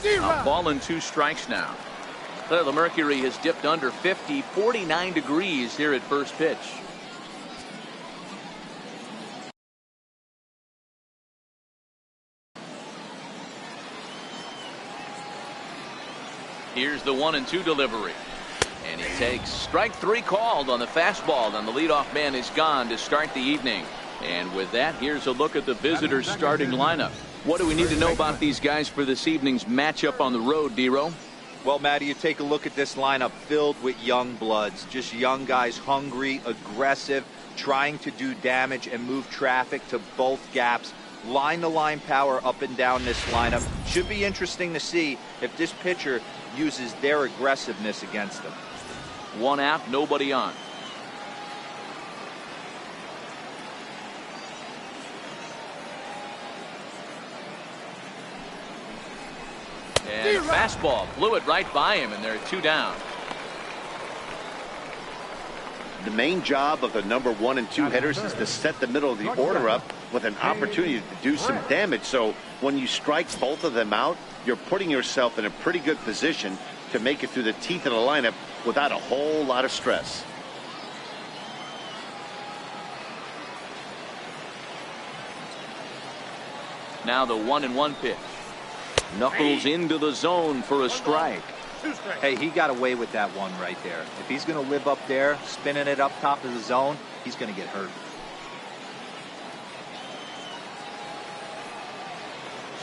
A ball and 2 strikes now. So the mercury has dipped under 50, 49 degrees here at first pitch. Here's the 1-2 delivery. And he takes strike 3 called on the fastball, and the leadoff man is gone to start the evening. And with that, here's a look at the visitors' starting lineup. What do we need to know about these guys for this evening's matchup on the road, D-Row? Well, Matty, you take a look at this lineup filled with young bloods, just young guys, hungry, aggressive, trying to do damage and move traffic to both gaps. Line-to-line power up and down this lineup. Should be interesting to see if this pitcher uses their aggressiveness against them. 1 out, nobody on. And a fastball blew it right by him, and there are 2 down. The main job of the number 1 and 2 hitters is to set the middle of the order up with an opportunity to do some damage. So when you strike both of them out, you're putting yourself in a pretty good position to make it through the teeth of the lineup without a whole lot of stress. Now the 1-1 pitch. Knuckles into the zone for a strike. Hey, he got away with that one right there. If he's going to live up there, spinning it up top of the zone, he's going to get hurt.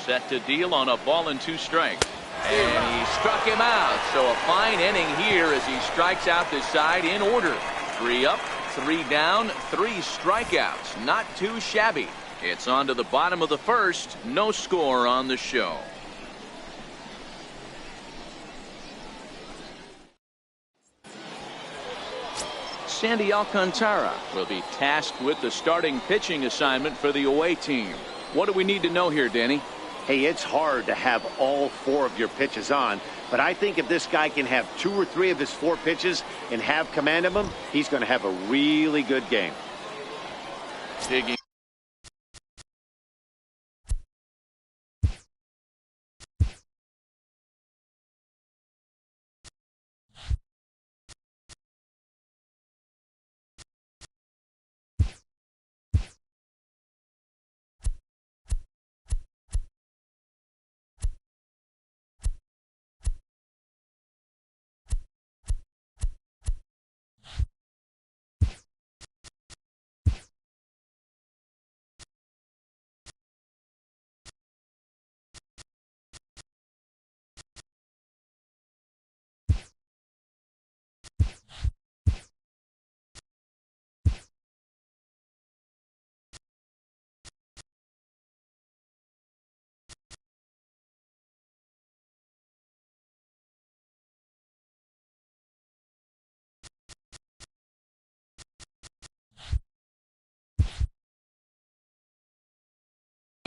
Set to deal on a ball and 2 strikes. And he struck him out. So a fine inning here as he strikes out this side in order. 3 up, 3 down, 3 strikeouts. Not too shabby. It's on to the bottom of the first. No score on the show. Sandy Alcantara will be tasked with the starting pitching assignment for the away team. What do we need to know here, Danny? Hey, it's hard to have all 4 of your pitches on, but I think if this guy can have 2 or 3 of his 4 pitches and have command of them, he's going to have a really good game. Digging.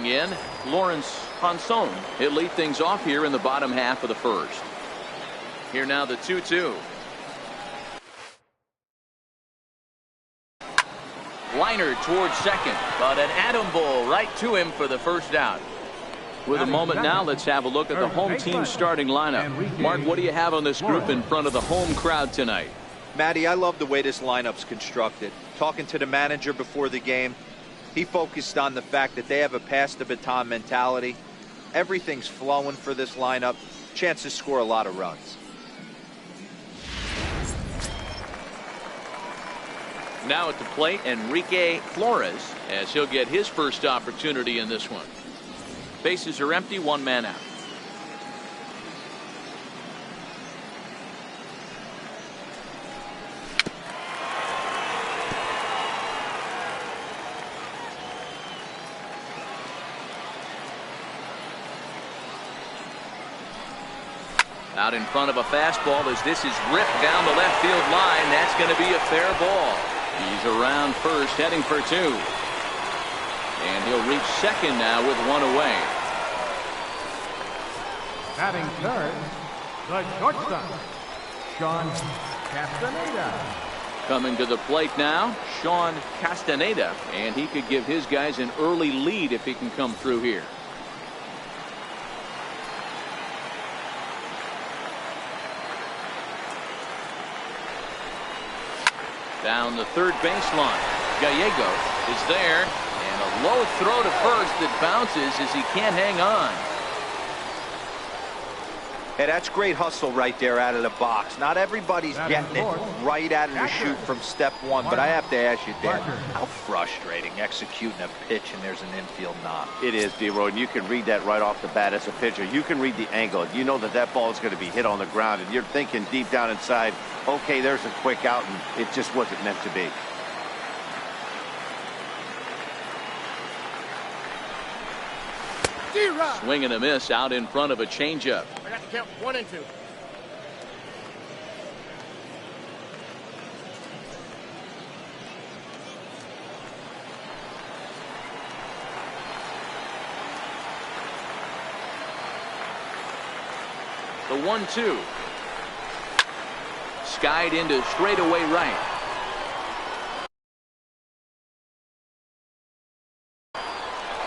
In Lawrence Ponson. He'll lead things off here in the bottom half of the first. Here now the 2-2. Liner towards second, but an atom ball right to him for the first out. With a moment now, let's have a look at the home team starting lineup. Mark, what do you have on this group in front of the home crowd tonight? Matty, I love the way this lineup's constructed. Talking to the manager before the game, he focused on the fact that they have a pass the baton mentality. Everything's flowing for this lineup. Chances score a lot of runs. Now at the plate, Enrique Flores, as he'll get his first opportunity in this one. Bases are empty, 1 man out. Out in front of a fastball as this is ripped down the left field line. That's going to be a fair ball. He's around first, heading for 2. And he'll reach second now with 1 away. Batting third, the shortstop, Sean Castaneda. Coming to the plate now, Sean Castaneda. And he could give his guys an early lead if he can come through here. Down the third baseline. Gallegos is there, and a low throw to first that bounces as he can't hang on. Hey, that's great hustle right there out of the box. Not everybody's getting it right out of the chute from step one, but I have to ask you, Dan, how frustrating executing a pitch and there's an infield knock. It is, D-Roy, and you can read that right off the bat as a pitcher. You can read the angle. You know that that ball is going to be hit on the ground, and you're thinking deep down inside, okay, there's a quick out, and it just wasn't meant to be. Swing and a miss out in front of a changeup. I got to count 1 and 2. The 1-2. Skied into straightaway right.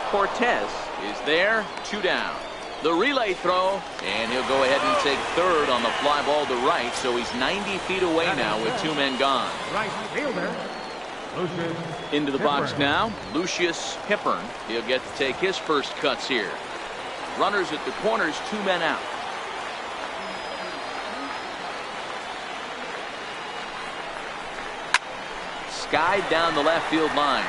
Cortez is there, 2 down. The relay throw, and he'll go ahead and take third on the fly ball to right, so he's 90 feet away now with 2 men gone. Right fielder, Lucius Into the box Hippern. now, Lucius Hippern. He'll get to take his first cuts here. Runners at the corners, 2 men out. Skied down the left field line.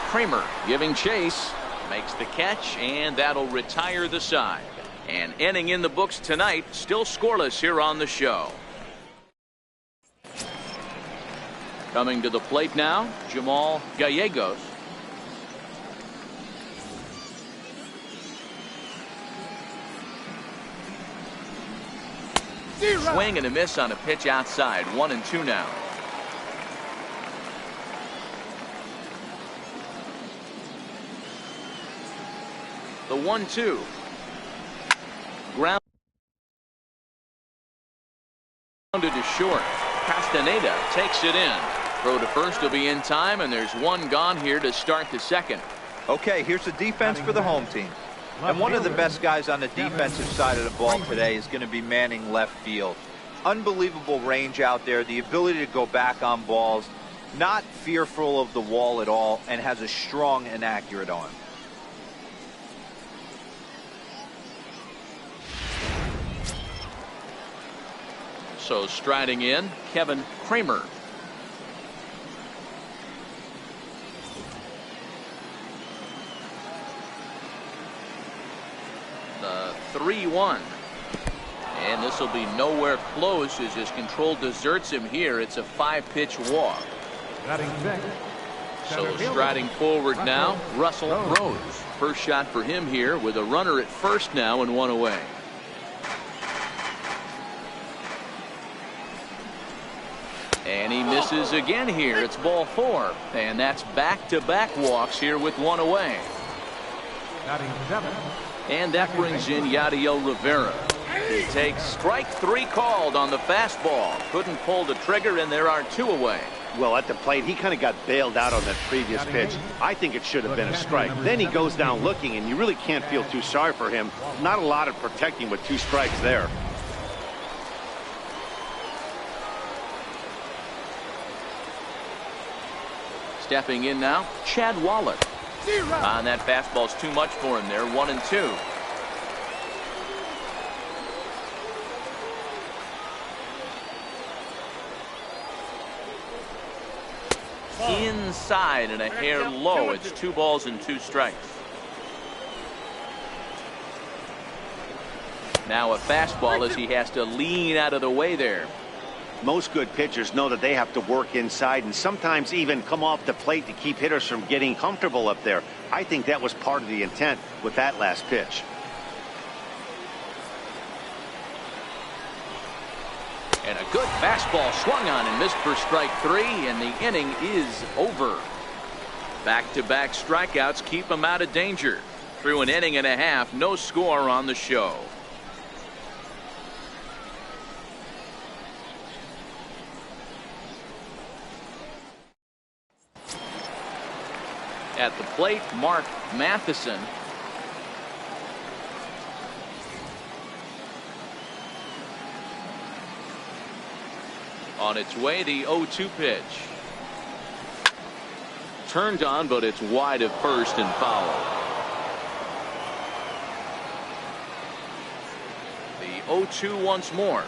Kramer giving chase. Makes the catch, and that'll retire the side. An inning in the books tonight, still scoreless here on the show. Coming to the plate now, Jamal Gallegos. Swing and a miss on a pitch outside. 1-2 now. The 1-2. Grounded to short. Castaneda takes it in. Throw to first will be in time, and there's 1 gone here to start the second. Okay, here's the defense for the home team. And one of the best guys on the defensive side of the ball today is going to be manning left field. Unbelievable range out there, the ability to go back on balls, not fearful of the wall at all, and has a strong and accurate arm. So striding in, Kevin Kramer. The 3-1. And this will be nowhere close as his control deserts him here. It's a 5-pitch walk. Batting sixth, So center fielder, striding forward now, Russell Rose. First shot for him here with a runner at first now and 1 away. And he misses again here. It's ball 4. And that's back-to-back walks here with 1 away. batting seventh, And that brings in Yadiel Rivera. He takes strike 3 called on the fastball. Couldn't pull the trigger, and there are 2 away. Well, at the plate, he kind of got bailed out on that previous pitch. I think it should have been a strike. Then he goes down looking, and you really can't feel too sorry for him. Not a lot of protecting with 2 strikes there. Stepping in now, Chad Wallach. On that fastball's too much for him there. 1-2. Inside and a hair low. It's 2 balls and 2 strikes. Now a fastball as he has to lean out of the way there. Most good pitchers know that they have to work inside and sometimes even come off the plate to keep hitters from getting comfortable up there. I think that was part of the intent with that last pitch. And a good fastball swung on and missed for strike 3, and the inning is over. Back-to-back strikeouts keep him out of danger. Through an inning and a half, no score on the show. At the plate, Mark Matheson. On its way, the 0-2 pitch. turned on, but it's wide of first and foul. The 0-2 once more.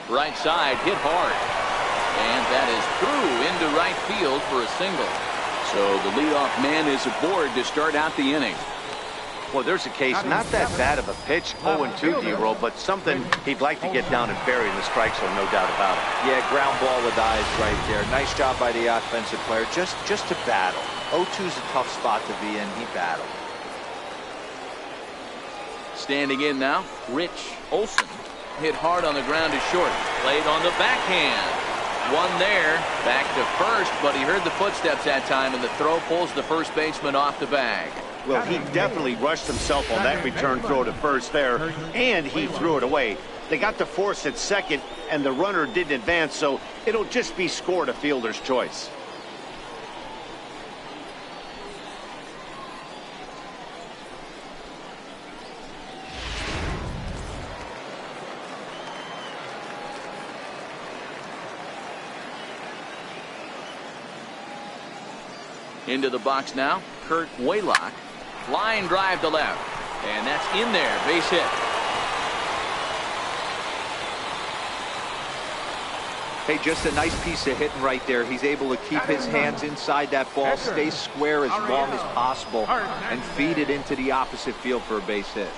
Right side hit hard. And that is through into right field for a single. So the leadoff man is aboard to start out the inning. Well, there's a case, not that bad of a pitch, 0-2, D-roll, but something he'd like to get down and bury in the strike zone, no doubt about it. Yeah, ground ball with eyes right there. Nice job by the offensive player, just to battle. 0-2's a tough spot to be in. He battled. Standing in now, Rich Olson. Hit hard on the ground to short. Played on the backhand. One there. Back to first, but he heard the footsteps that time, and the throw pulls the first baseman off the bag. Well, he definitely rushed himself on that return throw to first there, and he threw it away. They got the force at second, and the runner didn't advance, so it'll just be scored a fielder's choice. Into the box now, Kurt Waylock. Line drive to left. And that's in there. Base hit. Hey, just a nice piece of hitting right there. He's able to keep his hands inside that ball, stay square as long as possible, and feed it into the opposite field for a base hit.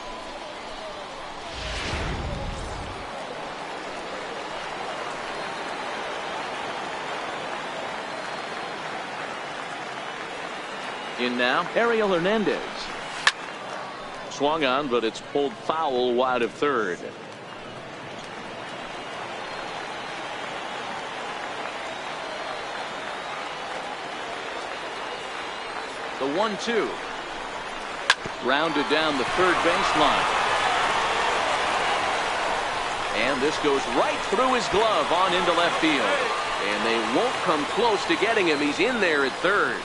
In now, Ariel Hernandez. Swung on, but it's pulled foul wide of third. The 1-2. Rounded down the third baseline. And this goes right through his glove on into left field. And they won't come close to getting him. He's in there at third.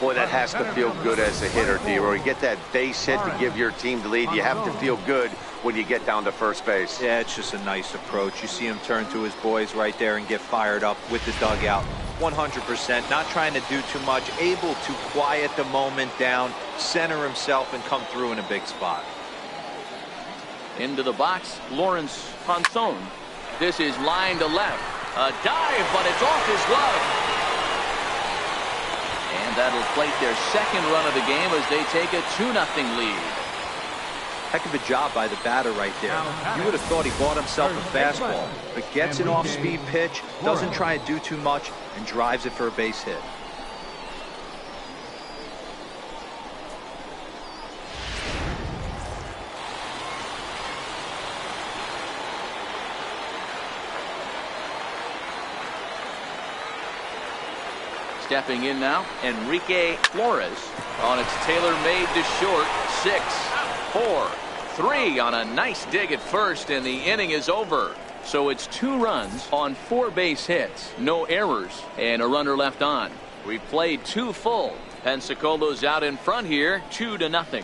Boy, that has to feel good as a hitter, D-Roy. You get that base hit to give your team the lead. You have to feel good when you get down to first base. Yeah, it's just a nice approach. You see him turn to his boys right there and get fired up with the dugout. 100%, not trying to do too much, able to quiet the moment down, center himself, and come through in a big spot. Into the box, Lawrence Ponson. This is line to left. A dive, but it's off his glove. And that'll plate their second run of the game as they take a 2-0 lead. Heck of a job by the batter right there. You would have thought he bought himself a fastball, but gets an off-speed pitch, doesn't try to do too much, and drives it for a base hit. Stepping in now, Enrique Flores on its tailor-made to short. 6, 4, 3 on a nice dig at first, and the inning is over. So it's 2 runs on 4 base hits, no errors, and a runner left on. We played 2 full. Pensacolo's out in front here, 2-0.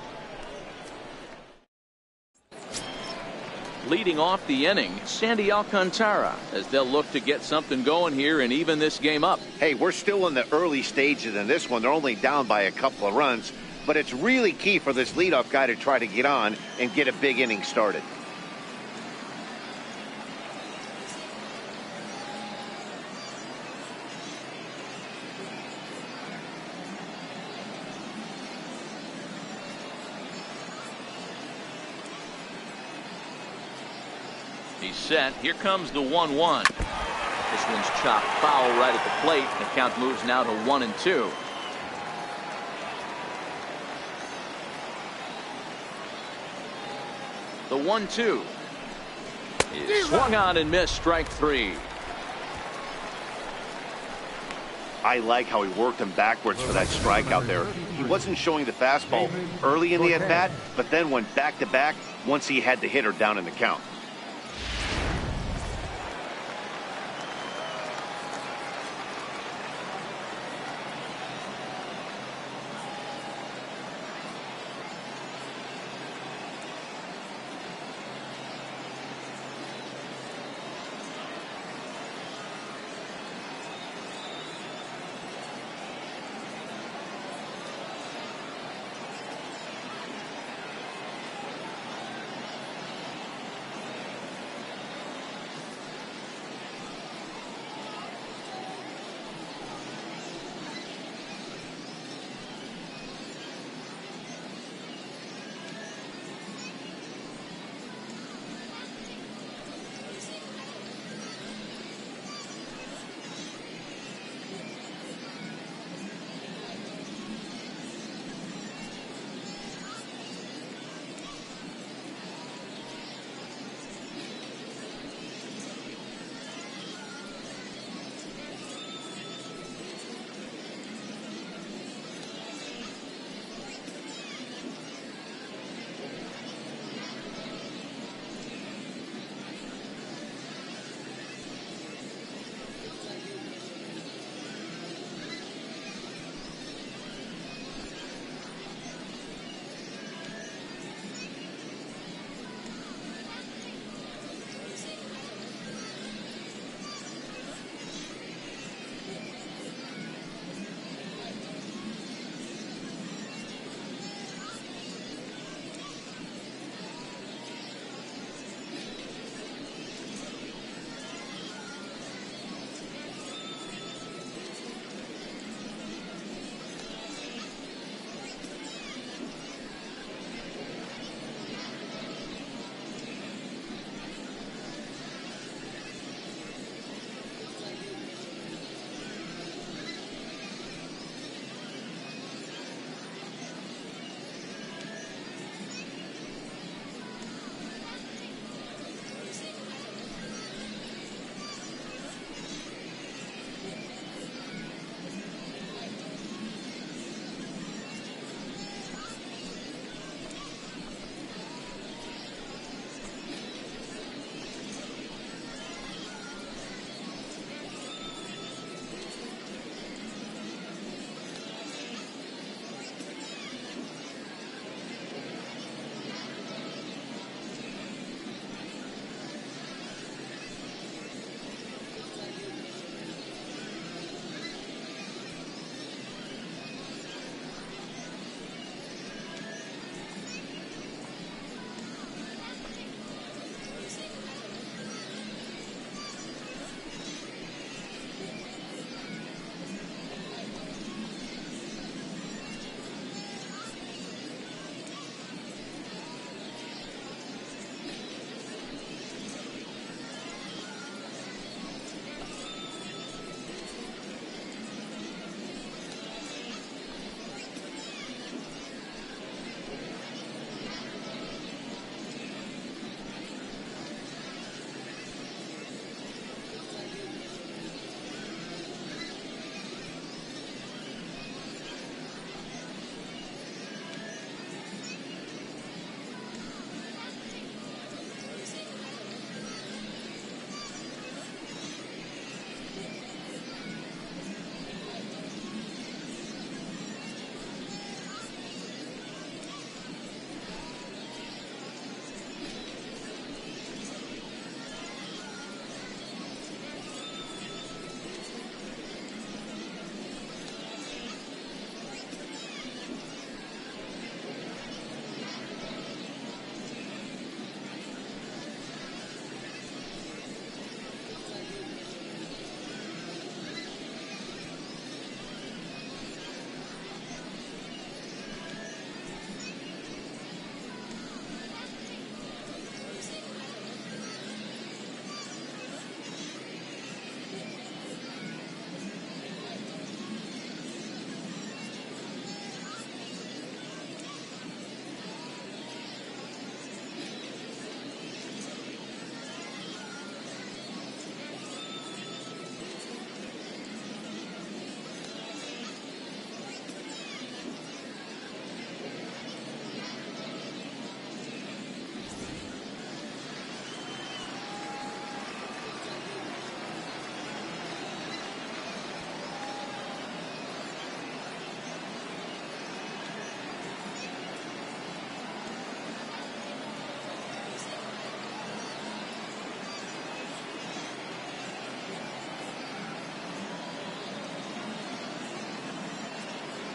Leading off the inning, Sandy Alcantara, as they'll look to get something going here and even this game up. Hey, we're still in the early stages in this one. They're only down by a couple of runs, but it's really key for this leadoff guy to try to get on and get a big inning started. He's set. Here comes the 1-1. This one's chopped foul right at the plate. The count moves now to 1-2. The 1-2 is swung on and missed. Strike 3. I like how he worked him backwards for that strike out there. He wasn't showing the fastball early in the at-bat, but then went back-to-back once he had the hitter down in the count.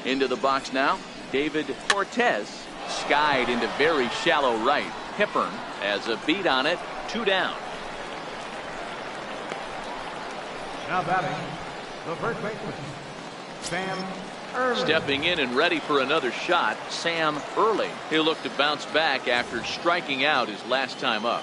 Into the box now, David Cortez, skied into very shallow right. Hippern has a beat on it. 2 down. Now batting, the first baseman, Sam Early. Stepping in and ready for another shot, Sam Early. He'll look to bounce back after striking out his last time up.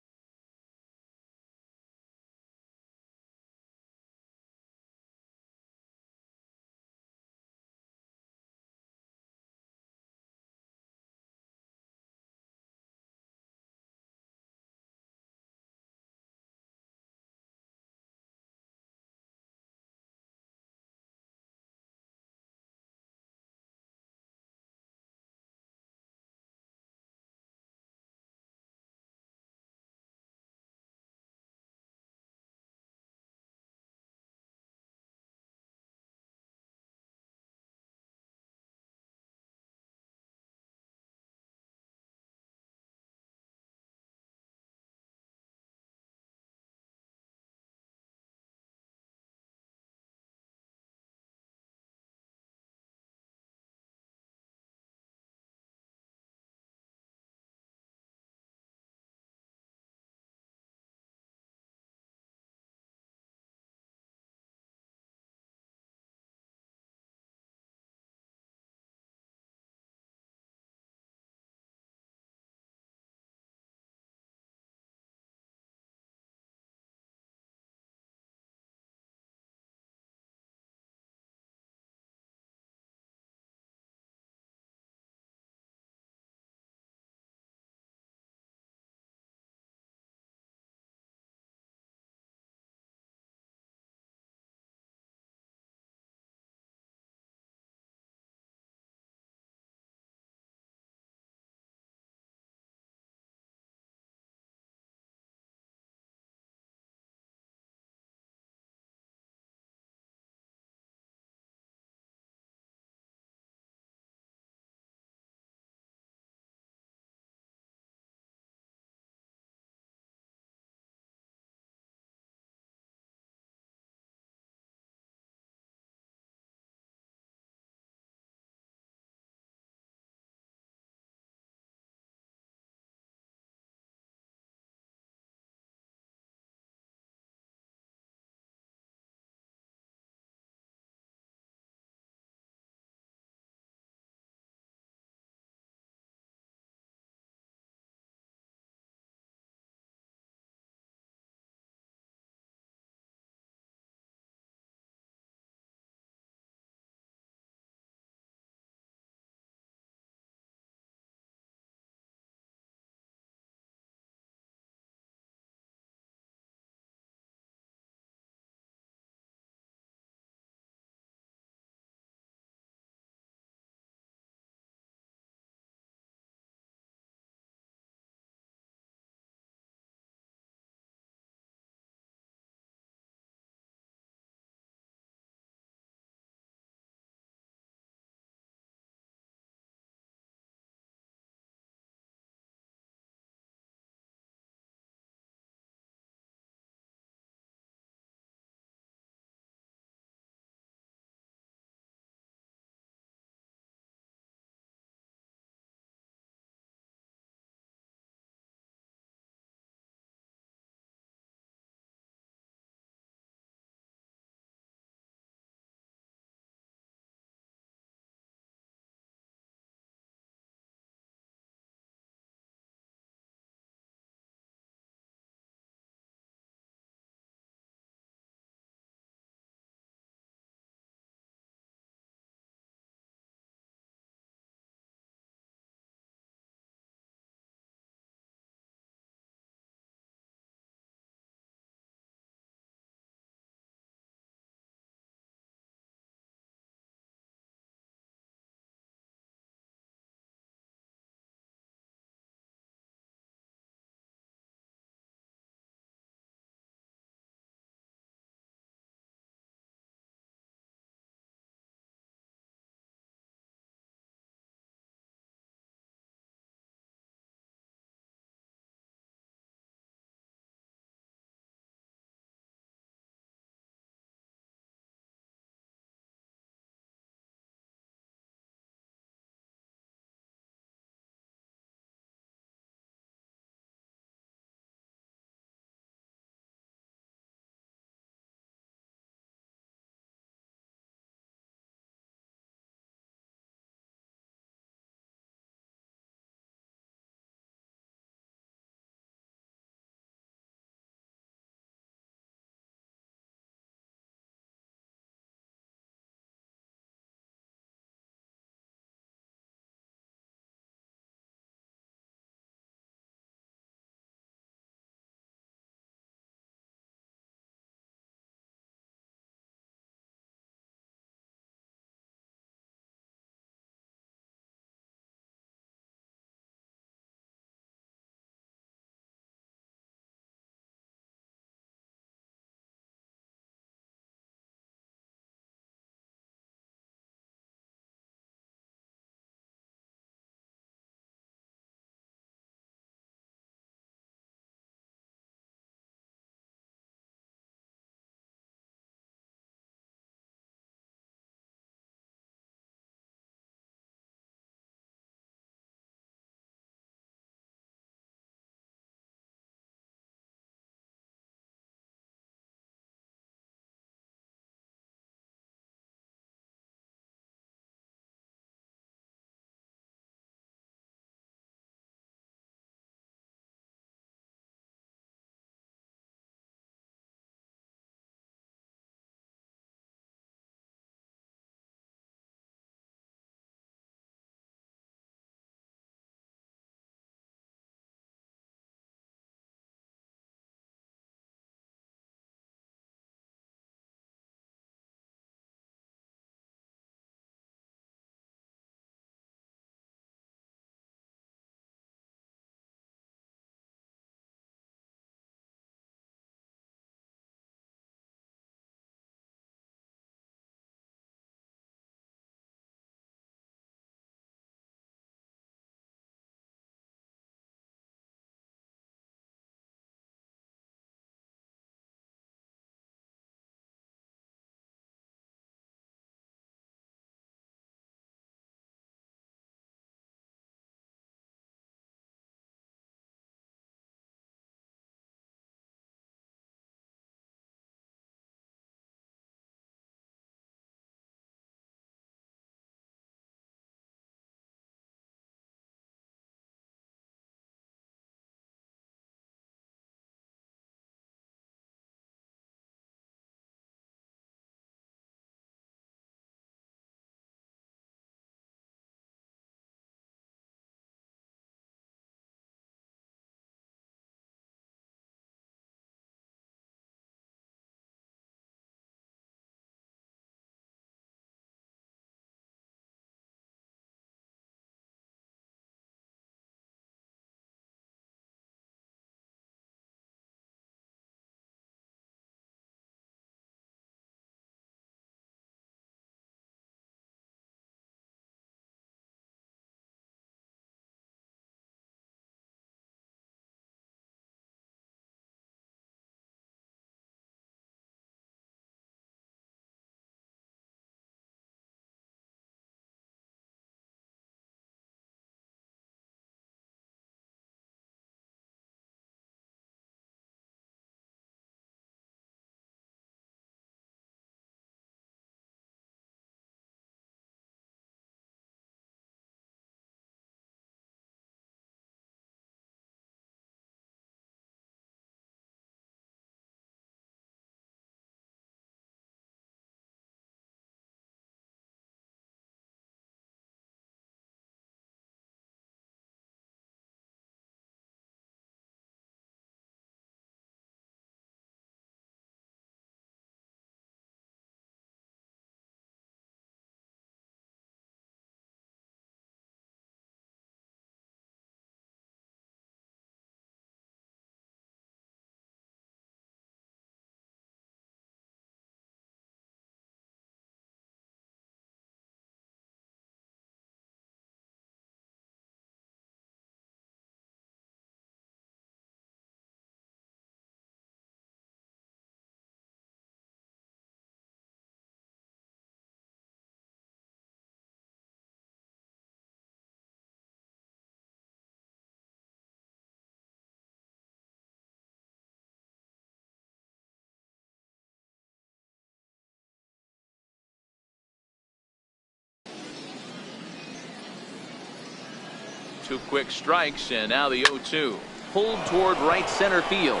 2 quick strikes, and now the 0-2. Pulled toward right center field.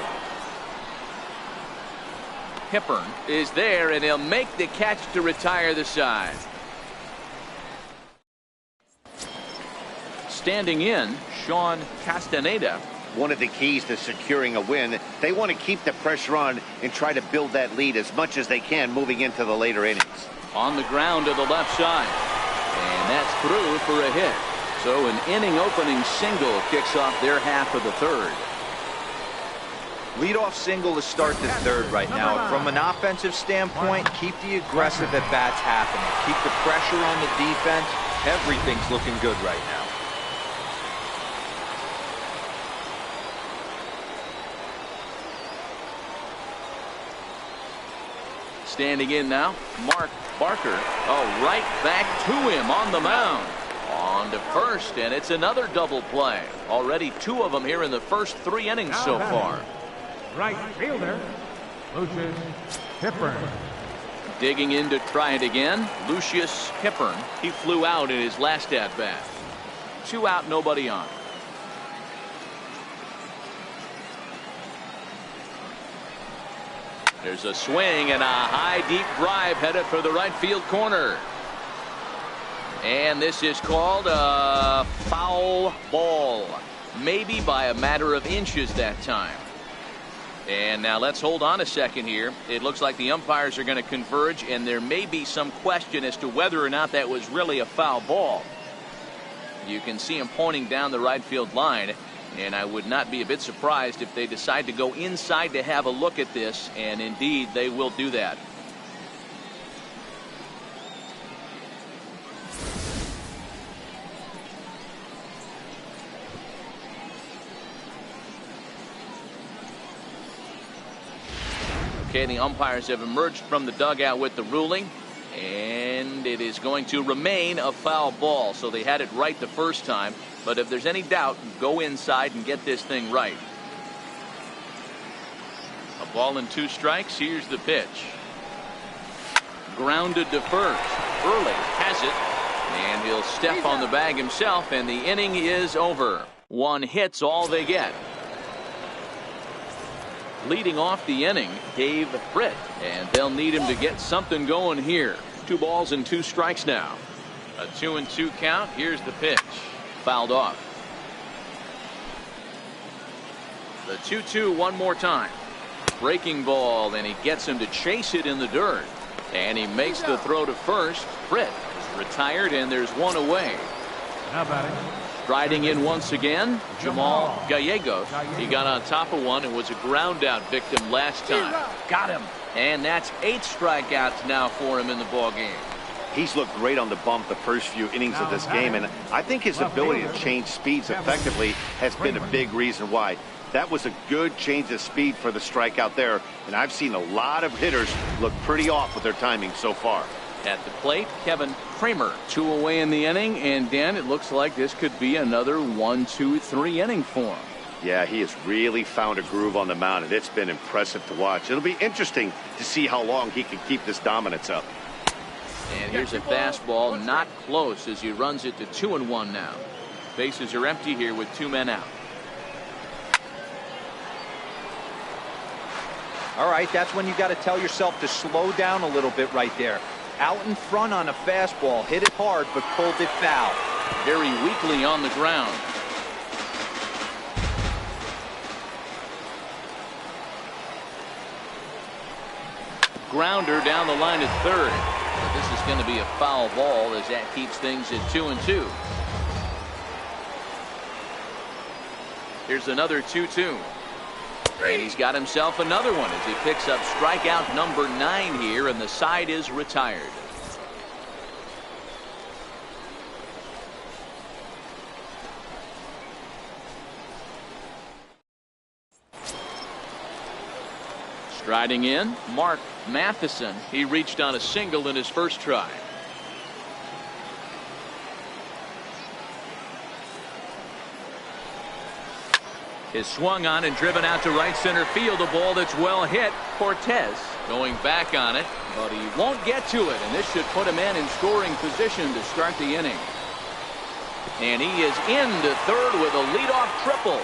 Hepburn is there, and he'll make the catch to retire the side. Standing in, Sean Castaneda. One of the keys to securing a win, they want to keep the pressure on and try to build that lead as much as they can moving into the later innings. On the ground to the left side, and that's through for a hit. So an inning opening single kicks off their half of the third. Leadoff single to start the third right now. From an offensive standpoint, keep the aggressive at bats happening. Keep the pressure on the defense. Everything's looking good right now. Standing in now, Mark Barker. Oh, right back to him on the mound. On to first, and it's another double play. Already 2 of them here in the first 3 innings so far. Right fielder, Lucius Hepburn. Digging in to try it again, Lucius Hepburn. He flew out in his last at-bat. 2 out, nobody on. There's a swing and a high deep drive headed for the right field corner. And this is called a foul ball. Maybe by a matter of inches that time. And now let's hold on a second here. It looks like the umpires are going to converge, and there may be some question as to whether or not that was really a foul ball. You can see him pointing down the right field line. And I would not be a bit surprised if they decide to go inside to have a look at this, and indeed they will do that. Okay, the umpires have emerged from the dugout with the ruling, and it is going to remain a foul ball. So they had it right the first time. But if there's any doubt, go inside and get this thing right. A ball and 2 strikes. Here's the pitch. Grounded to first. Early has it. And he'll step on the bag himself, and the inning is over. 1 hit's all they get. Leading off the inning, Dave Britt. And they'll need him to get something going here. 2 balls and 2 strikes now. A 2-2 count. Here's the pitch. Fouled off. The 2-2 one more time. Breaking ball, and he gets him to chase it in the dirt. And he makes the throw to first. Britt is retired, and there's 1 away. Now batting. Striding in once again, Jamal Gallegos. He got on top of one and was a ground out victim last time. Got him. And that's 8 strikeouts now for him in the ball game. He's looked great on the bump the first few innings of this game, and I think his ability to change speeds effectively has been a big reason why. That was a good change of speed for the strikeout there, and I've seen a lot of hitters look pretty off with their timing so far. At the plate, Kevin Kramer. 2 away in the inning, and Dan, it looks like this could be another 1, 2, 3 inning for him. Yeah, he has really found a groove on the mound, and it's been impressive to watch. It'll be interesting to see how long he can keep this dominance up. And here's a fastball, not close, as he runs it to 2-1 now. Bases are empty here with 2 men out. All right, that's when you got to tell yourself to slow down a little bit right there. Out in front on a fastball, hit it hard, but pulled it foul. Very weakly on the ground. Grounder down the line at third. But this is going to be a foul ball as that keeps things at 2-2. Here's another 2-2. And he's got himself another one as he picks up strikeout number 9 here, and the side is retired. Striding in, Mark Matheson. He reached on a single in his first try. Is swung on and driven out to right center field. A ball that's well hit. Cortez going back on it, but he won't get to it, and this should put him in scoring position to start the inning. And he is into third with a leadoff triple.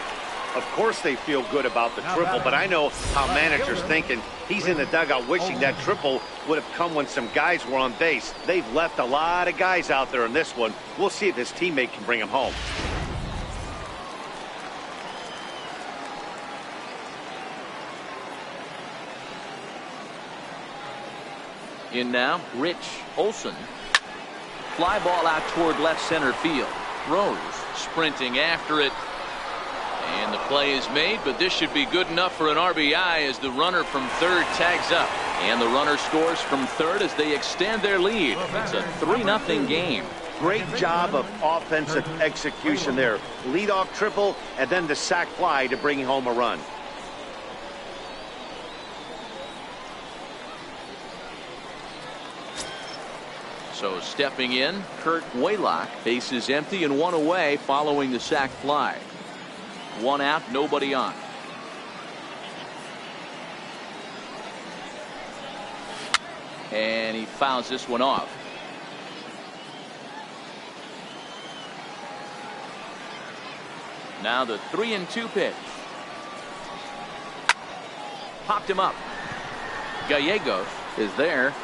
Of course they feel good about the triple, but I know how manager's thinking. He's in the dugout wishing that triple would have come when some guys were on base. They've left a lot of guys out there in this one. We'll see if his teammate can bring him home. In now, Rich Olson. Fly ball out toward left center field. Rose sprinting after it. And the play is made, but this should be good enough for an RBI as the runner from third tags up. And the runner scores from third as they extend their lead. It's a 3-0 game. Great job of offensive execution there. Leadoff triple and then the sac fly to bring home a run. So stepping in, Kurt Waylock. Base is empty and one away following the sac fly. One out, nobody on. And he fouls this one off. Now the 3-2 pitch. Popped him up. Gallegos is there.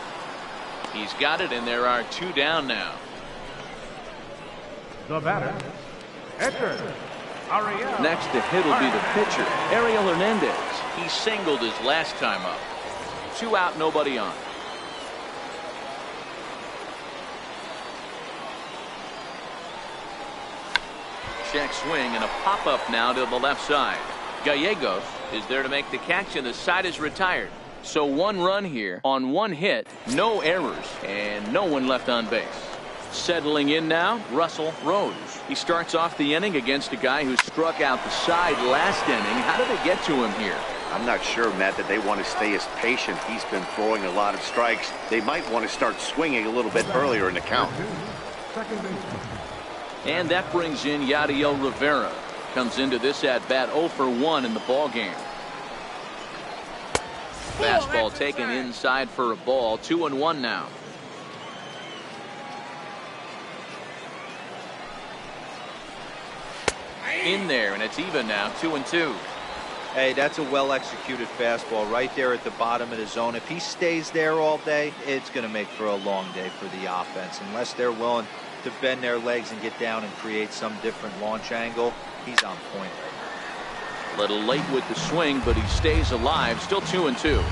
He's got it, and there are 2 down now. The batter, Edgar Ariel. Next to hit will be the pitcher, Ariel Hernandez. He singled his last time up. 2 out, nobody on. Check swing and a pop-up now to the left side. Gallegos is there to make the catch, and the side is retired. So 1 run here on 1 hit, no errors, and no one left on base. Settling in now, Russell Rose. He starts off the inning against a guy who struck out the side last inning. How did it get to him here? I'm not sure, Matt, that they want to stay as patient. He's been throwing a lot of strikes. They might want to start swinging a little bit earlier in the count. Second baseman. And that brings in Yadiel Rivera. Comes into this at-bat 0 for 1 in the ball game. Fastball taken inside for a ball. 2-1 now. In there, and it's even now. 2-2. Hey, that's a well-executed fastball right there at the bottom of the zone. If he stays there all day, it's going to make for a long day for the offense. Unless they're willing to bend their legs and get down and create some different launch angle, he's on point right now. A little late with the swing, but he stays alive. Still 2-2.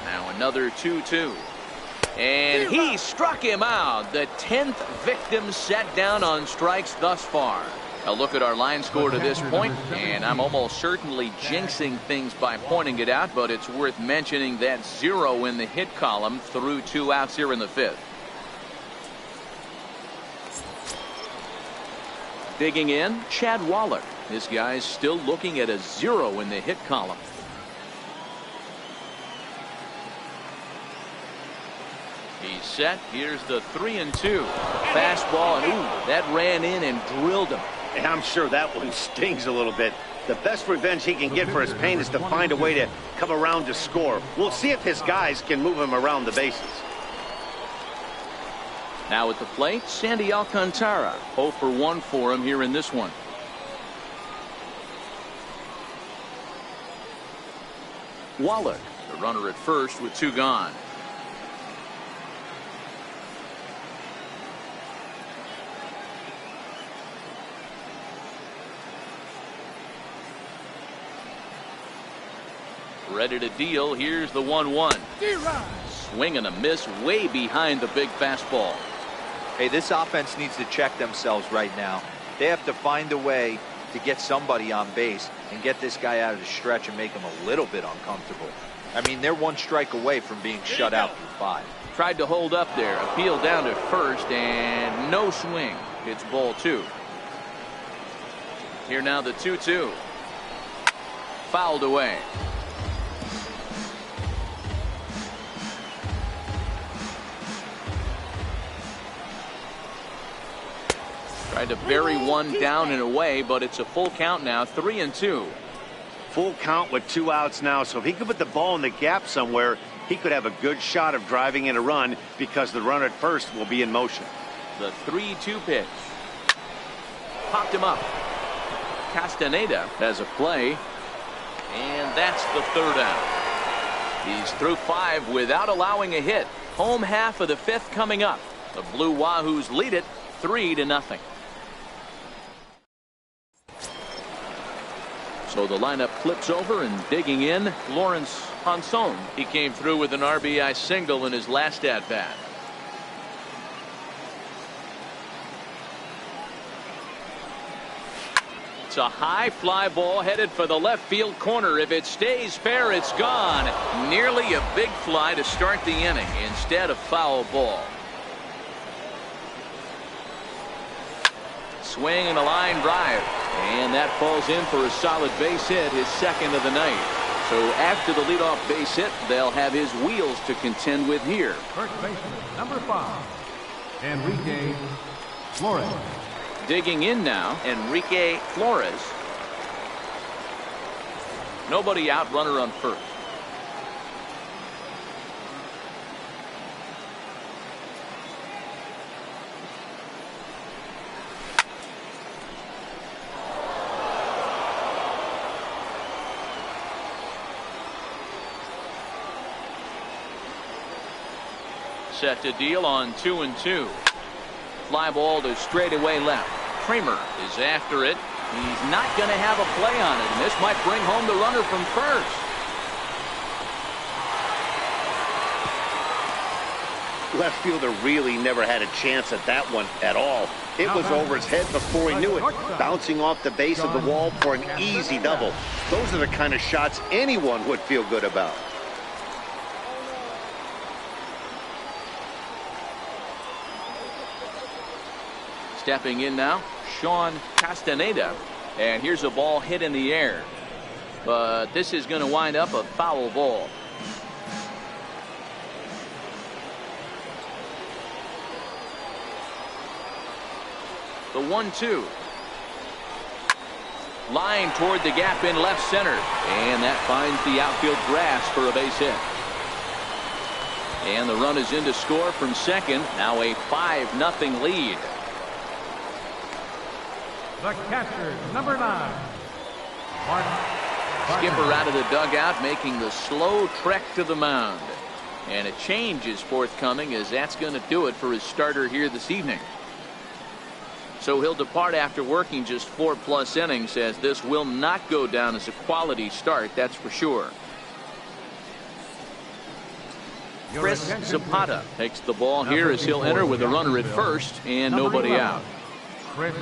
Now another 2-2. And he struck him out. The 10th victim set down on strikes thus far. A look at our line score to this point, and I'm almost certainly jinxing things by pointing it out, but it's worth mentioning that 0 in the hit column through 2 outs here in the 5th. Digging in, Chad Wallach. This guy's still looking at a 0 in the hit column. He's set. Here's the 3-2. Fastball, and ooh, that ran in and drilled him. And I'm sure that one stings a little bit. The best revenge he can get for his pain is to find a way to come around to score. We'll see if his guys can move him around the bases. Now at the plate, Sandy Alcantara. 0 for 1 for him here in this one. Wallach, the runner at first with 2 gone. Ready to deal. Here's the 1-1. Swing and a miss way behind the big fastball. Hey, this offense needs to check themselves right now. They have to find a way to get somebody on base and get this guy out of the stretch and make him a little bit uncomfortable. I mean, they're 1 strike away from being shut out through 5. Tried to hold up there. Appeal down to first, and no swing. It's ball 2. Here now the 2-2. Fouled away. Tried to bury one down and away, but it's a full count now. 3-2. Full count with 2 outs now. So if he could put the ball in the gap somewhere, he could have a good shot of driving in a run because the runner at first will be in motion. The 3-2 pitch. Popped him up. Castaneda has a play. And that's the third out. He's through 5 without allowing a hit. Home half of the 5th coming up. The Blue Wahoos lead it 3-0. So the lineup flips over, and digging in, Lawrence Hanson. He came through with an RBI single in his last at bat. It's a high fly ball headed for the left field corner. If it stays fair, it's gone. Nearly a big fly to start the inning. Instead, a foul ball. Swing and a line drive. And that falls in for a solid base hit, his second of the night. So after the leadoff base hit, they'll have his wheels to contend with here. First baseman, number 5, Enrique Flores. Digging in now, Enrique Flores. Nobody out, runner on first. Set to deal on 2-2. Fly ball to straightaway left. Kramer is after it. He's not going to have a play on it, and this might bring home the runner from first. Left fielder really never had a chance at that one at all. It was over his head before he knew it, bouncing off the base of the wall for an easy double. Those are the kind of shots anyone would feel good about. Stepping in now, Sean Castaneda. And here's a ball hit in the air. But this is going to wind up a foul ball. The 1-2. Line toward the gap in left center. And that finds the outfield grass for a base hit. And the run is in to score from second. Now a 5-0 lead. The catcher, number 9, Martin. Skipper out of the dugout, making the slow trek to the mound. And a change is forthcoming, as that's going to do it for his starter here this evening. So he'll depart after working just 4+ innings, as this will not go down as a quality start, that's for sure. Chris Zapata takes the ball here as he'll enter with a runner at first and nobody out. Chris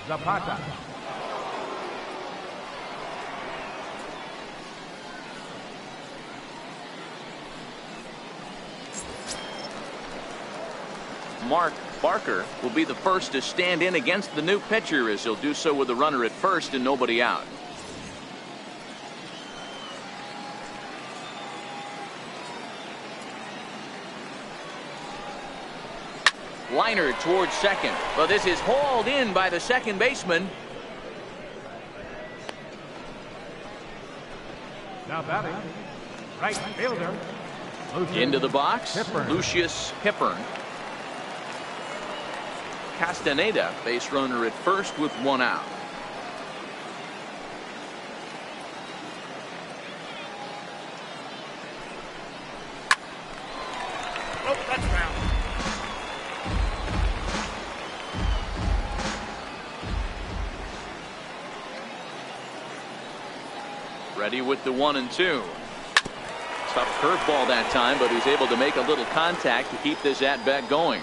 Zapata. Mark Barker will be the first to stand in against the new pitcher, as he'll do so with a runner at first and nobody out. Liner towards second, but this is hauled in by the second baseman. Now batting, right fielder. Into the box, Lucius Hippern. Castaneda, base runner at first with 1 out. Oh, that's foul. Ready with the 1-2. Tough curveball that time, but he's able to make a little contact to keep this at bat going.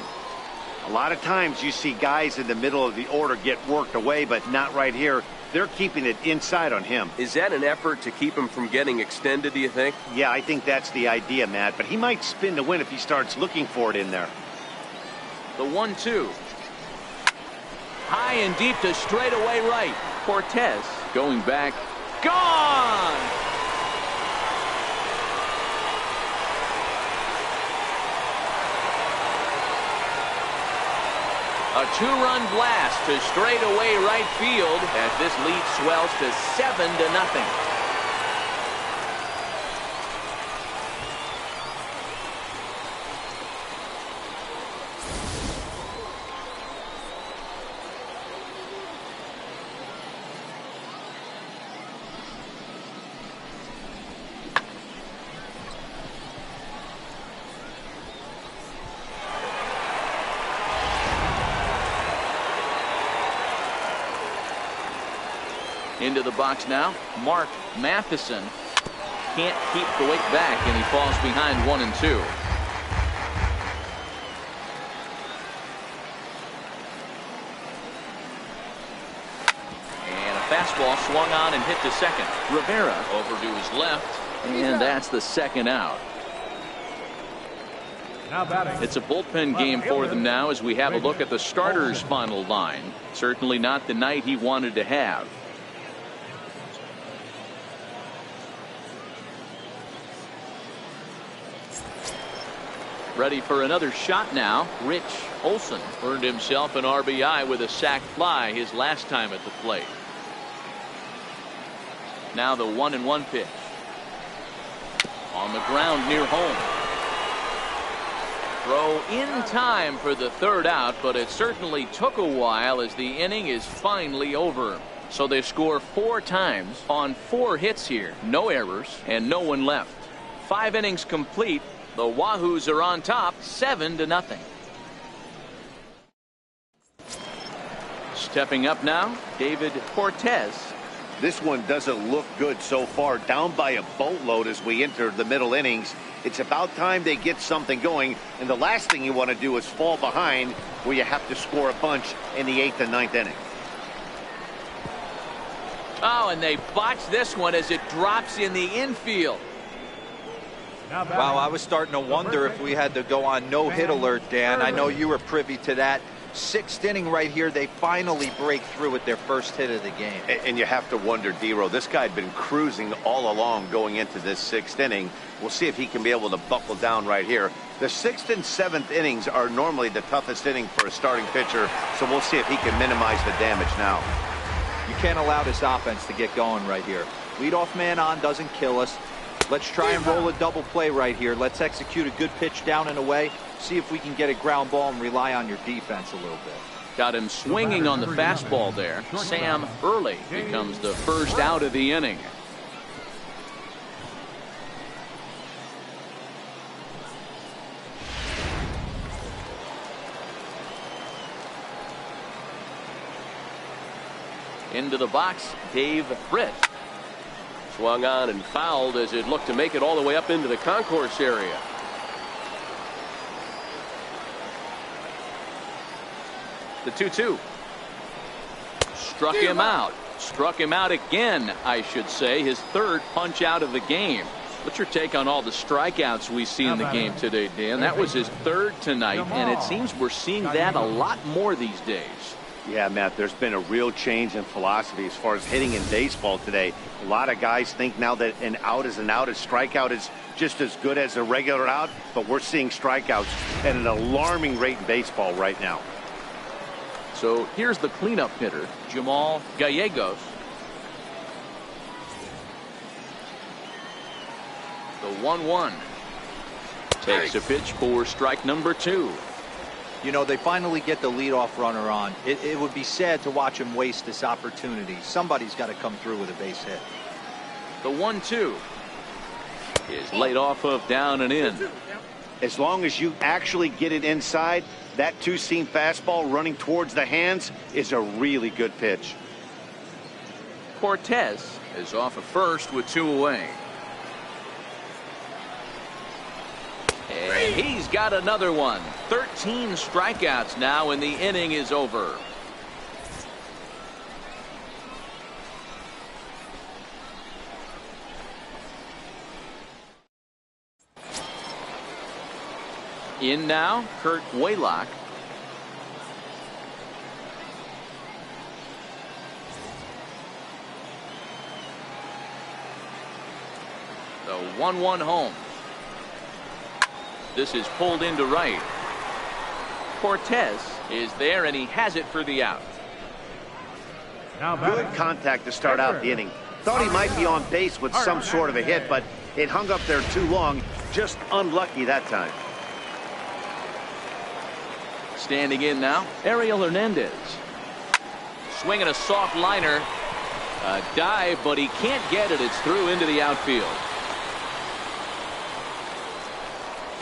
A lot of times you see guys in the middle of the order get worked away, but not right here. They're keeping it inside on him. Is that an effort to keep him from getting extended, do you think? Yeah, I think that's the idea, Matt, but he might spin to win if he starts looking for it in there. The 1-2. High and deep to straightaway right. Cortez going back. Gone! A 2-run blast to straightaway right field as this lead swells to 7-0. Into the box now, Mark Matheson can't keep the weight back, and he falls behind 1-2. And a fastball swung on and hit to second. Rivera over to his left, and that's the second out. Now batting. It's a bullpen game for them now as we have a look at the starter's final line. Certainly not the night he wanted to have. Ready for another shot now. Rich Olson earned himself an RBI with a sac fly his last time at the plate. Now the 1-1 pitch. On the ground near home. Throw in time for the third out, but it certainly took a while as the inning is finally over. So they score 4 times on 4 hits here. No errors and no one left. 5 innings complete. The Wahoos are on top 7-0. Stepping up now, David Cortez. This one doesn't look good so far. Down by a boatload as we enter the middle innings. It's about time they get something going, and the last thing you want to do is fall behind where you have to score a bunch in the 8th and 9th inning. Oh, and they botch this one as it drops in the infield. Wow, I was starting to wonder if we had to go on no-hit alert, Dan. I know you were privy to that. 6th inning right here, they finally break through with their first hit of the game. And you have to wonder, D-Row, this guy had been cruising all along going into this 6th inning. We'll see if he can be able to buckle down right here. The 6th and 7th innings are normally the toughest inning for a starting pitcher, so we'll see if he can minimize the damage now. You can't allow this offense to get going right here. Leadoff man on doesn't kill us. Let's try and roll a double play right here. Let's execute a good pitch down and away. See if we can get a ground ball and rely on your defense a little bit. Got him swinging on the fastball there. Sam Early becomes the first out of the inning. Into the box, Dave Britt. Swung on and fouled as it looked to make it all the way up into the concourse area. The 2-2. Struck him out. Struck him out again, I should say. His 3rd punch out of the game. What's your take on all the strikeouts we see in the game today, Dan? That was his 3rd tonight, and it seems we're seeing that a lot more these days. Yeah, Matt, there's been a real change in philosophy as far as hitting in baseball today. A lot of guys think now that an out is an out. A strikeout is just as good as a regular out, but we're seeing strikeouts at an alarming rate in baseball right now. So here's the cleanup hitter, Jamal Gallegos. The 1-1. Takes a pitch for strike number 2. You know, they finally get the leadoff runner on. It would be sad to watch him waste this opportunity. Somebody's got to come through with a base hit. The 1-2 is laid off of down and in. As long as you actually get it inside, that 2-seam fastball running towards the hands is a really good pitch. Cortez is off of first with 2 away. And he's got another one. 13 strikeouts now, and the inning is over. In now, Kurt Waylock. The 1-1 home. This is pulled into right. Cortez is there, and he has it for the out. Good contact to start out the inning. Thought he might be on base with some sort of a hit, but it hung up there too long. Just unlucky that time. Standing in now, Ariel Hernandez. Swinging a soft liner. A dive, but he can't get it. It's through into the outfield.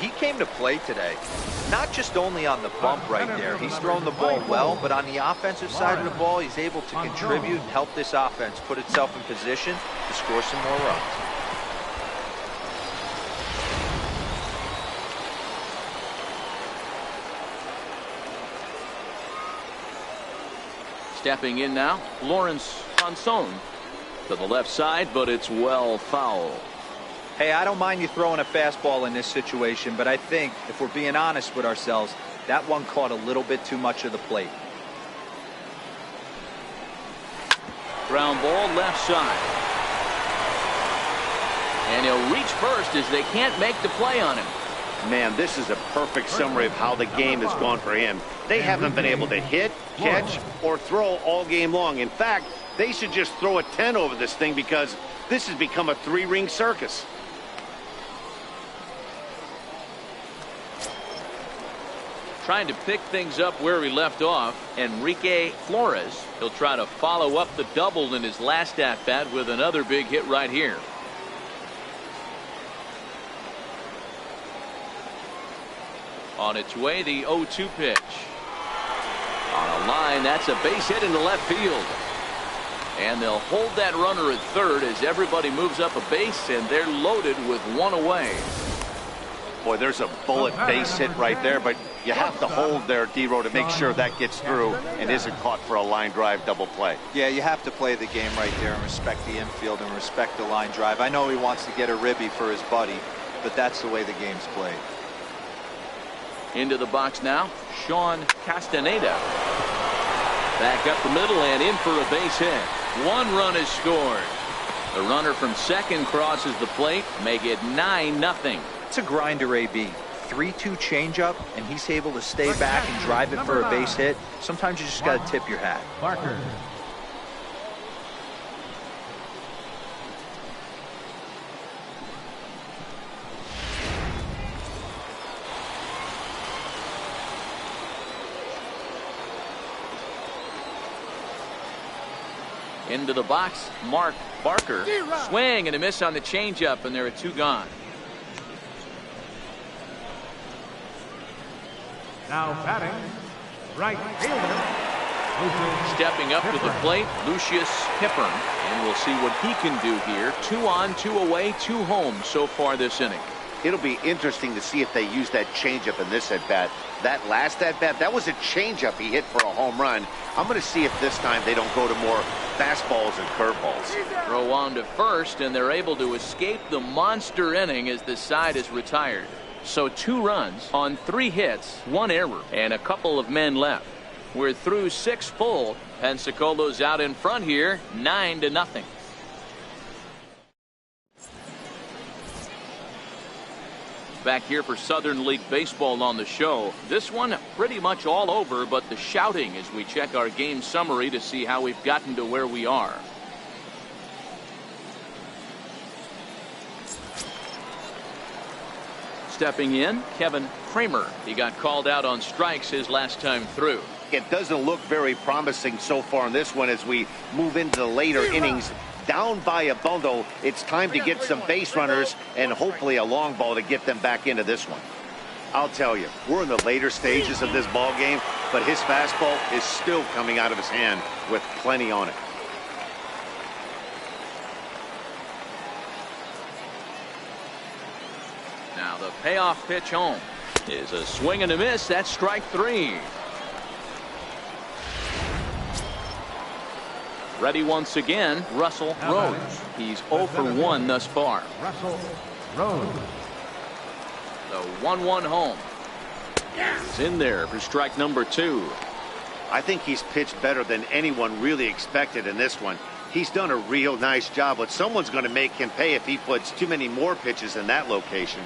He came to play today, not just only on the bump right there. He's thrown the ball well, but on the offensive side of the ball, he's able to contribute and help this offense put itself in position to score some more runs. Stepping in now, Lawrence Ponson to the left side, but it's well foul. Hey, I don't mind you throwing a fastball in this situation, but I think, if we're being honest with ourselves, that one caught a little bit too much of the plate. Ground ball left side. And he'll reach first as they can't make the play on him. Man, this is a perfect summary of how the game has gone for him. They haven't been able to hit, catch, or throw all game long. In fact, they should just throw a 10 over this thing because this has become a three-ring circus. Trying to pick things up where he left off, Enrique Flores. He'll try to follow up the double in his last at-bat with another big hit right here. On its way, the 0-2 pitch. On a line, that's a base hit into left field. And they'll hold that runner at third as everybody moves up a base, and they're loaded with one away. Boy, there's a bullet base hit right there, but you have to hold there, D-Row, to make sure that gets through and isn't caught for a line drive double play. Yeah, you have to play the game right there and respect the infield and respect the line drive. I know he wants to get a ribby for his buddy, but that's the way the game's played. Into the box now, Sean Castaneda. Back up the middle and in for a base hit. One run is scored. The runner from second crosses the plate, make it 9-0. It's a grinder, AB. 3-2 changeup, and he's able to stay back and drive it for a base hit. Sometimes you just got to tip your hat. Barker. Into the box, Mark Barker. Swing and a miss on the changeup, and there are two gone. Now batting, right fielder. Stepping up to the plate, Lucius Hippern, and we'll see what he can do here. 2 on, 2 away, 2 home so far this inning. It'll be interesting to see if they use that changeup in this at-bat. That last at-bat, that was a changeup he hit for a home run. I'm going to see if this time they don't go to more fastballs and curveballs. Throw on to first, and they're able to escape the monster inning as the side is retired. So 2 runs on 3 hits, 1 error, and a couple of men left. We're through 6 full. Pensacolo's out in front here, 9-0. Back here for Southern League Baseball on the show. This one pretty much all over, but the shouting as we check our game summary to see how we've gotten to where we are. Stepping in, Kevin Kramer. He got called out on strikes his last time through. It doesn't look very promising so far in this one as we move into the later innings. Down by a bundle, it's time to get some base runners and hopefully a long ball to get them back into this one. I'll tell you, we're in the later stages of this ball game, but his fastball is still coming out of his hand with plenty on it. Now the payoff pitch home is a swing and a miss. That's strike 3. Ready once again, Russell Rose. He's 0 for 1 thus far. Russell Rose. The 1-1 home. He's in there for strike number 2. I think he's pitched better than anyone really expected in this one. He's done a real nice job, but someone's going to make him pay if he puts too many more pitches in that location.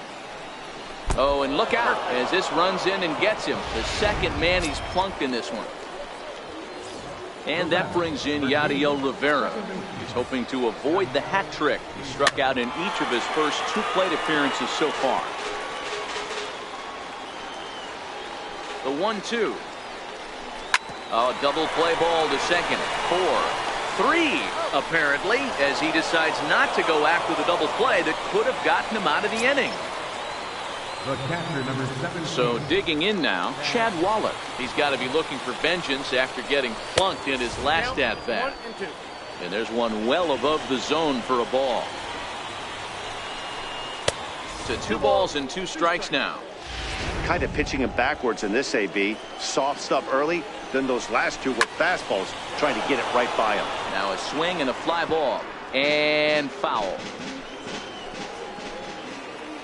Oh, and look out as this runs in and gets him. The second man he's plunked in this one. And that brings in Yadiel Rivera. He's hoping to avoid the hat trick. He struck out in each of his first 2 plate appearances so far. The 1-2. Oh, double play ball to second. 4, 3, apparently, as he decides not to go after the double play that could have gotten him out of the inning. The catcher, number 17. So digging in now, Chad Wallach. He's got to be looking for vengeance after getting plunked in his last at bat. And there's one well above the zone for a ball. To 2 balls and 2 strikes now. Kind of pitching him backwards in this AB. Soft stuff early, then those last 2 were fastballs, trying to get it right by him. Now a swing and a fly ball. And foul.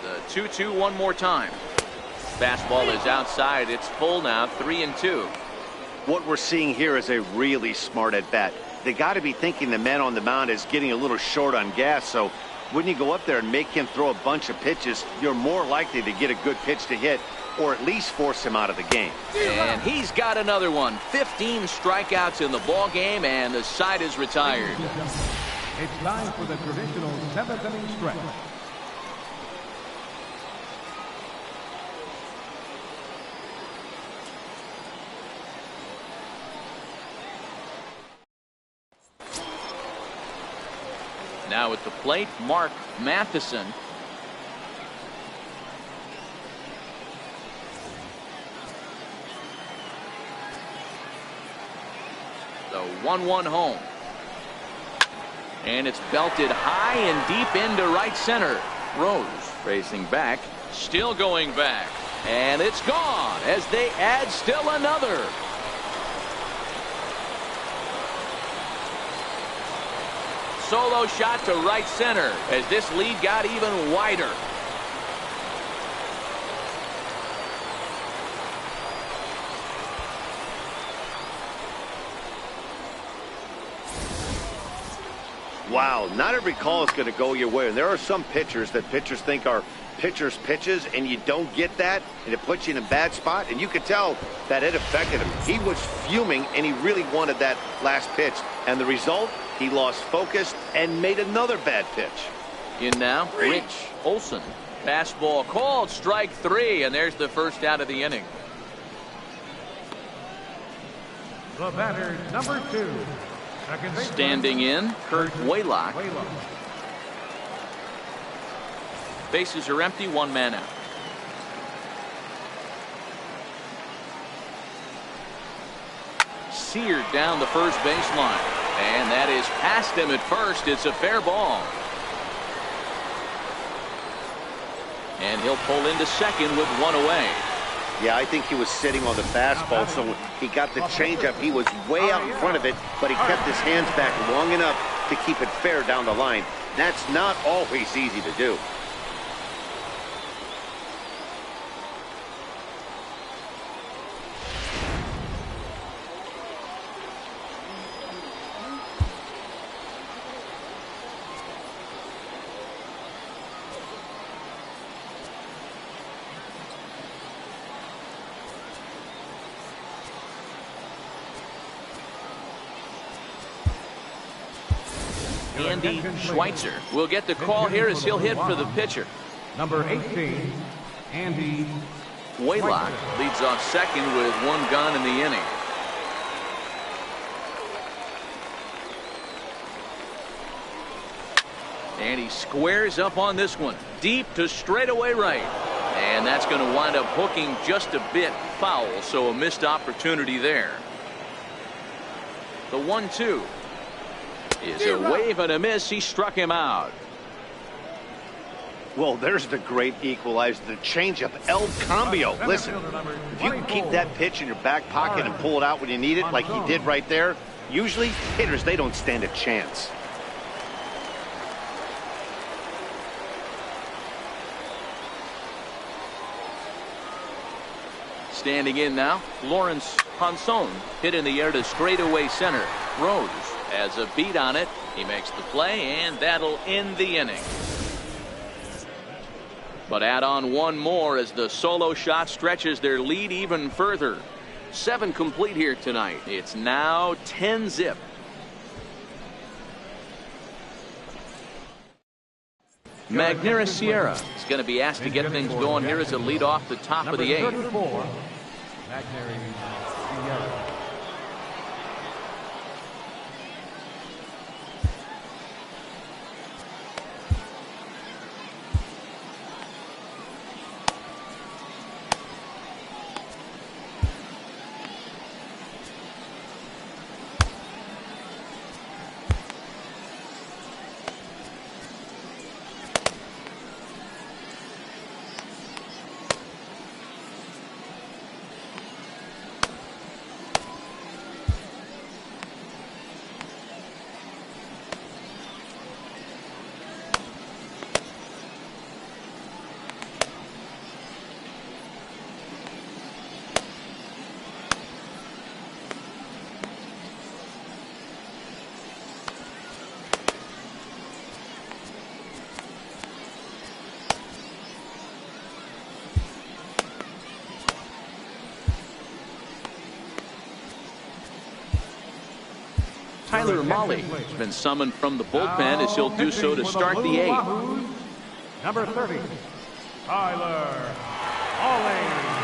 The 2-2 one more time. Fastball is outside. It's full now, 3-2. What we're seeing here is a really smart at bat. They got to be thinking the man on the mound is getting a little short on gas, so when you go up there and make him throw a bunch of pitches, you're more likely to get a good pitch to hit or at least force him out of the game. And he's got another one. 15 strikeouts in the ball game, and the side is retired. It's time for the traditional 7th inning stretch. Now at the plate, Mark Matheson. The 1-1 home. And it's belted high and deep into right center. Rose racing back, still going back. And it's gone as they add still another. Solo shot to right center as this lead got even wider. Wow, not every call is going to go your way. And there are some pitchers that pitchers think are pitchers' pitches, and you don't get that, and it puts you in a bad spot. And you could tell that it affected him. He was fuming, and he really wanted that last pitch. And the result, he lost focus and made another bad pitch. In now, Rich Olson. Fastball called, strike 3, and there's the first out of the inning. The batter, number 2. Second baseman. Standing in, Kurt Waylock. Bases are empty, 1 man out. Seared down the first baseline. And that is past him at first. It's a fair ball. And he'll pull into second with 1 away. Yeah, I think he was sitting on the fastball, so when he got the changeup, he was way out in front of it, but he kept his hands back long enough to keep it fair down the line. That's not always easy to do. Andy Schweitzer will get the call here as he'll hit for the pitcher. Number 18, Andy Waylock leads off second with 1 gone in the inning. And he squares up on this one. Deep to straightaway right. And that's going to wind up hooking just a bit foul, so a missed opportunity there. The 1-2 is a wave and a miss. He struck him out. Well, there's the great equalizer, the changeup, El Cambio. Listen, if you can keep that pitch in your back pocket and pull it out when you need it, like he did right there, usually hitters, they don't stand a chance. Standing in now, Lawrence Ponson hit in the air to straightaway center. Rose has a beat on it. He makes the play, and that'll end the inning. But add on one more as the solo shot stretches their lead even further. 7 complete here tonight. It's now 10-zip. Magneuris Sierra is going to be asked to get things going here as a lead off the top of the 8th. Magneuris Sierra. Tyler Mahle has been summoned from the bullpen as he'll do so to start the 8th. Wahoos, number 30, Tyler Mahle.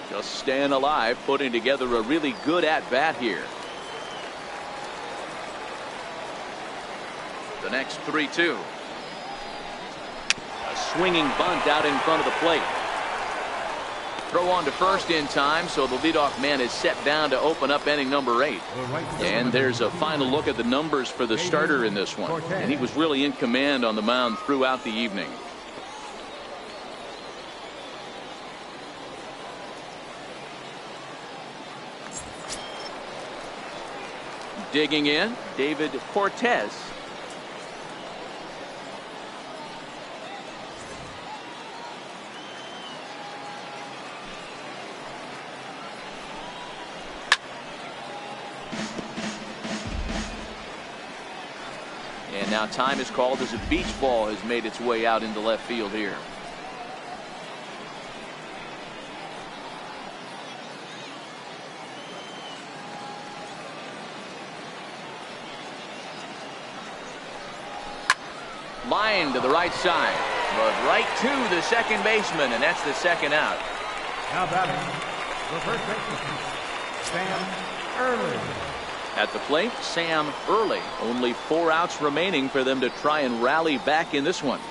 Just staying alive, putting together a really good at-bat here. The next 3-2. A swinging bunt out in front of the plate. Throw on to first in time, so the leadoff man is set down to open up inning number 8. And there's a final look at the numbers for the starter in this one. And he was really in command on the mound throughout the evening. Digging in, David Cortez. And now time is called as a beach ball has made its way out into left field here. Line to the right side, but right to the second baseman, and that's the second out. Now batting, the first baseman, Sam Early. At the plate, Sam Early. Only 4 outs remaining for them to try and rally back in this one.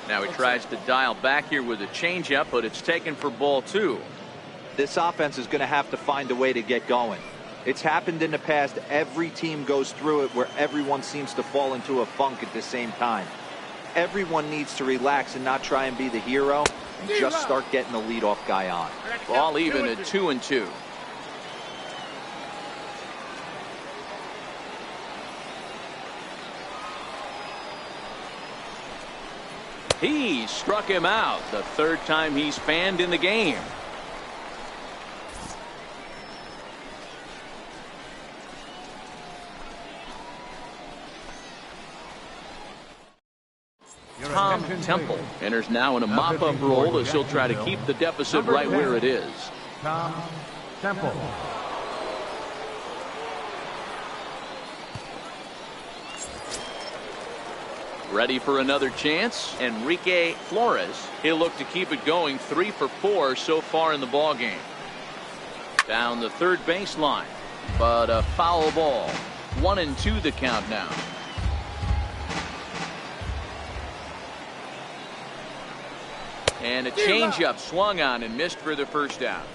Now he tries to dial back here with a changeup, but it's taken for ball 2. This offense is going to have to find a way to get going. It's happened in the past. Every team goes through it where everyone seems to fall into a funk at the same time. Everyone needs to relax and not try and be the hero and just start getting the leadoff guy on. Ball even at 2-2. He struck him out, the 3rd time he's fanned in the game. Tom Temple enters now in a mop-up role as he'll try to keep the deficit right where it is. Tom Temple. Ready for another chance, Enrique Flores. He'll look to keep it going, 3 for 4 so far in the ball game. Down the third baseline, but a foul ball. 1-2 the count now. And a changeup swung on and missed for the first out.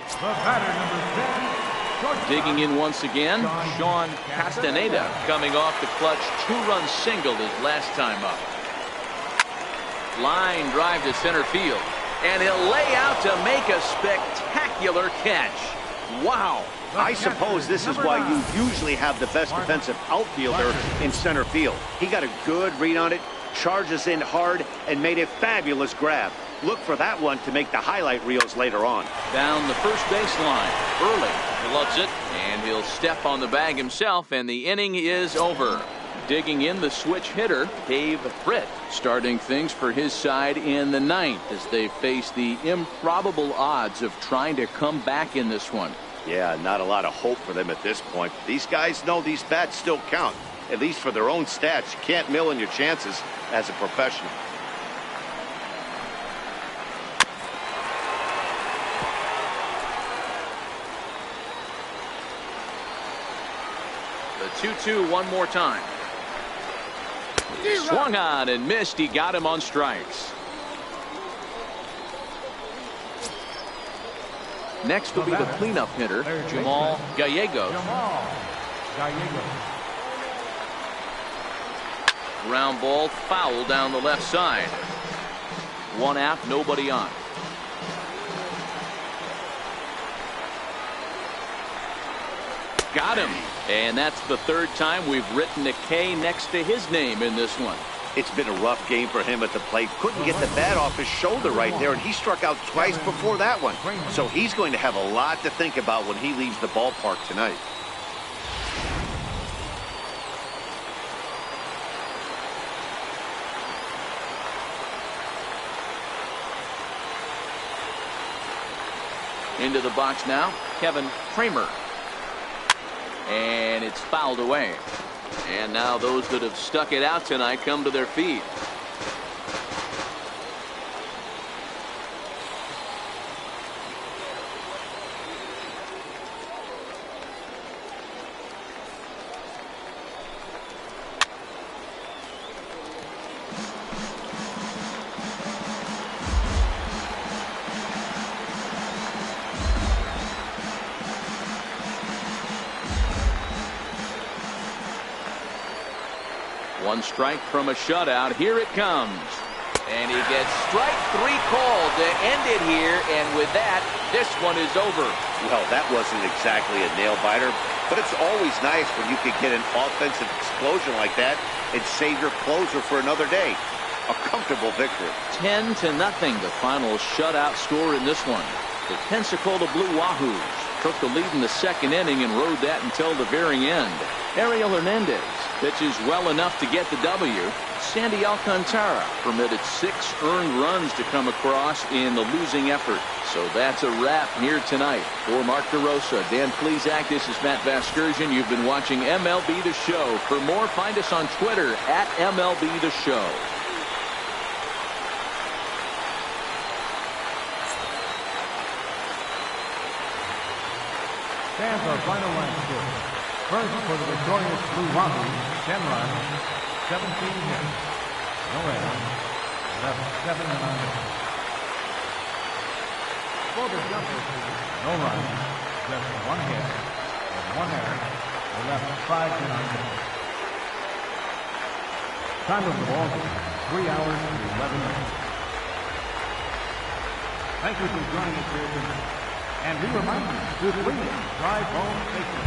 The batter, number 10, Digging in once again, Sean Castaneda coming off the clutch 2-run single his last time up. Line drive to center field, and he'll lay out to make a spectacular catch. Wow. I suppose this is why you usually have the best defensive outfielder in center field. He got a good read on it, charges in hard, and made a fabulous grab. Look for that one to make the highlight reels later on. Down the first baseline, Early loves it, and he'll step on the bag himself, and the inning is over. Digging in, the switch hitter, Dave Britt, starting things for his side in the 9th as they face the improbable odds of trying to come back in this one. Yeah, not a lot of hope for them at this point. These guys know these bats still count, at least for their own stats. You can't mill in your chances as a professional. The 2-2 one more time. Swung on and missed. He got him on strikes. Next will be the cleanup hitter, Jamal Gallegos. Jamal Gallegos. Ground ball, foul down the left side. 1 out, nobody on. Got him. And that's the 3rd time we've written a K next to his name in this one. It's been a rough game for him at the plate. Couldn't get the bat off his shoulder right there, and he struck out twice before that one. So he's going to have a lot to think about when he leaves the ballpark tonight. Into the box now, Kevin Kramer. And it's fouled away. And now those that have stuck it out tonight come to their feet. One strike from a shutout. Here it comes. And he gets strike 3 called to end it here. And with that, this one is over. Well, that wasn't exactly a nail-biter, but it's always nice when you can get an offensive explosion like that and save your closer for another day. A comfortable victory. 10-0, the final shutout score in this one. The Pensacola Blue Wahoos took the lead in the 2nd inning and rode that until the very end. Ariel Hernandez pitches well enough to get the W. Sandy Alcantara permitted 6 earned runs to come across in the losing effort. So that's a wrap here tonight. For Mark DeRosa, Dan Plesac, this is Matt Vasgersian. You've been watching MLB The Show. For more, find us on Twitter at MLB The Show. Stands our final line score. First for the victorious Blue Wahoos, 10 runs, 17 hits. No errors. Left 7 unanswered. For the jumpers, no runs, just 1 hit and 1 error. They left 5 unanswered. Time of the ball, 3 hours and 11 minutes. Thank you for joining us here tonight. And we remind you to please drive home safely.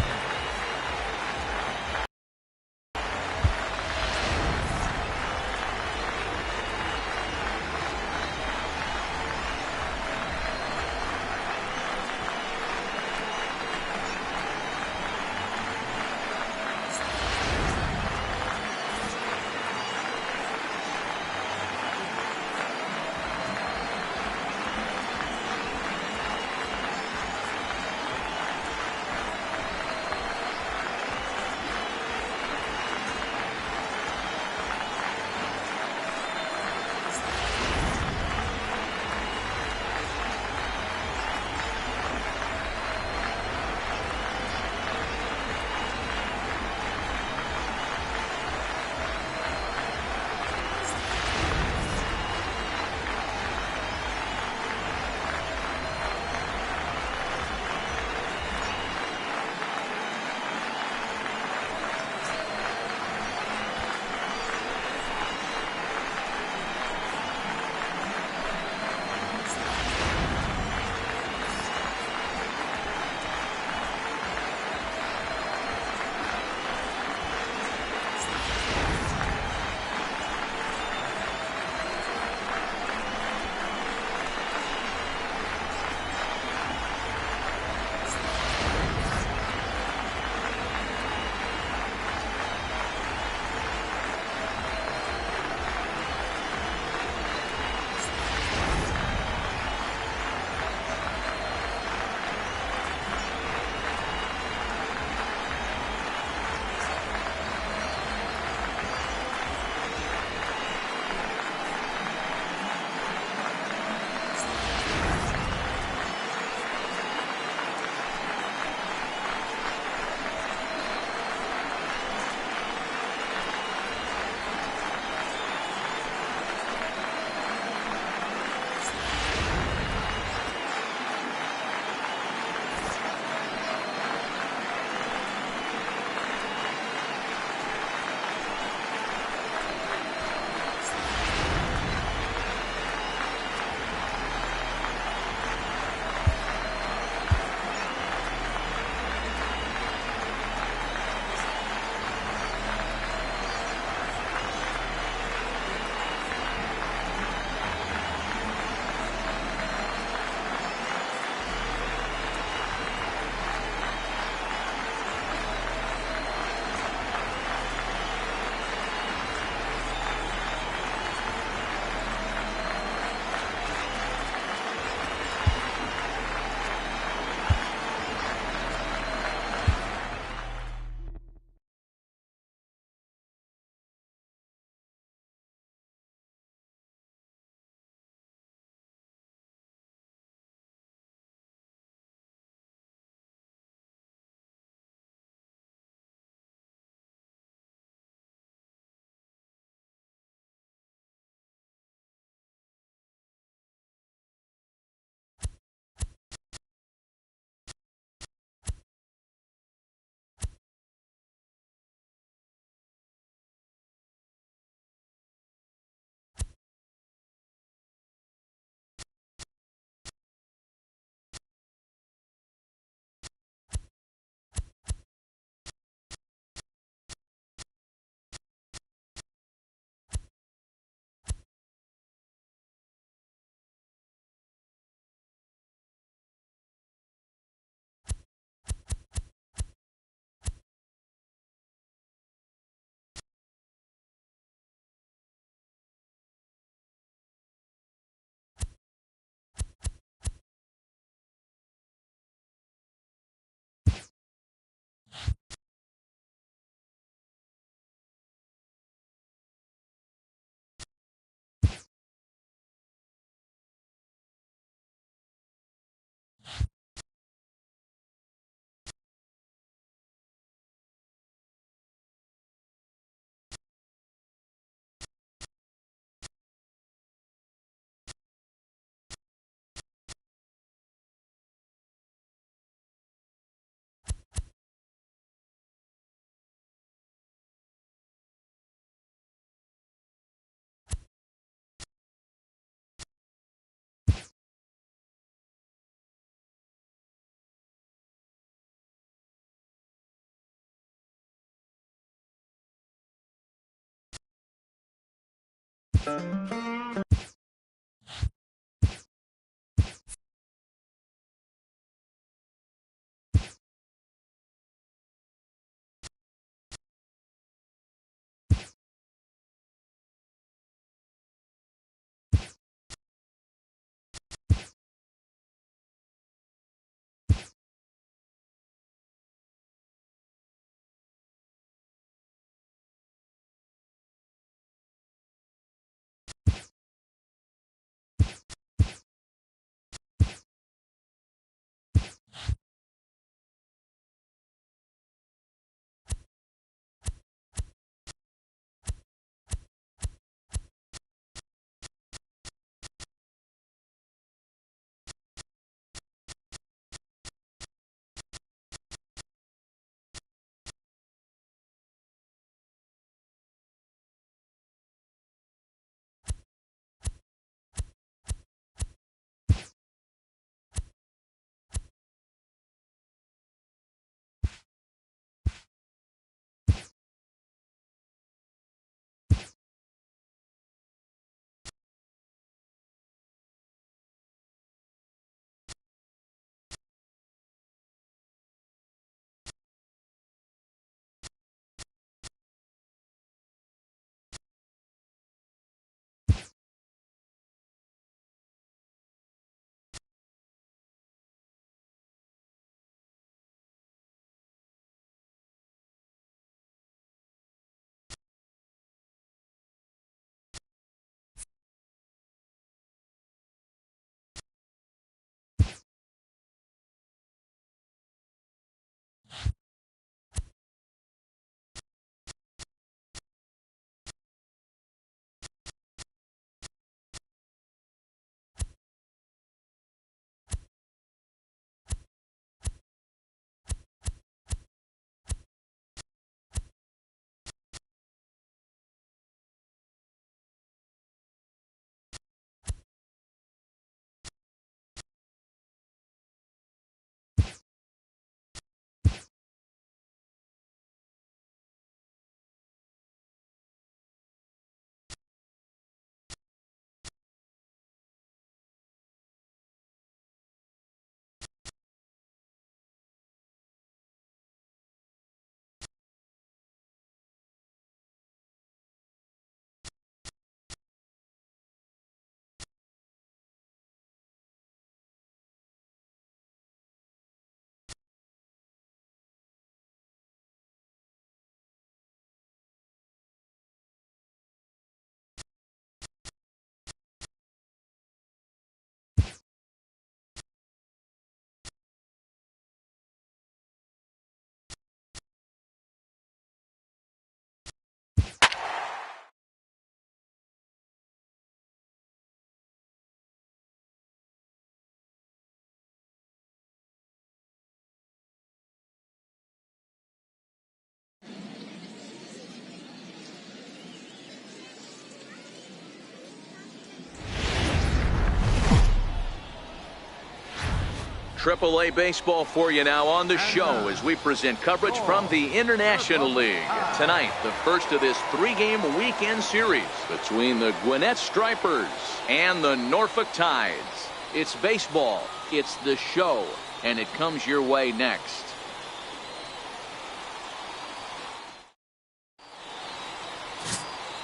AAA baseball for you now on the show as we present coverage from the International League. Tonight, the first of this three-game weekend series between the Gwinnett Stripers and the Norfolk Tides. It's baseball, it's the show, and it comes your way next.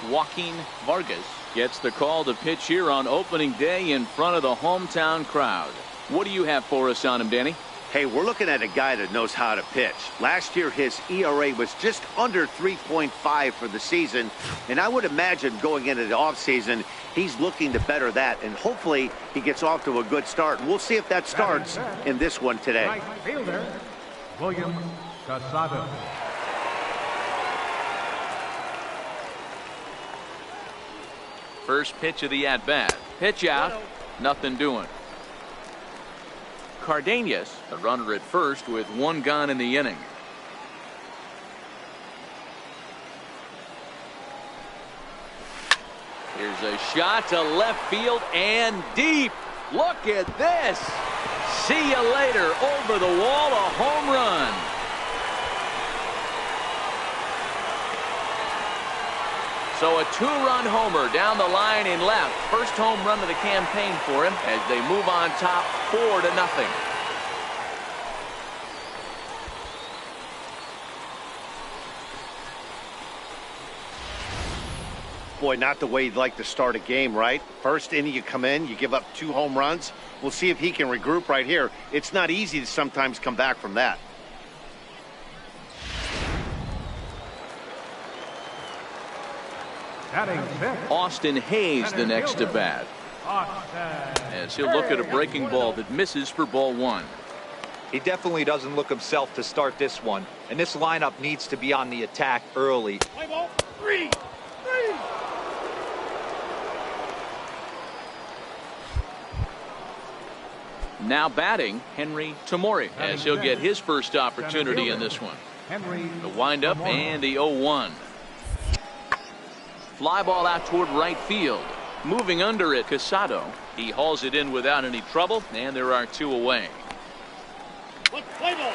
Joaquin Vargas gets the call to pitch here on opening day in front of the hometown crowd. What do you have for us on him, Danny? Hey, we're looking at a guy that knows how to pitch. Last year, his ERA was just under 3.5 for the season, and I would imagine going into the offseason, he's looking to better that, and hopefully he gets off to a good start. We'll see if that starts in this one today. Right fielder, William Casado. First pitch of the at-bat. Pitch out. Nothing doing. Cardenas, the runner at first with one gone in the inning. Here's a shot to left field and deep. Look at this. See you later. Over the wall, a home run. So a 2-run homer down the line in left. First home run of the campaign for him as they move on top 4-0. Boy, not the way you'd like to start a game, right? First inning, you come in, you give up 2 home runs. We'll see if he can regroup right here. It's not easy to sometimes come back from that. Austin Hayes the next to bat, as he'll look at a breaking ball that misses for ball 1. He definitely doesn't look himself to start this one, and this lineup needs to be on the attack early. Play ball. 3. Now batting, Henry Tamori, as he'll get his first opportunity in this one. The windup and the 0-1. Fly ball out toward right field. Moving under it, Casado. He hauls it in without any trouble, and there are 2 away. Play ball.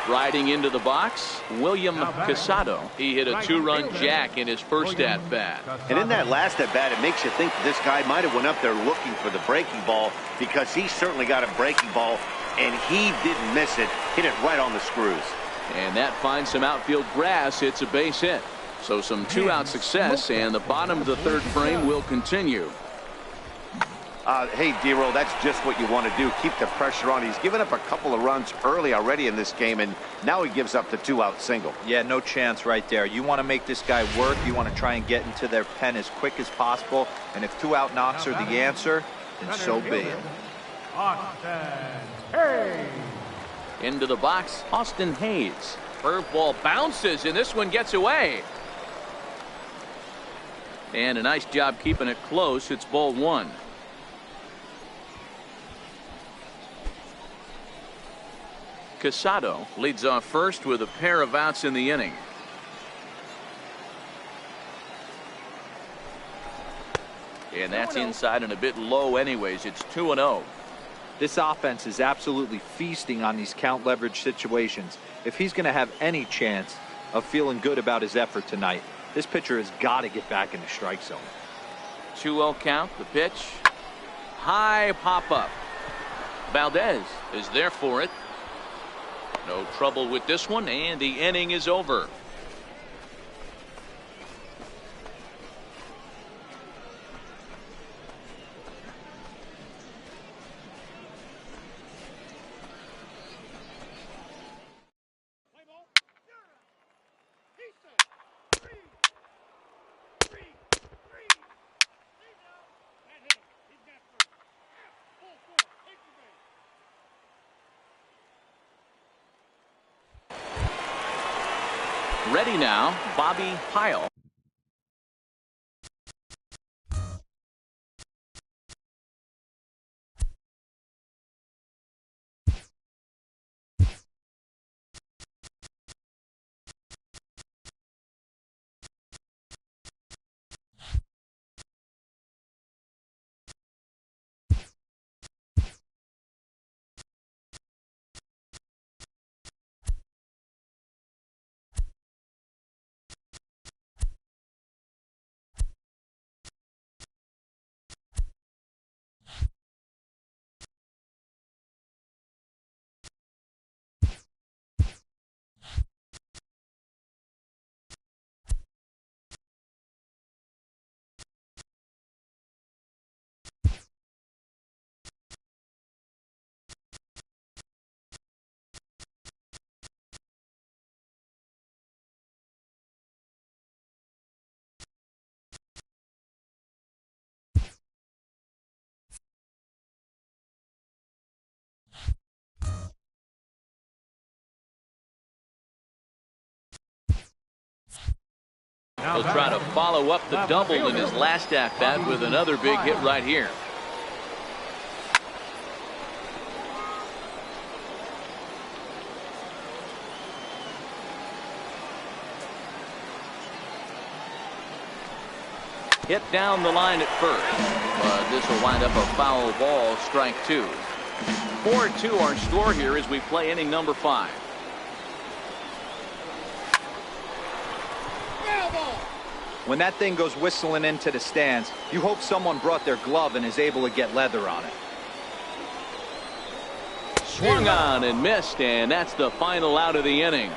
Riding into the box, William Casado. He hit a 2-run jack in his first at-bat. And in that last at-bat, it makes you think that this guy might have went up there looking for the breaking ball, because he certainly got a breaking ball, and he didn't miss it. Hit it right on the screws. And that finds some outfield grass. It's a base hit. So some 2-out success, and the bottom of the 3rd frame will continue. Hey, D-Roll, that's just what you want to do. Keep the pressure on. He's given up a couple of runs early already in this game, and now he gives up the 2-out single. Yeah, no chance right there. You want to make this guy work. You want to try and get into their pen as quick as possible. And if 2-out knocks are the answer, then so be it. Into the box, Austin Hayes. Curveball bounces, and this one gets away. And a nice job keeping it close. It's ball 1. Casado leads off first with a pair of outs in the inning. And that's inside and a bit low anyways. It's 2-0. This offense is absolutely feasting on these count leverage situations. If he's going to have any chance of feeling good about his effort tonight, this pitcher has got to get back in the strike zone. 2-0 count. The pitch. High pop up. Valdez is there for it. No trouble with this one, and the inning is over. Ready now, Bobby Pyle. He'll try to follow up the double in his last at-bat with another big hit right here. Hit down the line at first, but this will wind up a foul ball, strike 2. 4-2 our score here as we play inning number 5. When that thing goes whistling into the stands, you hope someone brought their glove and is able to get leather on it. Swung on and missed, and that's the final out of the inning.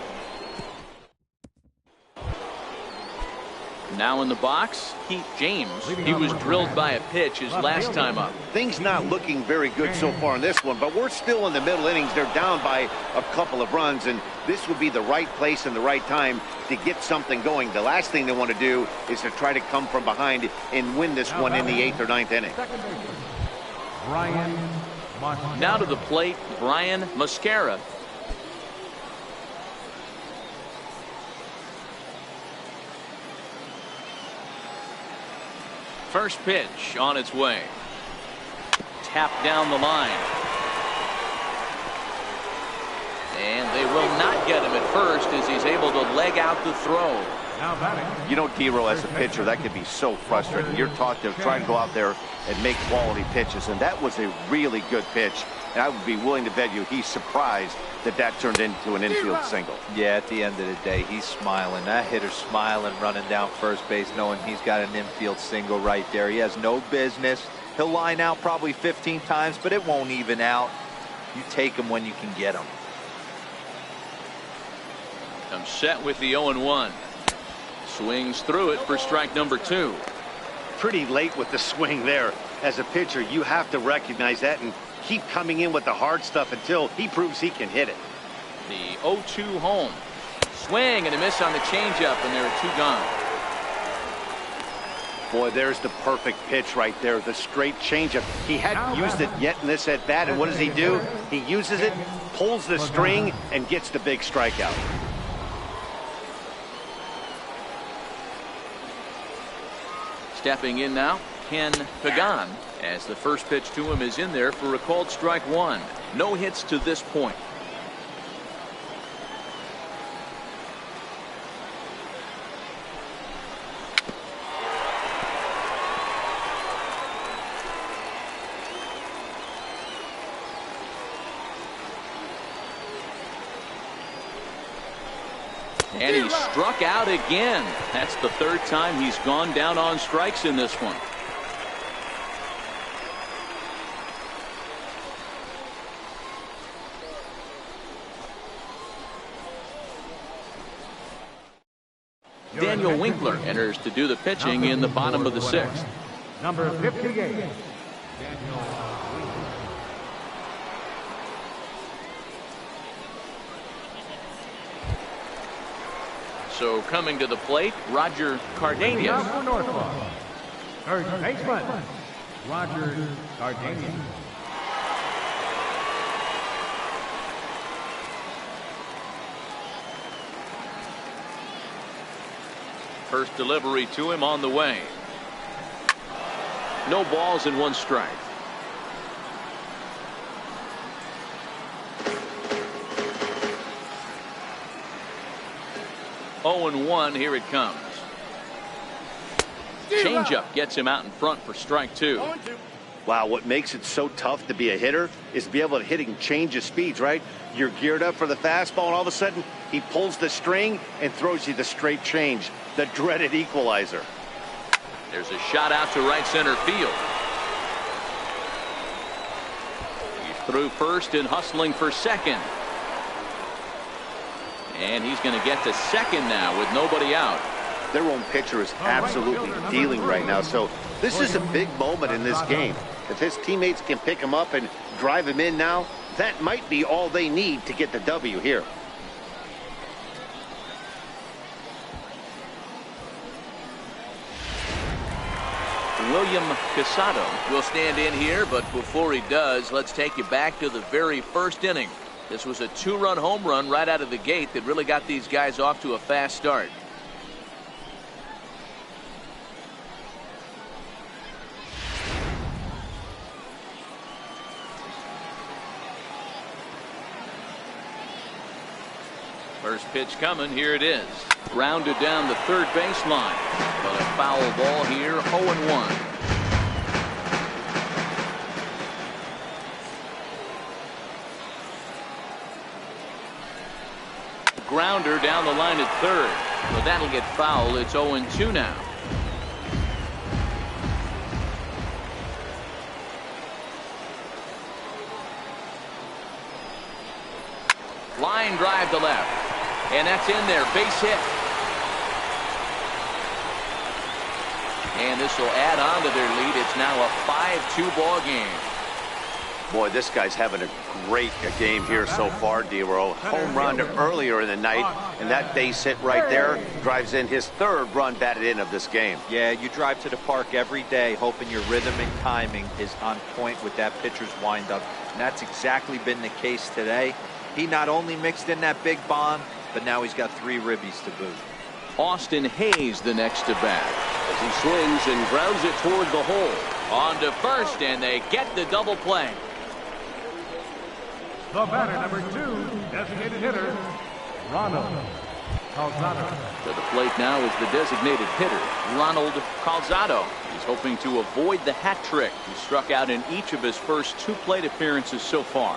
Now in the box, Keith James. He was drilled by a pitch his last time up. Things not looking very good so far in this one, but we're still in the middle innings. They're down by a couple of runs, and this would be the right place and the right time to get something going. The last thing they want to do is to try to come from behind and win this one in the 8th or 9th inning. Now to the plate, Brian Mascara. First pitch on its way. Tapped down the line. And they will not get him at first as he's able to leg out the throw. You know, D-Row, as a pitcher, that could be so frustrating. You're taught to try to go out there and make quality pitches, and that was a really good pitch. And I would be willing to bet you he's surprised that that turned into an infield single. Yeah, at the end of the day, he's smiling. That hitter's smiling, running down first base, knowing he's got an infield single right there. He has no business. He'll line out probably 15 times, but it won't even out. You take him when you can get him. I'm set with the 0-1. Swings through it for strike number 2. Pretty late with the swing there. As a pitcher, you have to recognize that and keep coming in with the hard stuff until he proves he can hit it. The 0-2 home. Swing and a miss on the changeup, and there are 2 gone. Boy, there's the perfect pitch right there, the straight changeup. He hadn't used it yet in this at bat, and what does he do? He uses it, pulls the string, and gets the big strikeout. Stepping in now, Ken Pagan, as the first pitch to him is in there for a called strike 1. No hits to this point. And he struck out again. That's the 3rd time he's gone down on strikes in this one. Daniel Winkler enters to do the pitching in the bottom of the 6th. Number 58, Daniel. So coming to the plate, Roger Cardenas. Now for Norfolk, third baseman, Roger Cardenas. First delivery to him on the way. No balls and 1 strike. Oh, 0-1, here it comes. Changeup gets him out in front for strike 2. Wow, what makes it so tough to be a hitter is to be able to hit and change his speeds, right? You're geared up for the fastball, and all of a sudden, he pulls the string and throws you the straight change, the dreaded equalizer. There's a shot out to right center field. He's through first and hustling for second. And he's going to get to second now with nobody out. Their own pitcher is absolutely dealing right now, so this is a big moment in this game. If his teammates can pick him up and drive him in now, that might be all they need to get the W here. William Casado will stand in here, but before he does, let's take you back to the very first inning. This was a 2-run home run right out of the gate that really got these guys off to a fast start. First pitch coming, here it is. Grounded down the third baseline. But a foul ball here, 0-1. Grounder down the line at third. So that'll get fouled. It's 0-2 now. Line drive to left. And that's in there. Base hit. And this will add on to their lead. It's now a 5-2 ball game. Boy, this guy's having a great game here so far, D-Row. Home run earlier in the night, and that base hit right there drives in his third run batted in of this game. Yeah, you drive to the park every day hoping your rhythm and timing is on point with that pitcher's windup. And that's exactly been the case today. He not only mixed in that big bomb, but now he's got 3 ribbies to boot. Austin Hayes the next to bat. As he swings and grounds it toward the hole. On to first, and they get the double play. The batter, number 2, designated hitter, Ronald Calzado. To the plate now is the designated hitter, Ronald Calzado. He's hoping to avoid the hat trick. He struck out in each of his first 2 plate appearances so far.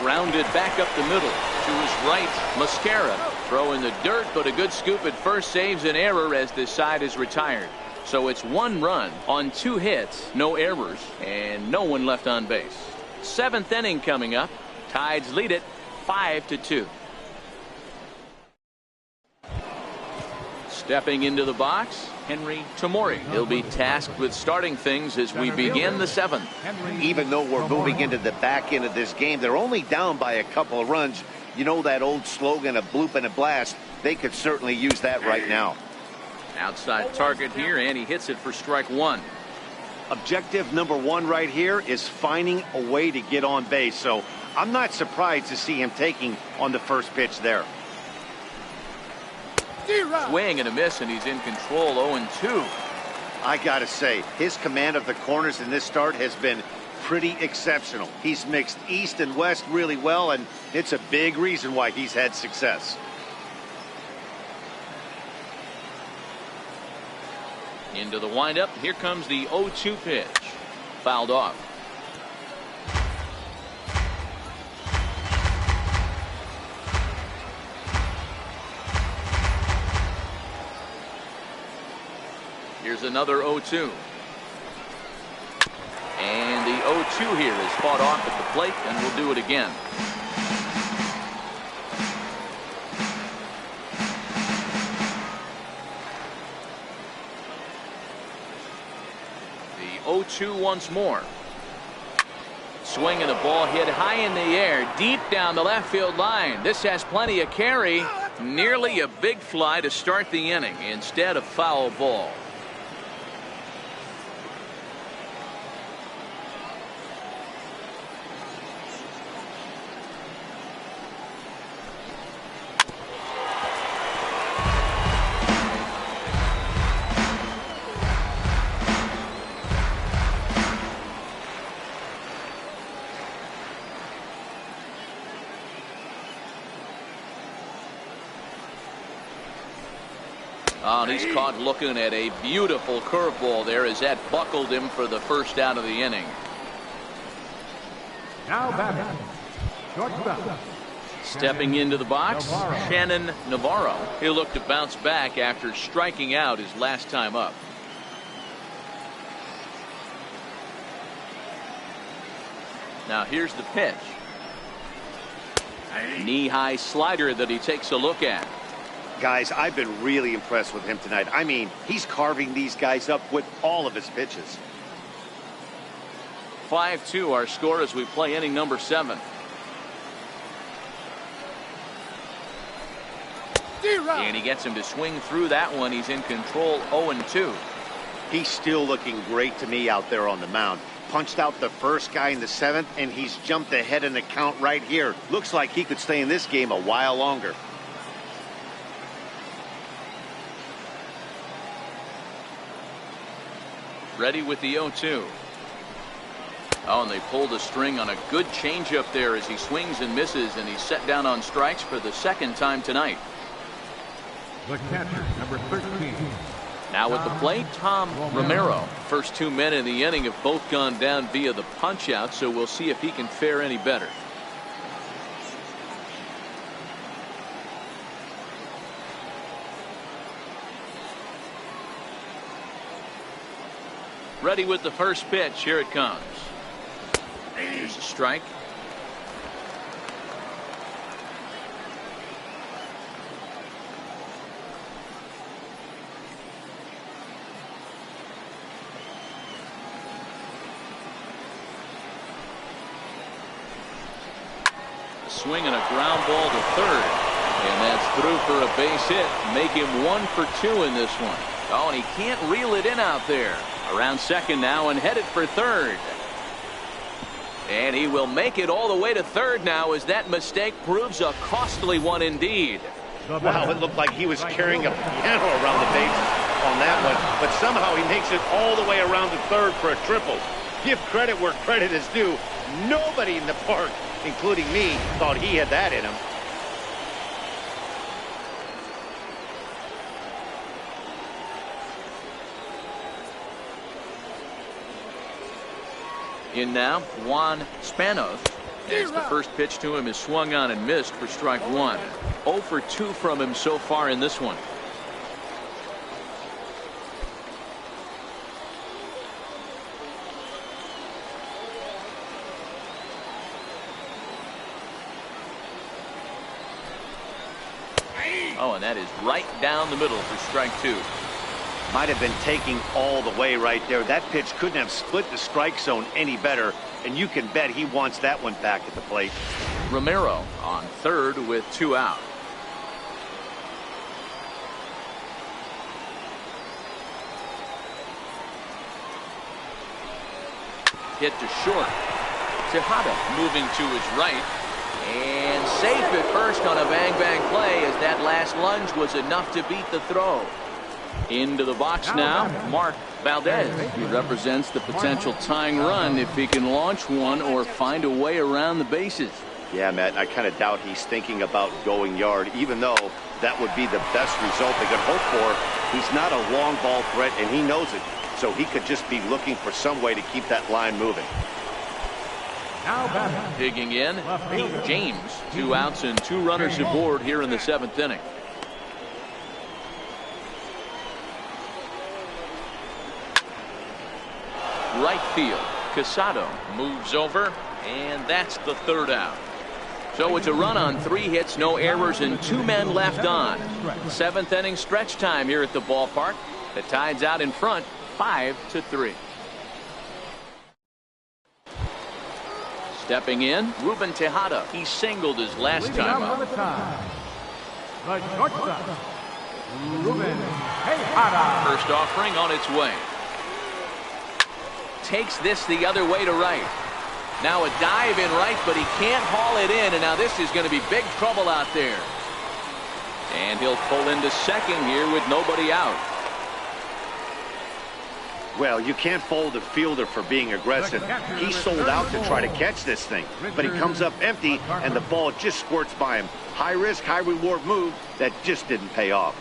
Grounded back up the middle to his right. Mascara throw in the dirt, but a good scoop at first saves an error as this side is retired. So it's 1 run on 2 hits, no errors, and no one left on base. 7th inning coming up. Tides lead it 5-2. Stepping into the box, Henry Tamori. He'll be tasked with starting things as we begin the 7th. Even though we're moving into the back end of this game, they're only down by a couple of runs. You know that old slogan, a bloop and a blast? They could certainly use that right now. Outside target here, and he hits it for strike 1. Objective number 1 right here is finding a way to get on base. So I'm not surprised to see him taking on the first pitch there. Swing and a miss, and he's in control. 0-2. I gotta say, his command of the corners in this start has been pretty exceptional. He's mixed east and west really well, and it's a big reason why he's had success. Into the windup. Here comes the 0-2 pitch. Fouled off. Here's another 0-2. And the 0-2 here is fought off at the plate, and we'll do it again. The 0-2 once more. Swing and the ball hit high in the air, deep down the left field line. This has plenty of carry. Nearly a big fly to start the inning instead of foul ball. Oh, and he's caught looking at a beautiful curveball there as that buckled him for the first out of the inning. Now batting, shortstop. Stepping into the box, Shannon Navarro. He'll look to bounce back after striking out his last time up. Now here's the pitch. Knee-high slider that he takes a look at. Guys, I've been really impressed with him tonight. I mean, he's carving these guys up with all of his pitches. 5-2 our score as we play inning number 7. And he gets him to swing through that one. He's in control. 0-2. He's still looking great to me out there on the mound. Punched out the first guy in the 7th, and he's jumped ahead in the count right here. Looks like he could stay in this game a while longer. Ready with the 0-2. Oh, and they pulled a string on a good changeup there as he swings and misses, and he's set down on strikes for the 2nd time tonight. The catcher, number 13. Now at the plate, Tom Romero. First 2 men in the inning have both gone down via the punch out, so we'll see if he can fare any better. Ready with the first pitch. Here it comes. Here's a strike. A swing and a ground ball to third. And that's through for a base hit. Make him 1 for 2 in this one. Oh, and he can't reel it in out there. Around second now and headed for third. And he will make it all the way to third now as that mistake proves a costly one indeed. Wow, it looked like he was carrying a piano around the bases on that one, but somehow he makes it all the way around to third for a triple. Give credit where credit is due. Nobody in the park, including me, thought he had that in him. In now, Juan Spanos. As the first pitch to him is swung on and missed for strike 1. 0 for 2 from him so far in this one. Oh, and that is right down the middle for strike 2. Might have been taking all the way right there. That pitch couldn't have split the strike zone any better, and you can bet he wants that one back at the plate. Romero on third with 2 out. Hit to short. Tejada moving to his right. And safe at first on a bang-bang play as that last lunge was enough to beat the throw. Into the box now, Mark Valdez. He represents the potential tying run if he can launch one or find a way around the bases. Yeah, Matt, I kind of doubt he's thinking about going yard, even though that would be the best result they could hope for. He's not a long ball threat, and he knows it, so he could just be looking for some way to keep that line moving. Digging in, Pete James. 2 outs and 2 runners aboard here in the 7th inning. Right field. Casado moves over, and that's the 3rd out. So it's a run on 3 hits, no errors, and 2 men left on. 7th inning stretch time here at the ballpark. The Tide's out in front, 5-3. Stepping in, Ruben Tejada. He singled his last time out. First offering on its way. Takes this the other way to right. Now a dive in right, but he can't haul it in, and now this is going to be big trouble out there. And he'll pull into second here with nobody out. Well, you can't fault a fielder for being aggressive. He sold out to try to catch this thing, but he comes up empty, and the ball just squirts by him. High risk, high reward move that just didn't pay off.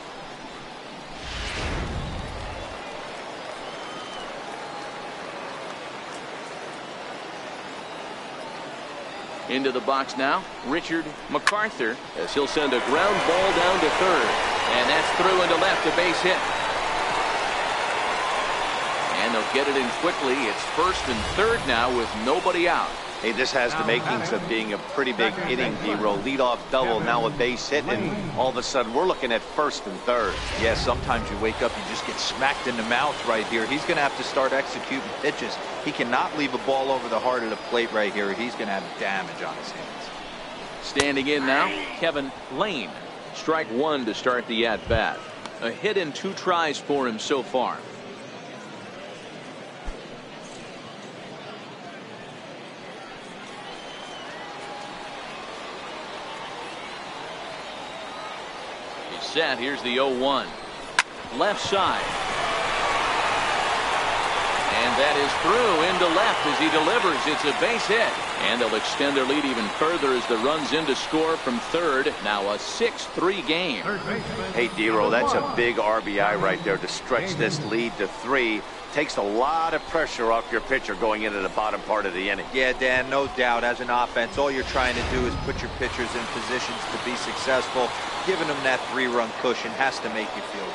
Into the box now, Richard MacArthur, as he'll send a ground ball down to third. And that's through into left, a base hit. And they'll get it in quickly. It's first and third now with nobody out. Hey, this has the makings of being a pretty big inning, D-Roll. Leadoff double, now a base hit, and all of a sudden we're looking at first and third. Yeah, sometimes you wake up, you just get smacked in the mouth right here. He's going to have to start executing pitches. He cannot leave a ball over the heart of the plate right here. He's going to have damage on his hands. Standing in now, Kevin Lane. Strike 1 to start the at-bat. A hit in 2 tries for him so far. Set. Here's the 0-1. Left side. And that is through into left as he delivers. It's a base hit. And they'll extend their lead even further as the runs in to score from third. Now a 6-3 game. Hey, D-Roll, that's a big RBI right there to stretch this lead to 3. Takes a lot of pressure off your pitcher going into the bottom part of the inning. Yeah, Dan, no doubt. As an offense, all you're trying to do is put your pitchers in positions to be successful. Giving them that 3-run cushion has to make you feel good.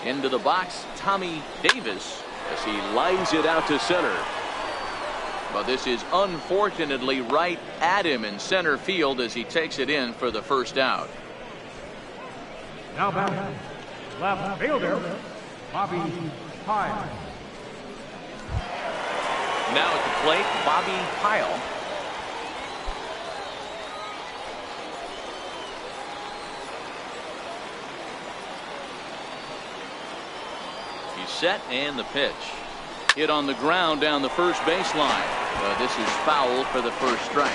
Into the box, Tommy Davis as he lines it out to center. But this is unfortunately right at him in center field as he takes it in for the first out. Now back, left fielder, Bobby Pyle. Now at the plate, Bobby Pyle. He's set and the pitch. Hit on the ground down the first baseline. This is foul for the first strike.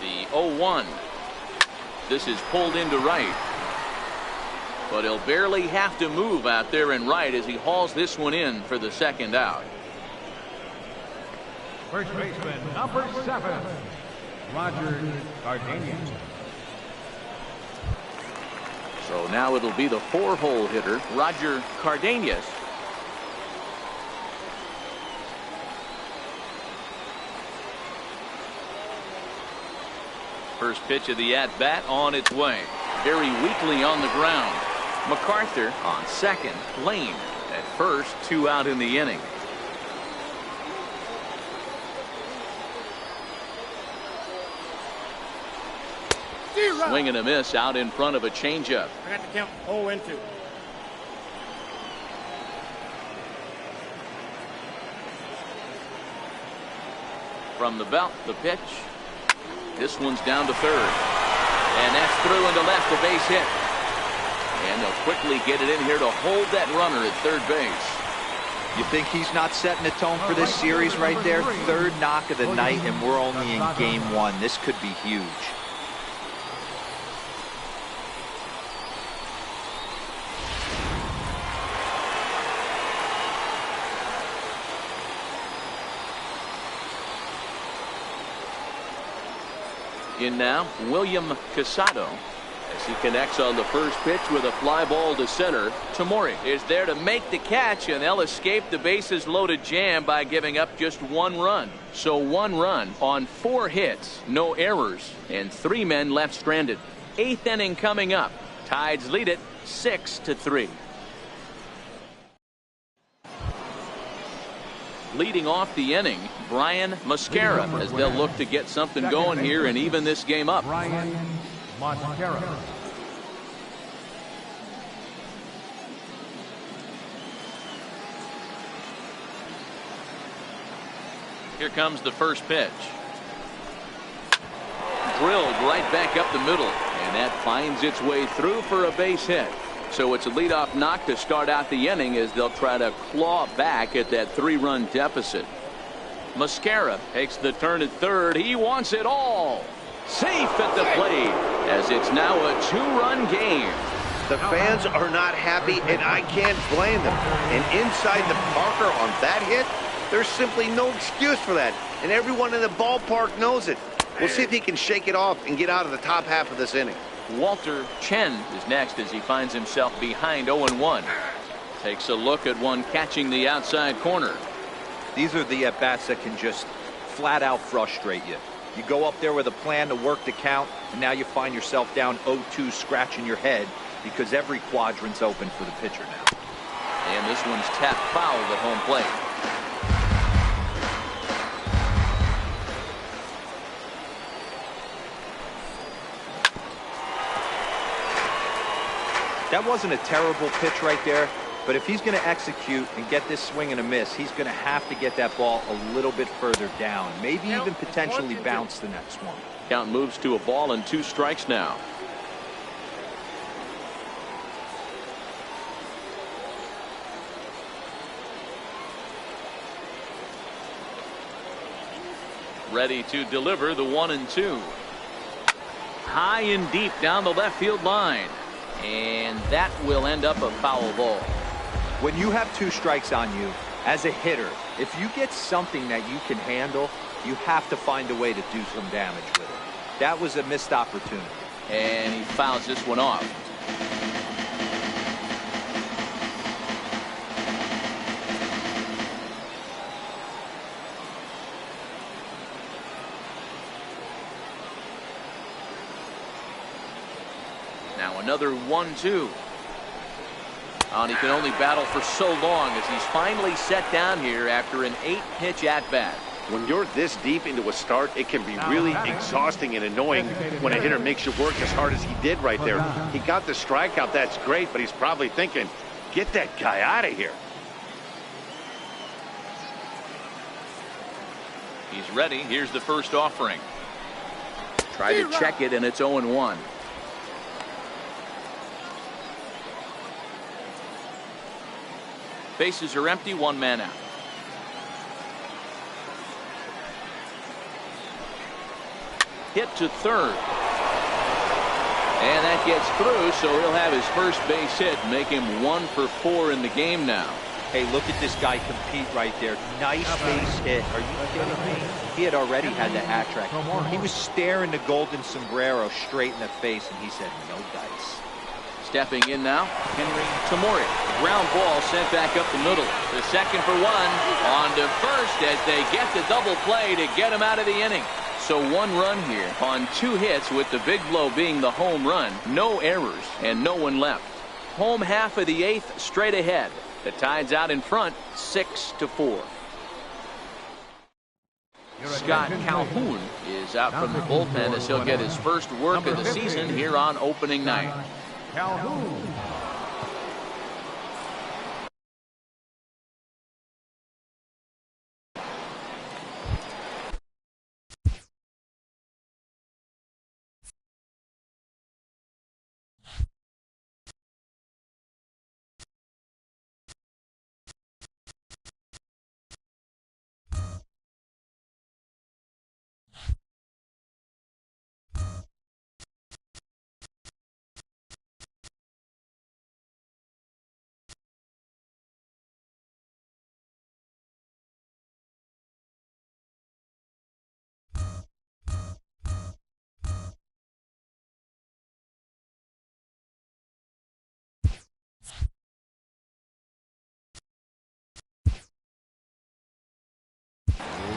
The 0-1. This is pulled into right. But he'll barely have to move out there in right as he hauls this one in for the second out. First baseman, number 7, Roger Gardenia. So now it'll be the 4-hole hitter, Roger Cardenas. First pitch of the at-bat on its way. Very weakly on the ground. MacArthur on second. Lane at first. 2 out in the inning. Swing and a miss out in front of a changeup. I got the count 0-2. From the belt, the pitch. This one's down to third. And that's through into left, a base hit. And they'll quickly get it in here to hold that runner at third base. You think he's not setting the tone for this series right there? Third knock of the night, and we're only in game 1. This could be huge. In now, William Casado as he connects on the first pitch with a fly ball to center. Tamori is there to make the catch, and they'll escape the bases loaded jam by giving up just 1 run. So 1 run on 4 hits, no errors, and 3 men left stranded. 8th inning coming up. Tides lead it 6-3. Leading off the inning, Brian Mascara, as they'll look to get something going here and even this game up. Brian Mascara. Here comes the first pitch. Drilled right back up the middle, and that finds its way through for a base hit. So it's a leadoff knock to start out the inning as they'll try to claw back at that 3-run deficit. Mascara takes the turn at third. He wants it all. Safe at the plate as it's now a 2-run game. The fans are not happy, and I can't blame them. And inside the Parker on that hit, there's simply no excuse for that. And everyone in the ballpark knows it. We'll see if he can shake it off and get out of the top half of this inning. Walter Chen is next as he finds himself behind 0-1. Takes a look at one catching the outside corner. These are the at-bats that can just flat out frustrate you. You go up there with a plan to work the count, and now you find yourself down 0-2 scratching your head because every quadrant's open for the pitcher now. And this one's tapped foul at home plate. That wasn't a terrible pitch right there, but if he's going to execute and get this swing and a miss, he's going to have to get that ball a little bit further down, maybe even potentially bounce the next one. Count moves to a ball and 2 strikes now. ready to deliver the 1-2. High and deep down the left field line, and that will end up a foul ball. When you have 2 strikes on you as a hitter, if you get something that you can handle, you have to find a way to do some damage with it. That was a missed opportunity. And he fouls this one off. Now another 1-2. And he can only battle for so long as he's finally set down here after an 8-pitch at-bat. When you're this deep into a start, it can be really exhausting and annoying when a hitter makes you work as hard as he did right there. He got the strikeout, that's great, but he's probably thinking, get that guy out of here. He's ready. Here's the first offering. Try to check it, and it's 0-1. Bases are empty, 1 man out. Hit to third. And that gets through, so he'll have his first base hit, make him 1 for 4 in the game now. Hey, look at this guy compete right there. Nice base hit. Are you kidding me? He had already had the hat trick. He was staring the golden sombrero straight in the face, and he said, no dice. Stepping in now, Henry Tamori. Ground ball sent back up the middle. The second for 1. On to first as they get the double play to get him out of the inning. So 1 run here on 2 hits, with the big blow being the home run. No errors and no one left. Home half of the 8th straight ahead. The Tide's out in front 6-4. Scott Calhoun is out from the bullpen as he'll get his first work of the season here on opening night. Calhoun.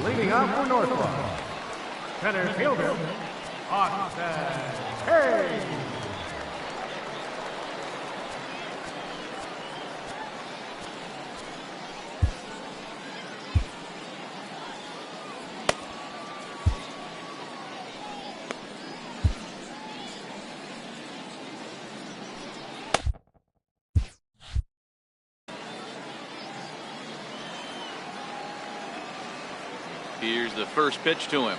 Leading up for Northwest, center fielder, Austin Hayes. Here's the first pitch to him.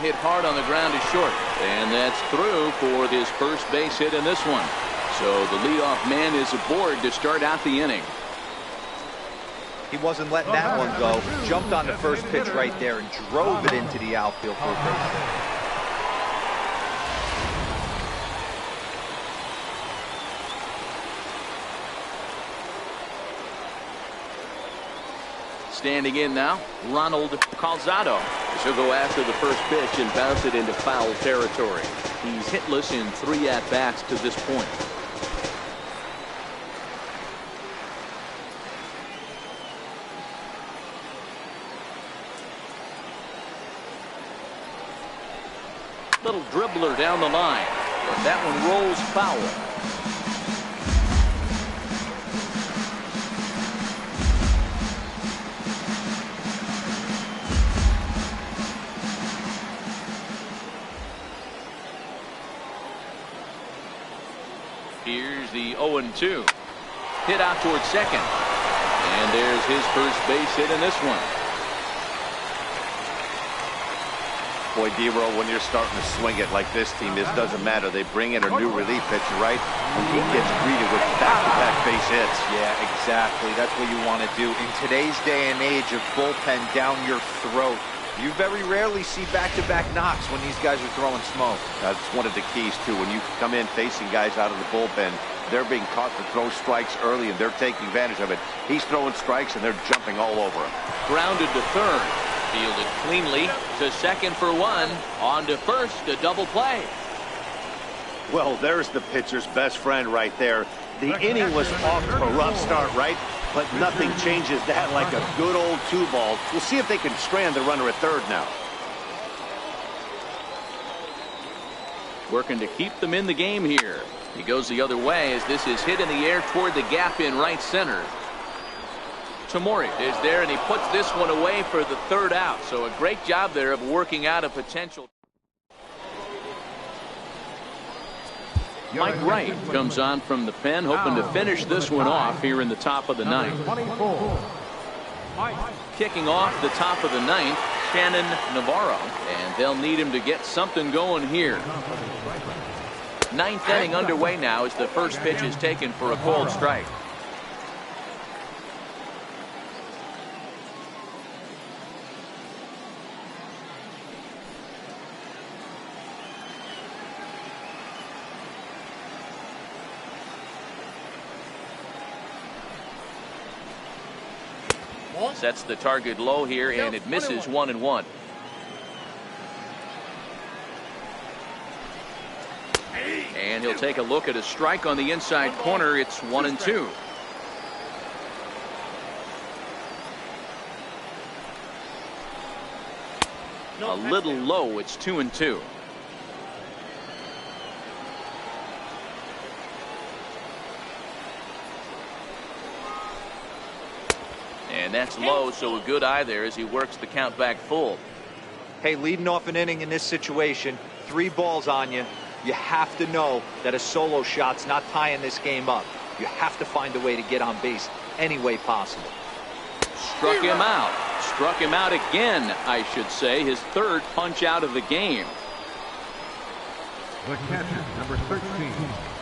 Hit hard on the ground to short, and that's through for his first base hit in this one. So the leadoff man is aboard to start out the inning. He wasn't letting that one go. Jumped on the first pitch right there and drove it into the outfield for a base hit. Standing in now, Ronald Calzado. He'll go after the first pitch and bounce it into foul territory. He's hitless in 3 at-bats to this point. Little dribbler down the line, but that one rolls foul. Here's the 0-2. Hit out towards second. And there's his first base hit in this one. Boy, D-Roll, when you're starting to swing it like this team is, doesn't matter. They bring in a new relief pitcher, right? And he gets greeted with back-to-back base hits. Yeah, exactly. That's what you want to do. In today's day and age of bullpen down your throat, you very rarely see back-to-back knocks when these guys are throwing smoke. That's one of the keys, too. When you come in facing guys out of the bullpen, they're being taught to throw strikes early, and they're taking advantage of it. He's throwing strikes, and they're jumping all over him. Grounded to third. Fielded cleanly to second for one. On to first, a double play. Well, there's the pitcher's best friend right there. The inning was off to a rough start, right? But nothing changes that like a good old 2-ball. We'll see if they can strand the runner at third now. Working to keep them in the game here. He goes the other way as this is hit in the air toward the gap in right center. Tamori is there, and he puts this one away for the third out. So a great job there of working out a potential. Mike Wright comes on from the pen, hoping to finish this one off here in the top of the ninth. Kicking off the top of the ninth, Shannon Navarro, and they'll need him to get something going here. Ninth inning underway now as the first pitch is taken for a called strike. Sets the target low here, and it misses 1-1. And he'll take a look at a strike on the inside corner. It's 1-2. A little low. It's 2-2. And that's low, so a good eye there as he works the count back full. Hey, leading off an inning in this situation, 3 balls on you. You have to know that a solo shot's not tying this game up. You have to find a way to get on base any way possible. Struck him out. Struck him out again, I should say. His third punch out of the game. The catcher, number 13.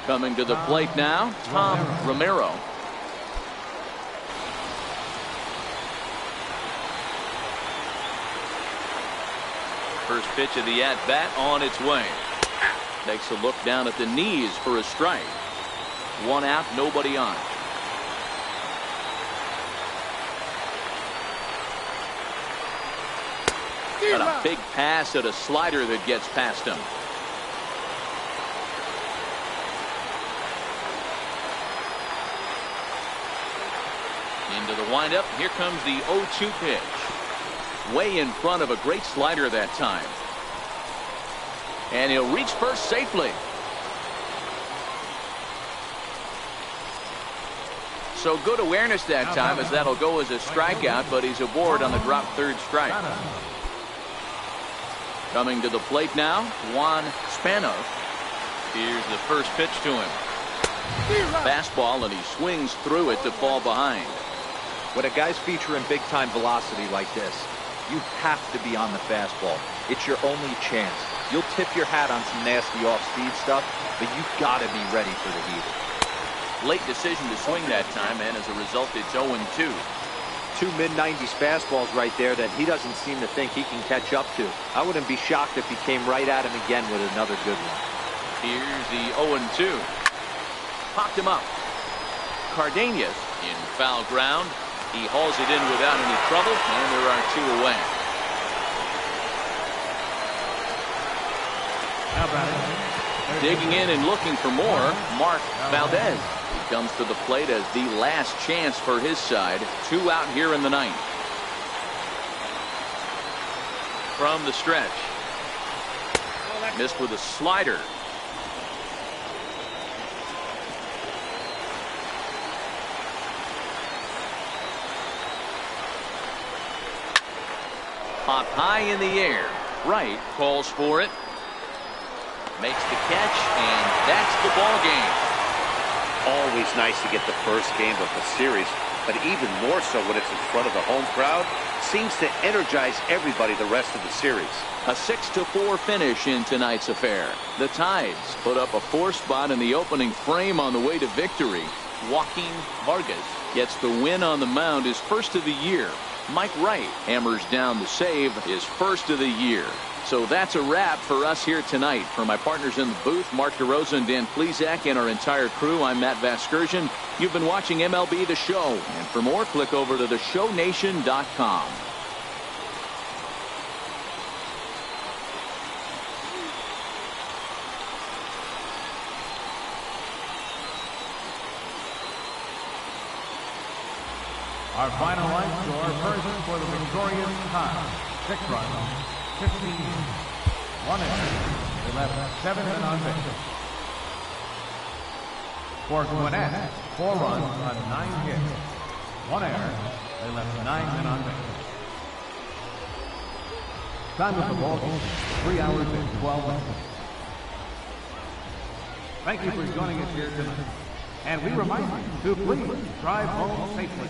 Coming to the plate now, Tom Romero. First pitch of the at-bat on its way. Takes a look down at the knees for a strike. 1 out, nobody on. Got a big pass at a slider that gets past him. Into the windup. Here comes the 0-2 pitch. Way in front of a great slider that time. And he'll reach first safely. So good awareness that time, as that'll go as a strikeout, but he's aboard on the drop third strike. Coming to the plate now, Juan Spano. Here's the first pitch to him. Fastball, and he swings through it to fall behind. When a guy's featuring big-time velocity like this, you have to be on the fastball. It's your only chance. You'll tip your hat on some nasty off-speed stuff, but you've got to be ready for the heater. Late decision to swing that time, and as a result, it's 0-2. 2 mid-90s fastballs right there that he doesn't seem to think he can catch up to. I wouldn't be shocked if he came right at him again with another good one. Here's the 0-2. Popped him up. Cardenas in foul ground. He hauls it in without any trouble, and there are 2 away. Digging in and looking for more, Mark Valdez. He comes to the plate as the last chance for his side. 2 out here in the ninth. From the stretch. Missed with a slider. Pop high in the air. Wright calls for it. Makes the catch, and that's the ball game. Always nice to get the first game of the series but even more so when it's in front of the home crowd, seems to energize everybody the rest of the series. A 6-4 finish in tonight's affair. The Tides put up a 4 spot in the opening frame on the way to victory. Joaquin Vargas gets the win on the mound, his first of the year. Mike Wright hammers down the save, his first of the year. So that's a wrap for us here tonight. For my partners in the booth, Mark DeRosa and Dan Plesac, and our entire crew, I'm Matt Vasgersian. You've been watching MLB The Show. And for more, click over to theshownation.com. Our final line score, Persian for the victorious Tides. 6 runs, 15 hits, 1 error. They left 7 men on base. For Gwinnett, 4 runs on 9 hits, 1 error. They left 9 men on base. Time of the ball, 3 hours and 12 minutes. Thank you for joining us here tonight. And we remind you to please drive home safely.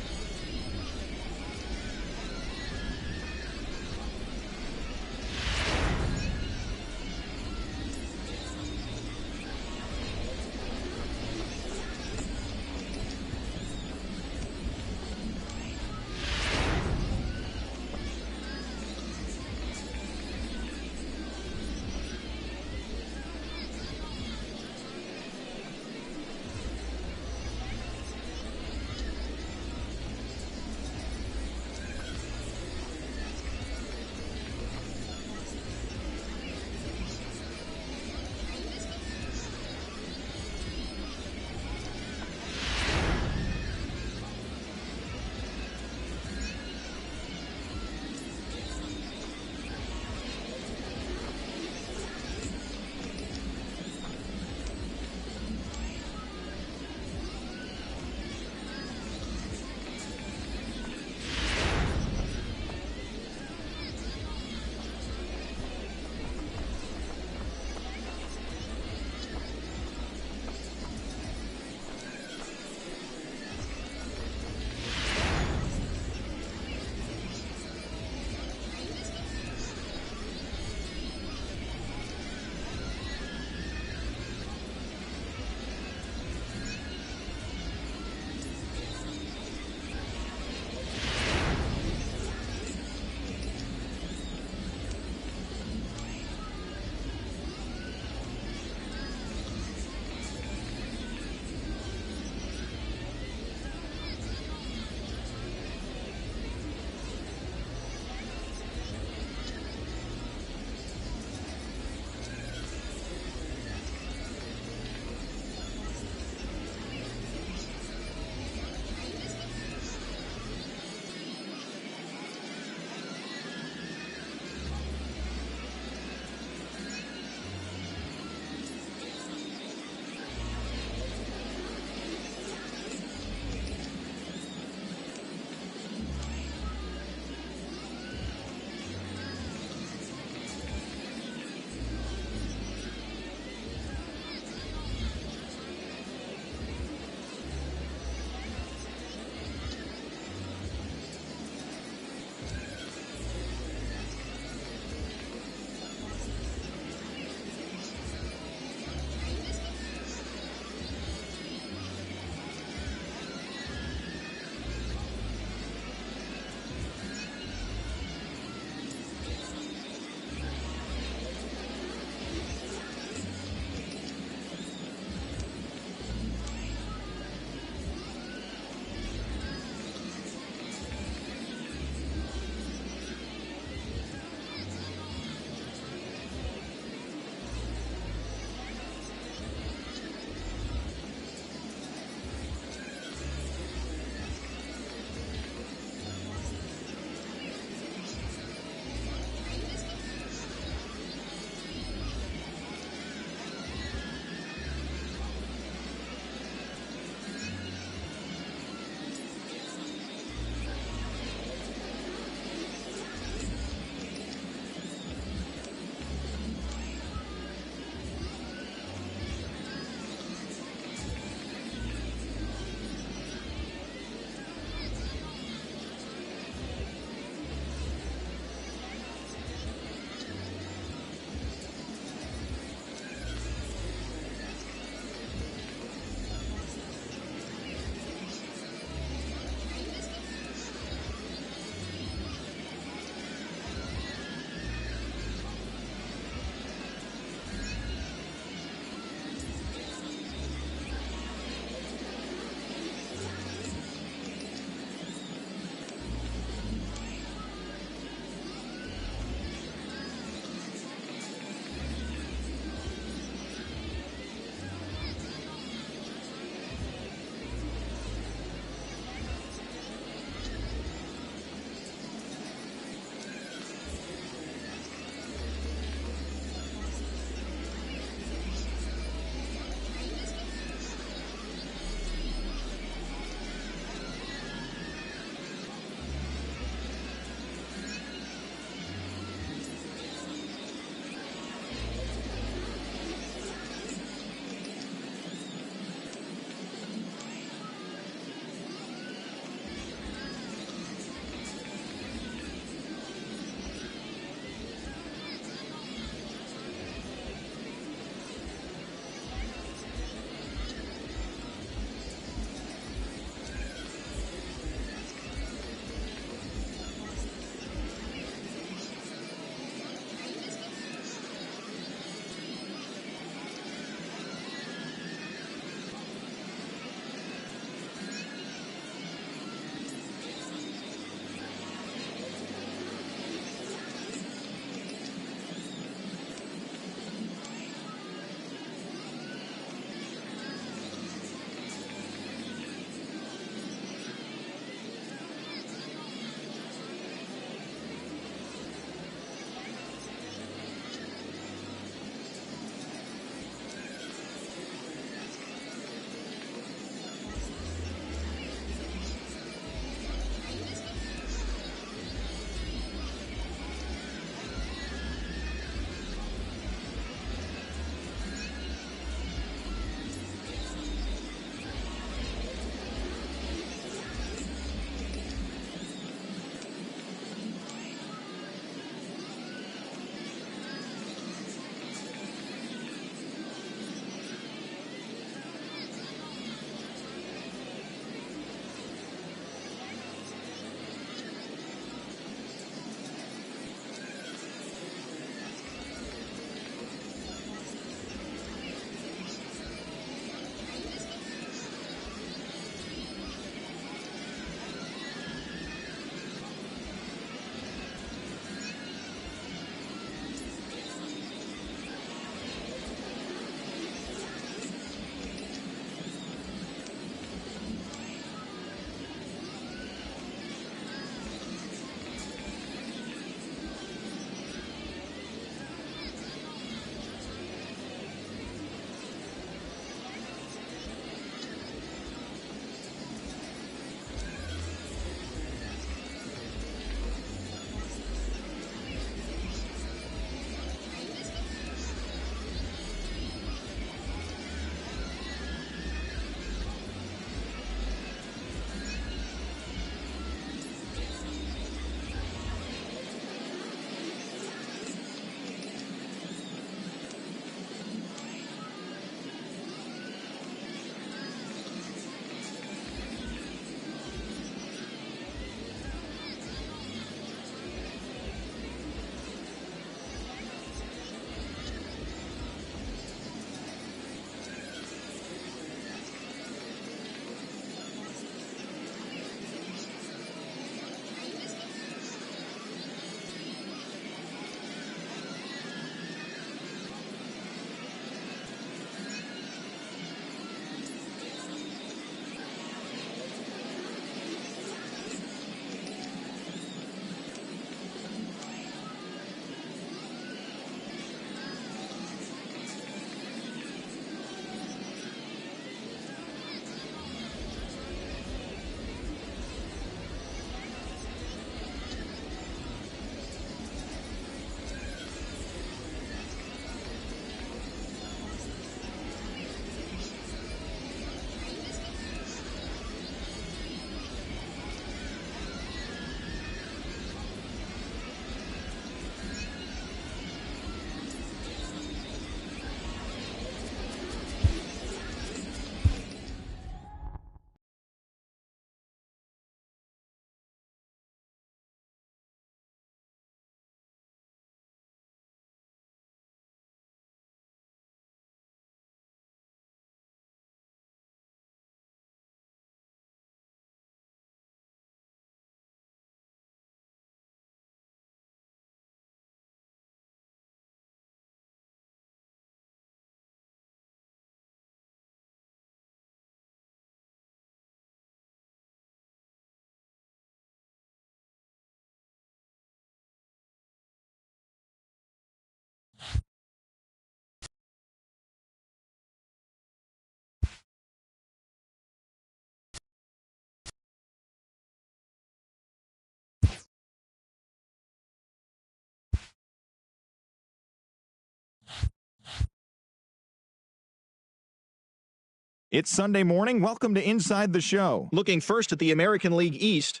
It's Sunday morning. Welcome to Inside the Show. Looking first at the American League East.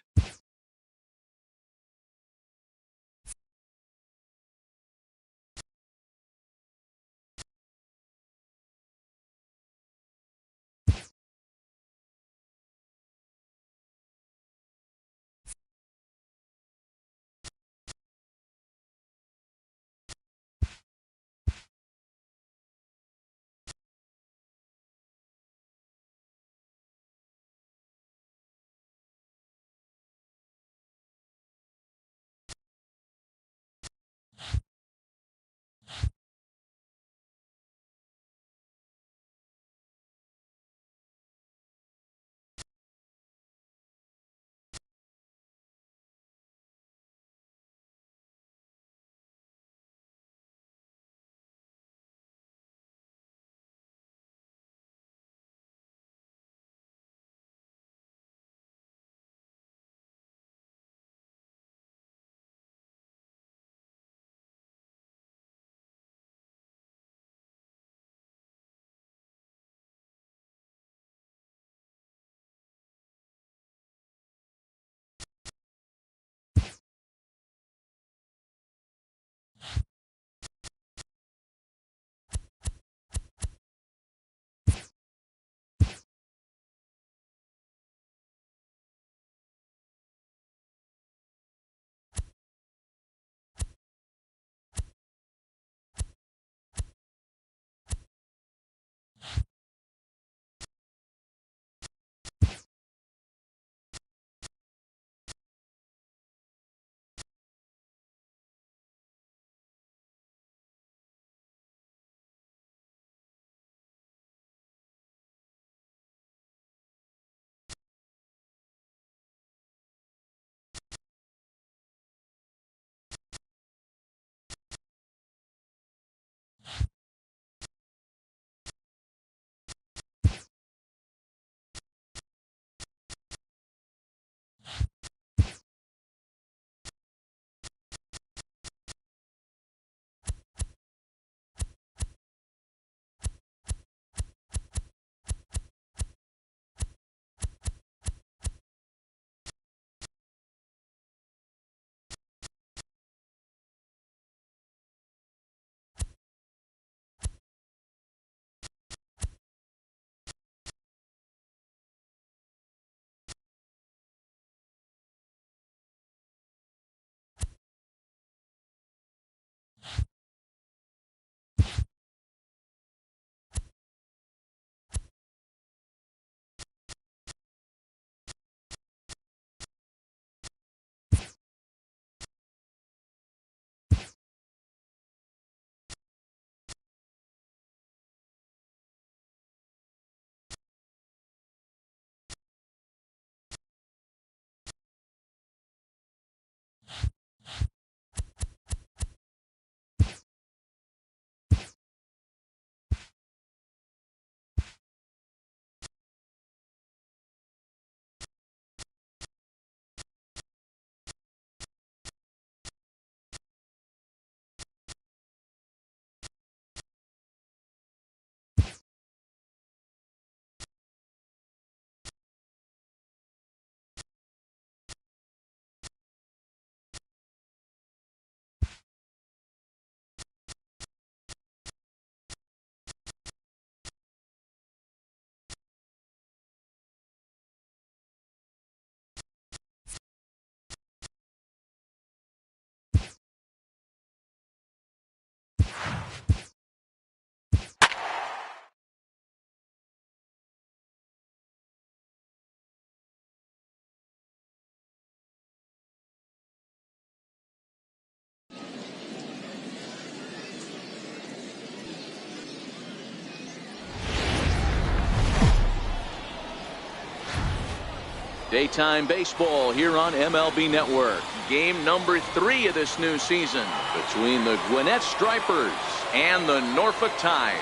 Daytime baseball here on MLB Network. Game number 3 of this new season between the Gwinnett Stripers and the Norfolk Tides.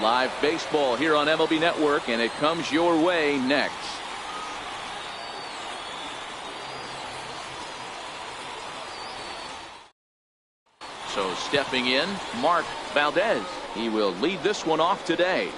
Live baseball here on MLB Network, and it comes your way next. So stepping in, Mark Valdez. He will lead this one off today.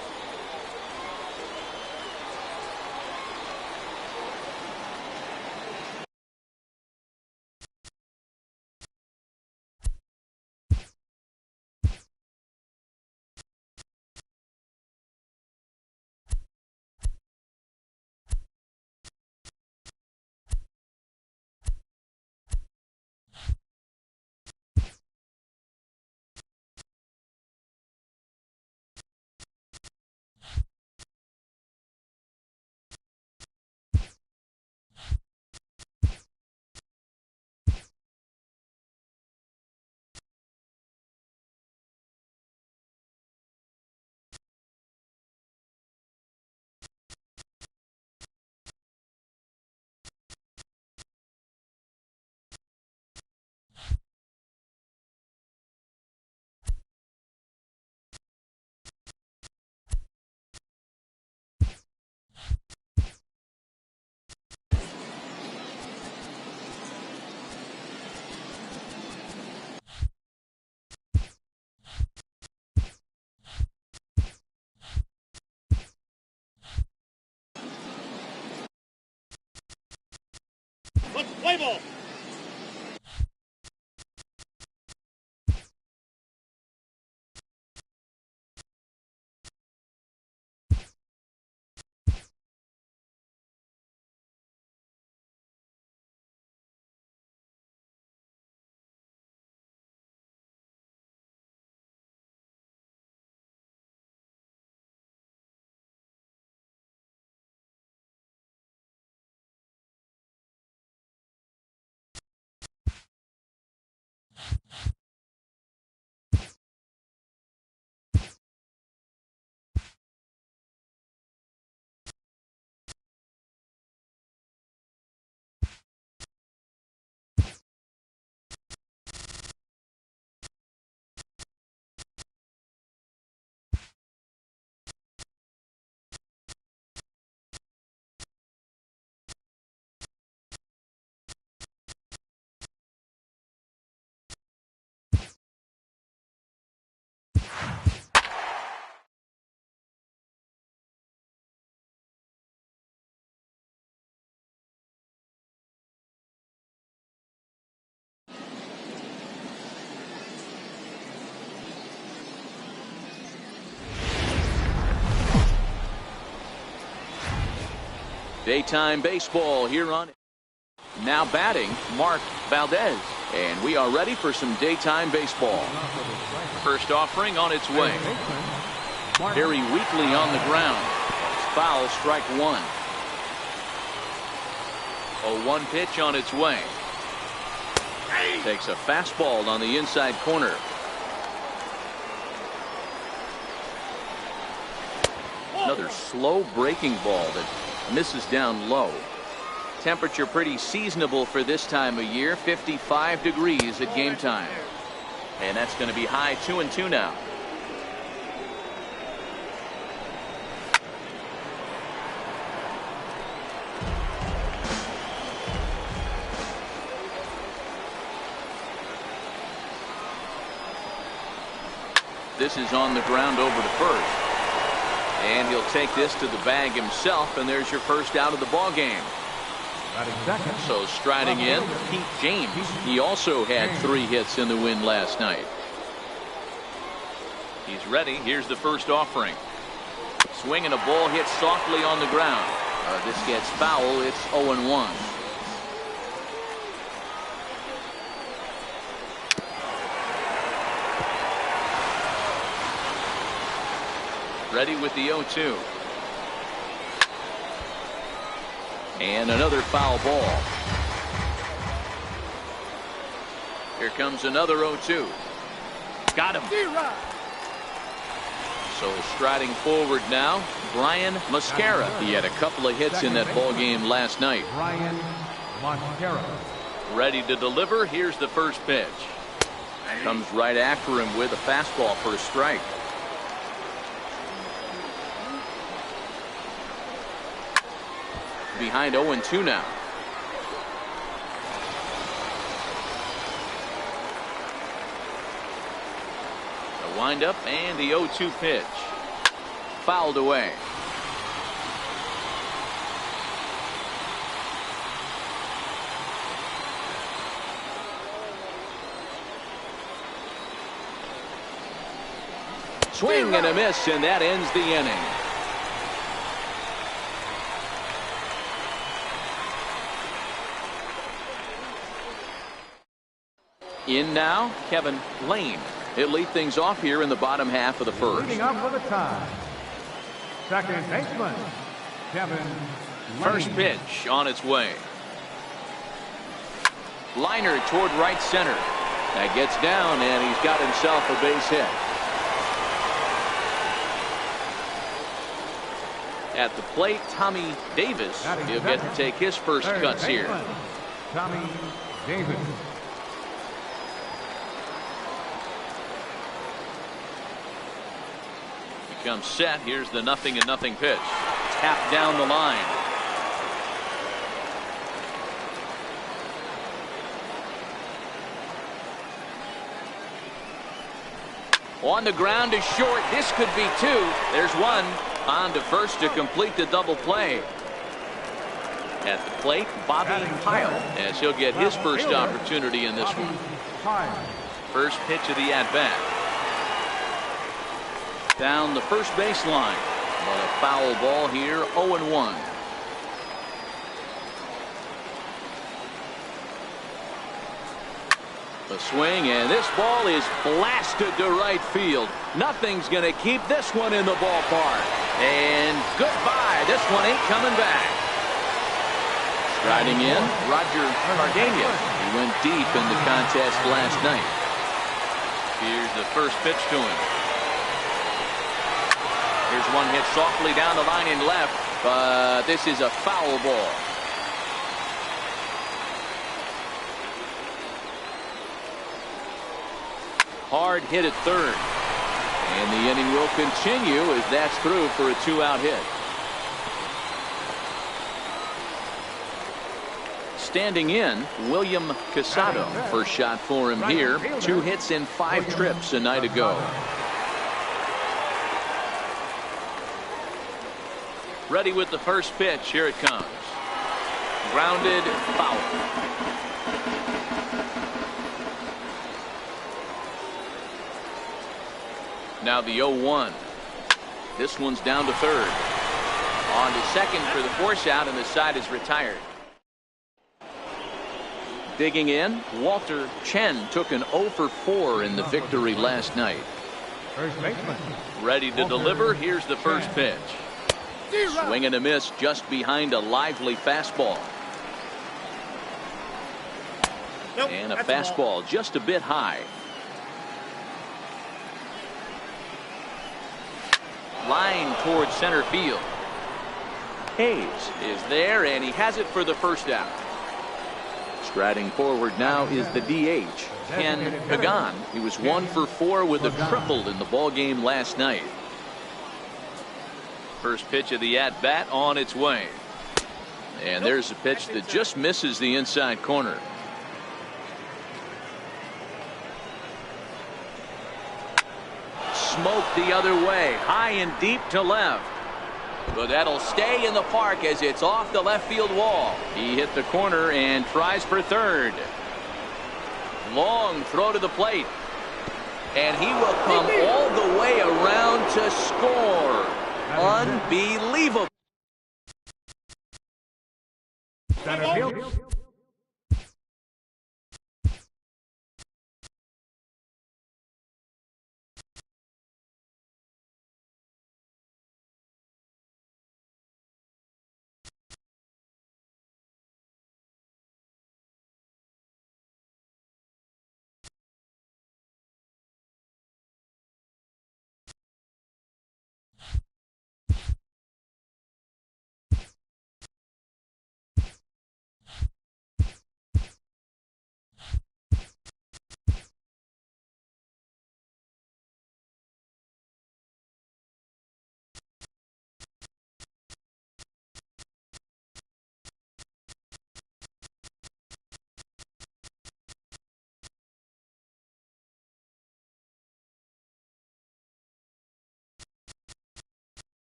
Play ball. Daytime baseball here on. Now batting, Mark Valdez. And we are ready for some daytime baseball. First offering on its way. Very weakly on the ground. Foul, strike one. 0-1 pitch on its way. Takes a fastball on the inside corner. Another slow breaking ball that misses down low. Temperature pretty seasonable for this time of year. 55 degrees at game time. And that's going to be high 2-2 now. This is on the ground over to first. And he'll take this to the bag himself, and there's your first out of the ball game. So striding in, Pete James. He also had 3 hits in the win last night. He's ready. Here's the first offering. Swing and a ball hit softly on the ground. This gets foul. It's 0-1. Ready with the 0-2. And another foul ball. Here comes another 0-2. Got him. So striding forward now, Brian Mascara. He had a couple of hits in that ball game last night. Brian Mascara. Ready to deliver. Here's the first pitch. Comes right after him with a fastball for a strike. Behind 0-2 now. The windup and the 0-2 pitch. Fouled away. Swing and a miss, and that ends the inning. In now, Kevin Lane. He'll lead things off here in the bottom half of the first. Leading up for the tie. Second baseman, Kevin Lane. First pitch on its way. Liner toward right center. That gets down, and he's got himself a base hit. At the plate, Tommy Davis. He'll get to take his first cuts here. Tommy Davis. Comes set. Here's the 0-0 pitch. Tapped down the line. On the ground is short. This could be 2. There's one. On to first to complete the double play. At the plate, Bobby Pyle, as he'll get his first opportunity in this one. First pitch of the at-bat. Down the first baseline. But a foul ball here, 0-1. A swing, and this ball is blasted to right field. Nothing's going to keep this one in the ballpark. And goodbye. This one ain't coming back. Striding in, Roger Cardenas. He went deep in the contest last night. Here's the first pitch to him. Here's one hit softly down the line in left, but this is a foul ball. Hard hit at third. And the inning will continue as that's through for a 2-out hit. Standing in, William Casado. First shot for him here. 2 hits in 5 trips a night ago. Ready with the first pitch. Here it comes. Grounded, foul. Now the 0-1. This one's down to third. On to second for the force out, and the side is retired. Digging in, Walter Chen took an 0 for 4 in the victory last night. First baseman. Ready to deliver. Here's the first pitch. Swing and a miss just behind a lively fastball. And a fastball just a bit high. Line towards center field. Hayes is there, and he has it for the first out. Striding forward now is the DH, Ken Pagan. He was 1 for 4 with a triple in the ball game last night. First pitch of the at-bat on its way. And there's a pitch that just misses the inside corner. Smoked the other way, high and deep to left. But that'll stay in the park as it's off the left field wall. He hit the corner and tries for third. Long throw to the plate. And he will come all the way around to score. Unbelievable. Center field.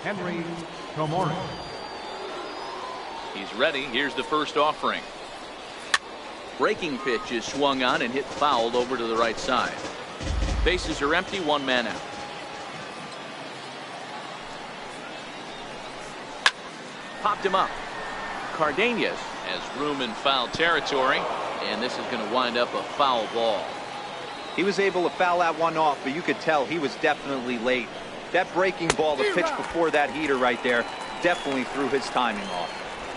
Henry Tomori. He's ready. Here's the first offering. Breaking pitch is swung on and hit fouled over to the right side. Bases are empty, 1 man out. Popped him up. Cardenas has room in foul territory, and this is going to wind up a foul ball. He was able to foul that one off, but you could tell he was definitely late. That breaking ball, the pitch before that heater right there, definitely threw his timing off.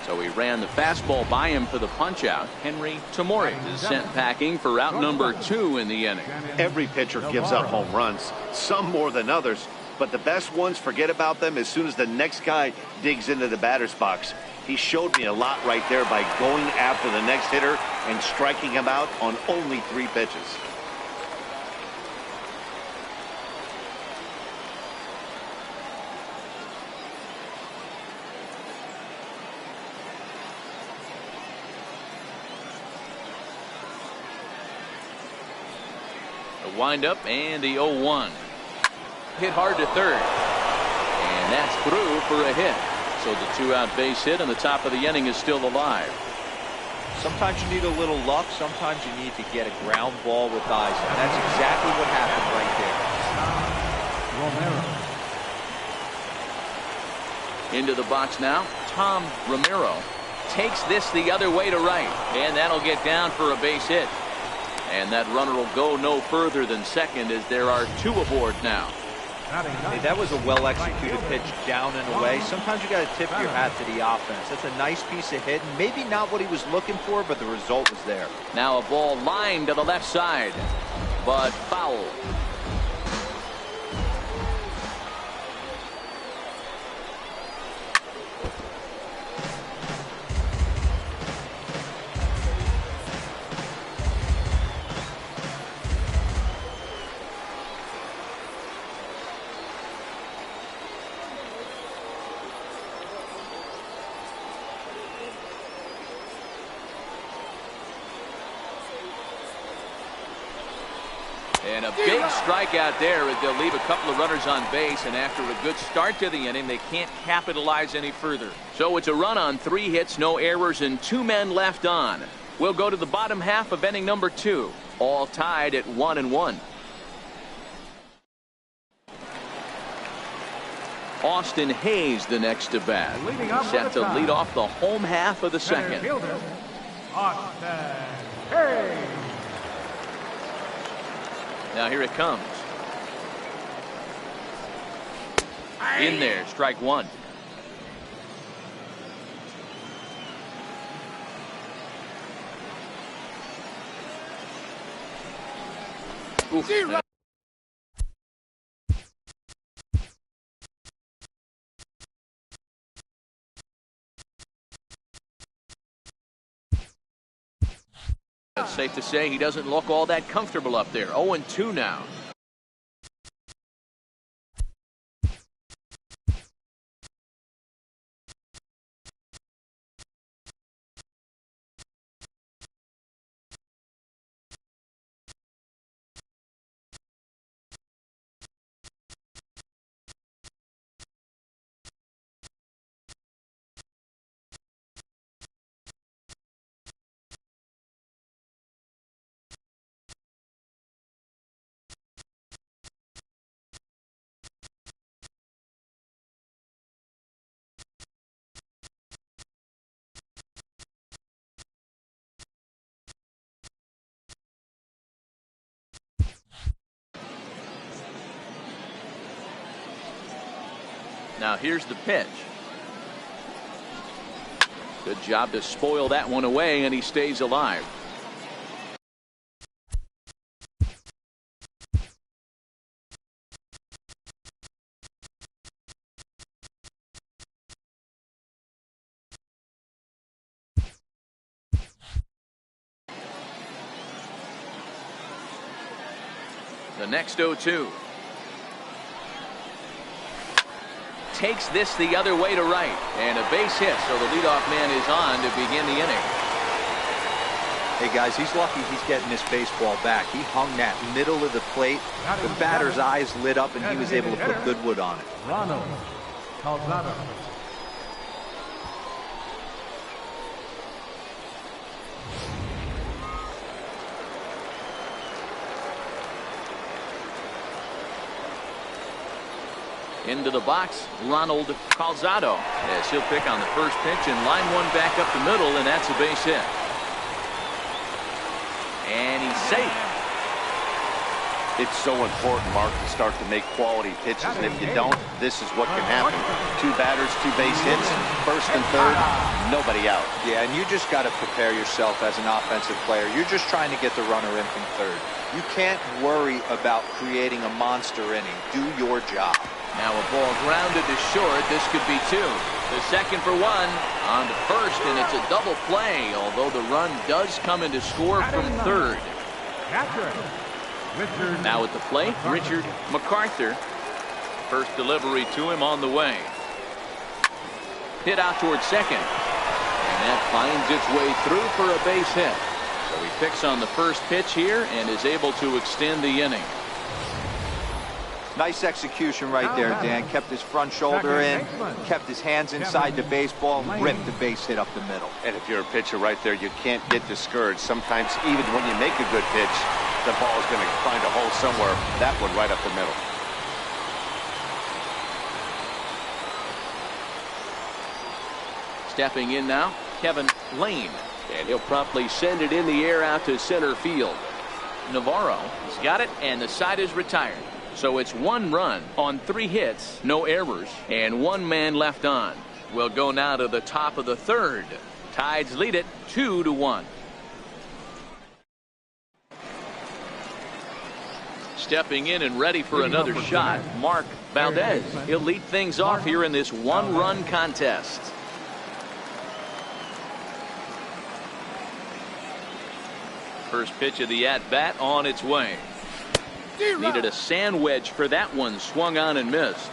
So he ran the fastball by him for the punch out. Henry Tomori is sent packing for out number 2 in the inning. Every pitcher gives up home runs, some more than others, but the best ones, forget about them as soon as the next guy digs into the batter's box. He showed me a lot right there by going after the next hitter and striking him out on only 3 pitches. The windup and the 0-1. Hit hard to third. That's through for a hit. So the 2-out base hit and the top of the inning is still alive. Sometimes you need a little luck. Sometimes you need to get a ground ball with eyes. And that's exactly what happened right Romero. Into the box now. Tom Romero takes this the other way to right. And that'll get down for a base hit. And that runner will go no further than second as there are 2 aboard now. Hey, that was a well-executed pitch down and away. Sometimes you got to tip your hat to the offense. That's a nice piece of hitting. Maybe not what he was looking for, but the result was there. Now a ball lined to the left side, but foul. And a big strikeout there as they'll leave a couple of runners on base, and after a good start to the inning, they can't capitalize any further. So it's a run on 3 hits, no errors, and 2 men left on. We'll go to the bottom half of inning number 2, all tied at 1-1. Austin Hayes the next to bat. Set to lead off the home half of the second. Austin Hayes. Now here it comes. In there, strike 1. Oof. It's safe to say he doesn't look all that comfortable up there. 0-2 now. Now here's the pitch. Good job to spoil that one away, and he stays alive. The next 0-2. Takes this the other way to right, and a base hit, so the leadoff man is on to begin the inning. Hey guys, he's lucky he's getting this baseball back. He hung that middle of the plate. The batter's eyes lit up, and he was able to put good wood on it. Ronald Calzada. Into the box, Ronald Calzado. Yes, he'll pick on the first pitch and line one back up the middle, and that's a base hit. And he's safe. It's so important, Mark, to start to make quality pitches, and if you don't, this is what can happen. 2 batters, 2 base hits, first and third, nobody out. Yeah, and you just got to prepare yourself as an offensive player. You're just trying to get the runner in from third. You can't worry about creating a monster inning. Do your job. Now a ball grounded to short. This could be 2. The second for 1 on to first, and it's a double play, although the run does come in to score from third. Now at the plate, Richard MacArthur. First delivery to him on the way. Hit out towards second, and that finds its way through for a base hit. So he picks on the first pitch here and is able to extend the inning. Nice execution right there, Dan. Kept his front shoulder in, kept his hands inside the baseball, ripped the base hit up the middle. And if you're a pitcher right there, you can't get discouraged. Sometimes even when you make a good pitch, the ball is going to find a hole somewhere. That one right up the middle. Stepping in now, Kevin Lane. And he'll promptly send it in the air out to center field. Navarro has got it, and the side is retired. So it's 1 run on 3 hits, no errors, and 1 man left on. We'll go now to the top of the 3rd. Tides lead it 2-1. Stepping in and ready for another shot, Mark Valdez. He'll lead things off here in this 1-run contest. First pitch of the at-bat on its way. Needed a sand wedge for that one. Swung on and missed.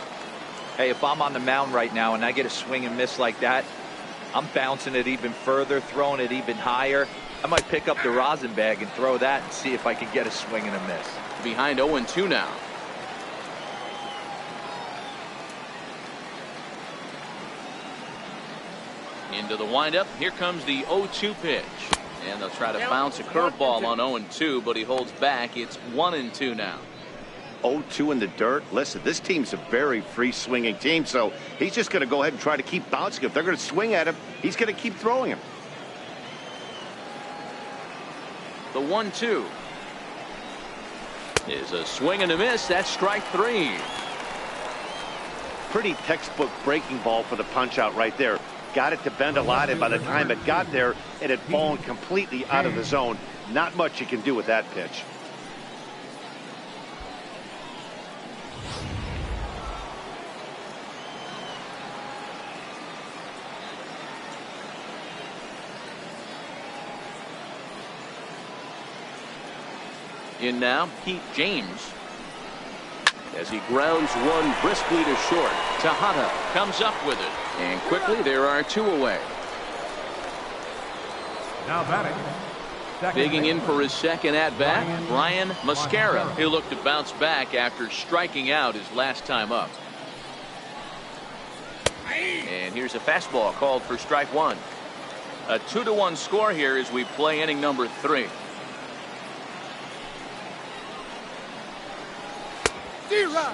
Hey, if I'm on the mound right now and I get a swing and miss like that, I'm bouncing it even further, throwing it even higher. I might pick up the rosin bag and throw that and see if I can get a swing and a miss. Behind 0-2 now. Into the windup. Here comes the 0-2 pitch. And they'll try to bounce a curveball on 0-2, but he holds back. It's 1-2 now. 0-2 in the dirt. Listen, this team's a very free swinging team, so he's just going to go ahead and try to keep bouncing. If they're going to swing at him, he's going to keep throwing him. The 1-2 is a swing and a miss. That's strike 3. Pretty textbook breaking ball for the punch out right there. Got it to bend a lot, and by the time it got there, it had fallen completely out of the zone. Not much you can do with that pitch. In now, Pete James. As he grounds one briskly to short. Tejada comes up with it. And quickly there are 2 away. Now batting. Digging in for his second at-bat, Brian Mascara. He'll look to bounce back after striking out his last time up. And here's a fastball called for strike 1. A 2-1 score here as we play inning number 3.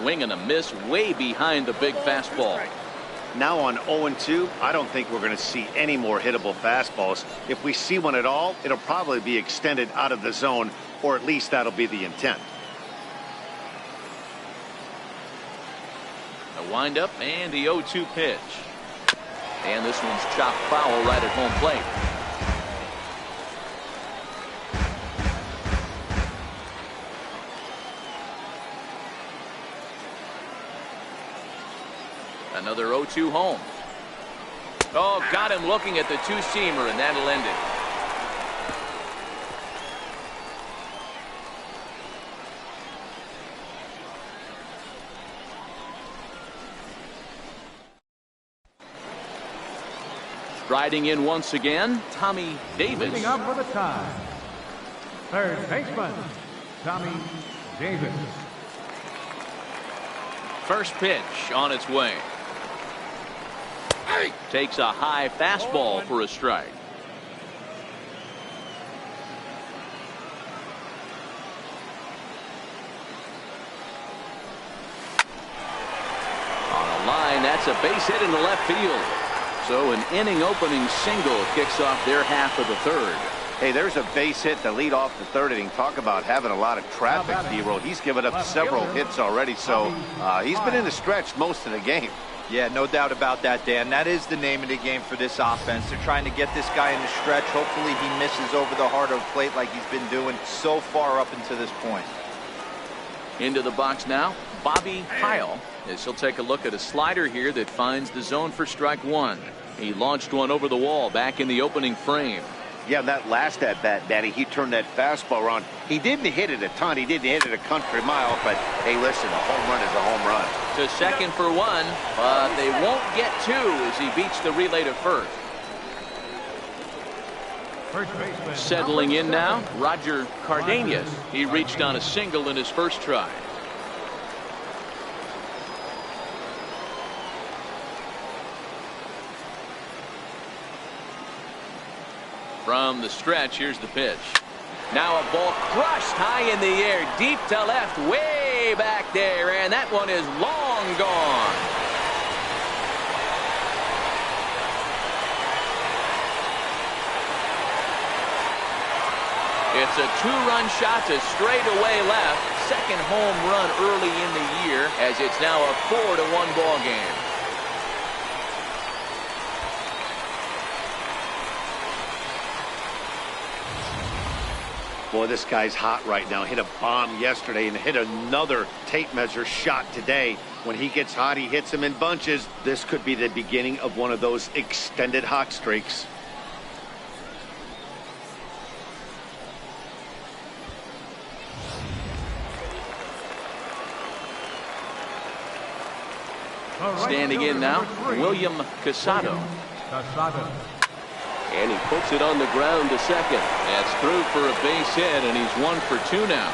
Swing and a miss way behind the big fastball. Now on 0-2, I don't think we're going to see any more hittable fastballs. If we see one at all, it'll probably be extended out of the zone, or at least that'll be the intent. The windup and the 0-2 pitch. And this one's chopped foul right at home plate. Another 0-2 home. Oh, got him looking at the 2-seamer, and that'll end it. Striding in once again, Tommy Davis. Leading up for the tie. Third baseman, Tommy Davis. First pitch on its way. Takes a high fastball for a strike. On a line, that's a base hit into left field. So an inning opening single kicks off their half of the 3rd. Hey, there's a base hit to lead off the 3rd inning. Talk about having a lot of traffic, D-Roll. He's given up several hits already, so he's been in the stretch most of the game. Yeah, no doubt about that, Dan. That is the name of the game for this offense. They're trying to get this guy in the stretch. Hopefully he misses over the heart of the plate like he's been doing so far up until this point. Into the box now, Bobby Kyle, as he'll take a look at a slider here that finds the zone for strike 1. He launched one over the wall back in the opening frame. Yeah, that last at-bat, Daddy, he turned that fastball around. He didn't hit it a ton. He didn't hit it a country mile, but hey, listen, a home run is a home run. To second for 1, but they won't get 2 as he beats the relay to first. Settling in now, Roger Cardenas. He reached on a single in his first try. From the stretch, here's the pitch. Now a ball crushed high in the air, deep to left, way back there, and that one is long gone. It's a two-run shot to straightaway left. Second home run early in the year, as it's now a 4-1 ball game. Boy, this guy's hot right now. Hit a bomb yesterday and hit another tape measure shot today. When he gets hot, he hits them in bunches. This could be the beginning of one of those extended hot streaks. Standing in now, William Casado. And he puts it on the ground to second. That's through for a base hit, and he's 1 for 2 now.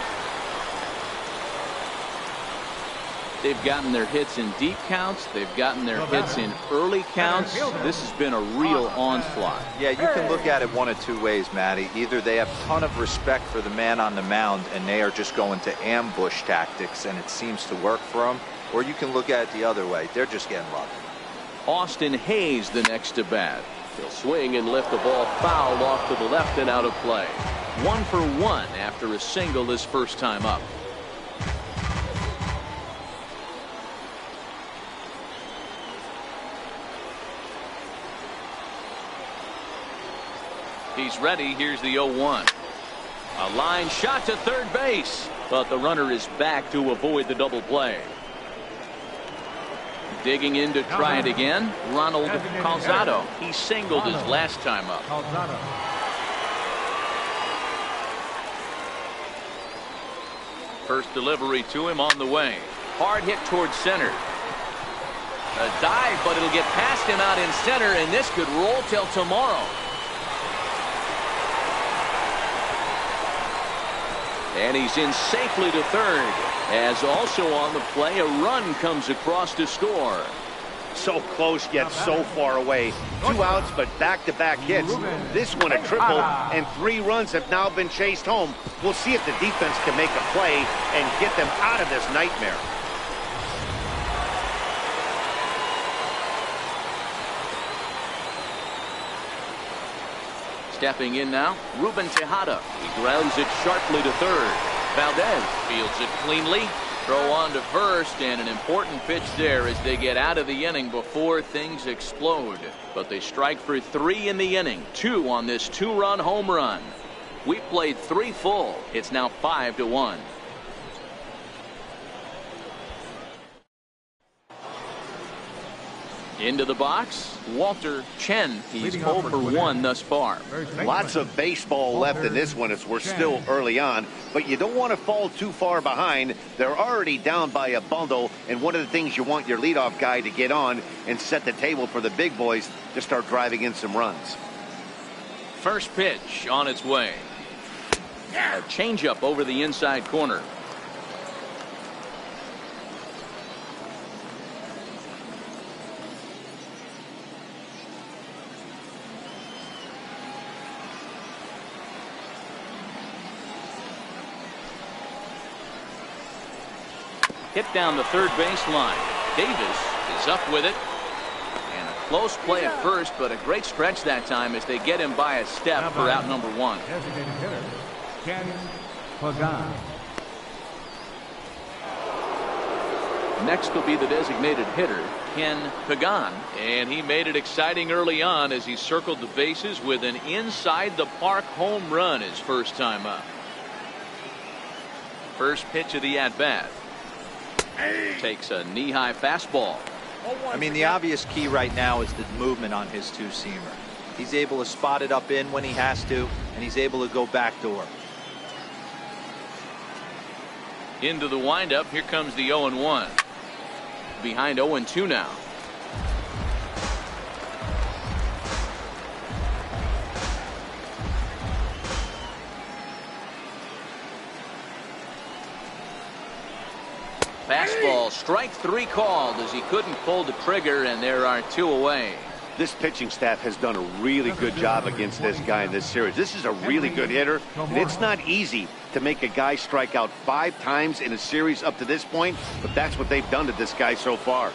They've gotten their hits in deep counts. They've gotten their hits in early counts. This has been a real onslaught. Yeah, you can look at it one of two ways, Matty. Either they have a ton of respect for the man on the mound, and they are just going to ambush tactics, and it seems to work for them. Or you can look at it the other way. They're just getting lucky. Austin Hayes the next to bat. He'll swing and lift the ball foul off to the left and out of play. 1 for 1 after a single his first time up. He's ready. Here's the 0-1. A line shot to third base, but the runner is back to avoid the double play. Digging in to try it again, Ronald Calzado. He singled his last time up. First delivery to him on the way. Hard hit towards center. A dive, but it'll get past him out in center, and this could roll till tomorrow. And he's in safely to third, as also on the play a run comes across to score. So close yet so far away. 2 outs but back-to-back hits. This one a triple, and 3 runs have now been chased home. We'll see if the defense can make a play and get them out of this nightmare. Stepping in now, Ruben Tejada. He grounds it sharply to third. Valdez fields it cleanly. Throw on to first, and an important pitch there as they get out of the inning before things explode. But they strike for 3 in the inning, 2 on this 2-run home run. We played 3 full. It's now 5-1. Into the box, Walter Chen. He's 0 for 1 thus far. Lots of baseball left in this one as we're still early on, but you don't want to fall too far behind. They're already down by a bundle, and one of the things you want your leadoff guy to get on and set the table for the big boys to start driving in some runs. First pitch on its way. A changeup over the inside corner. Hit down the third base line. Davis is up with it. And a close play at first, but a great stretch that time as they get him by a step for out number 1. Designated hitter, Ken Pagan. Next will be the designated hitter, Ken Pagan. And he made it exciting early on as he circled the bases with an inside the park home run his first time up. First pitch of the at-bat. Takes a knee-high fastball. I mean, the obvious key right now is the movement on his two-seamer. He's able to spot it up in when he has to, and he's able to go backdoor. Into the windup. Here comes the 0-1. Behind 0-2 now. Fastball, strike 3 called as he couldn't pull the trigger, and there are 2 away. This pitching staff has done a really good job against this guy in this series. This is a really good hitter, and it's not easy to make a guy strike out 5 times in a series up to this point, but that's what they've done to this guy so far.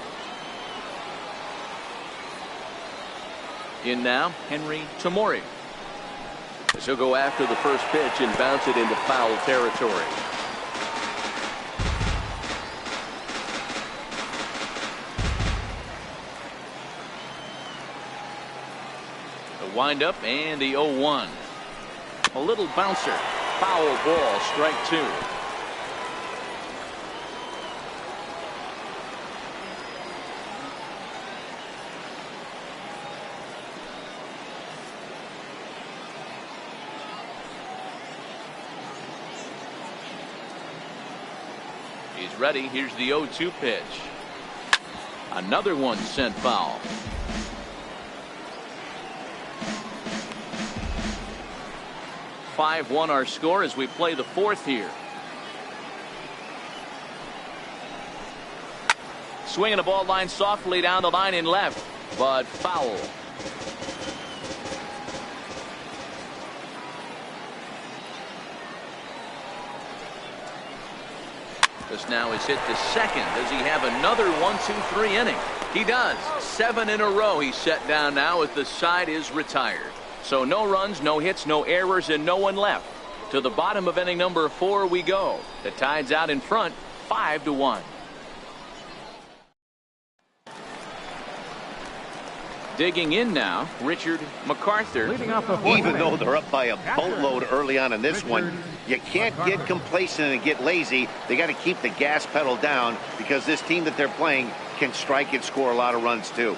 In now, Henry Tamori. As he'll go after the first pitch and bounce it into foul territory. The windup and the 0-1. A little bouncer. Foul ball, strike 2. He's ready. Here's the 0-2 pitch. Another one sent foul. (5-1) our score as we play the 4th here. Swinging a ball line softly down the line in left, but foul. This now is hit to second. Does he have another 1-2-3 inning? He does. 7 in a row he's set down now as the side is retired. So no runs, no hits, no errors, and no one left. To the bottom of inning number 4 we go. The Tide's out in front, 5-1. Digging in now, Richard MacArthur. Even though they're up by a boatload early on in this one, you can't get complacent and get lazy. They got to keep the gas pedal down because this team that they're playing can strike and score a lot of runs too.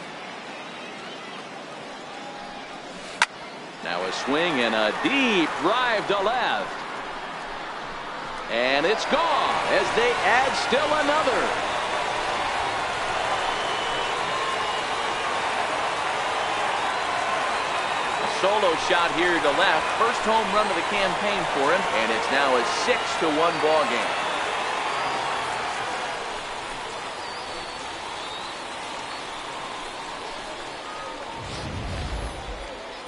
Now a swing and a deep drive to left. And it's gone as they add still another. Solo shot here to left. First home run of the campaign for him, and it's now a 6-1 ball game.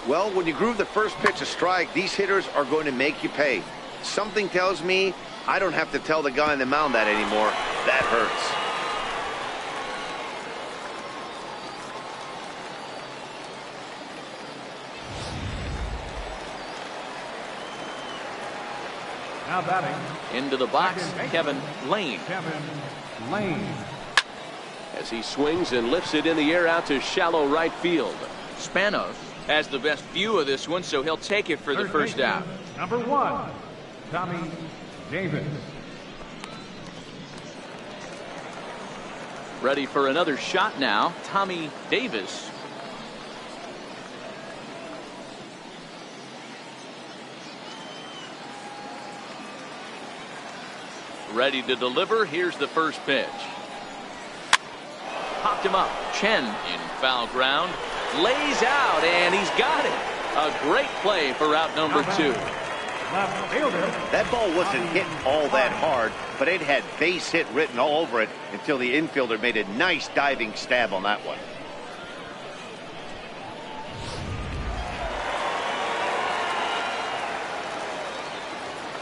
Well, when you groove the first pitch a strike, these hitters are going to make you pay. Something tells me I don't have to tell the guy on the mound that anymore. That hurts. Now batting. Into the box, Kevin Lane. As he swings and lifts it in the air out to shallow right field. Spanos has the best view of this one, so he'll take it for the first out. Number 1, Tommy Davis. Ready for another shot now, Tommy Davis. Ready to deliver. Here's the first pitch. Popped him up. Chen in foul ground. Lays out, and he's got it. A great play for out number 2. That ball wasn't hit all that hard, but it had base hit written all over it until the infielder made a nice diving stab on that one.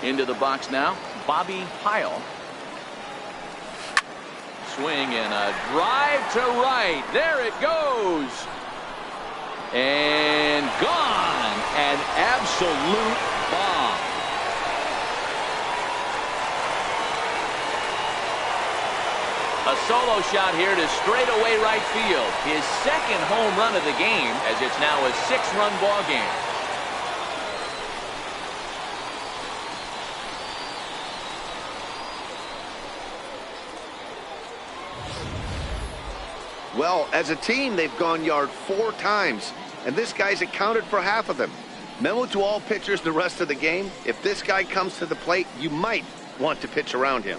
Into the box now, Bobby Pyle. Swing and a drive to right. There it goes. And gone. An absolute bomb. A solo shot here to straightaway right field. His second home run of the game, as it's now a 6-run ball game. Well, as a team, they've gone yard 4 times, and this guy's accounted for half of them. Memo to all pitchers the rest of the game: if this guy comes to the plate, you might want to pitch around him.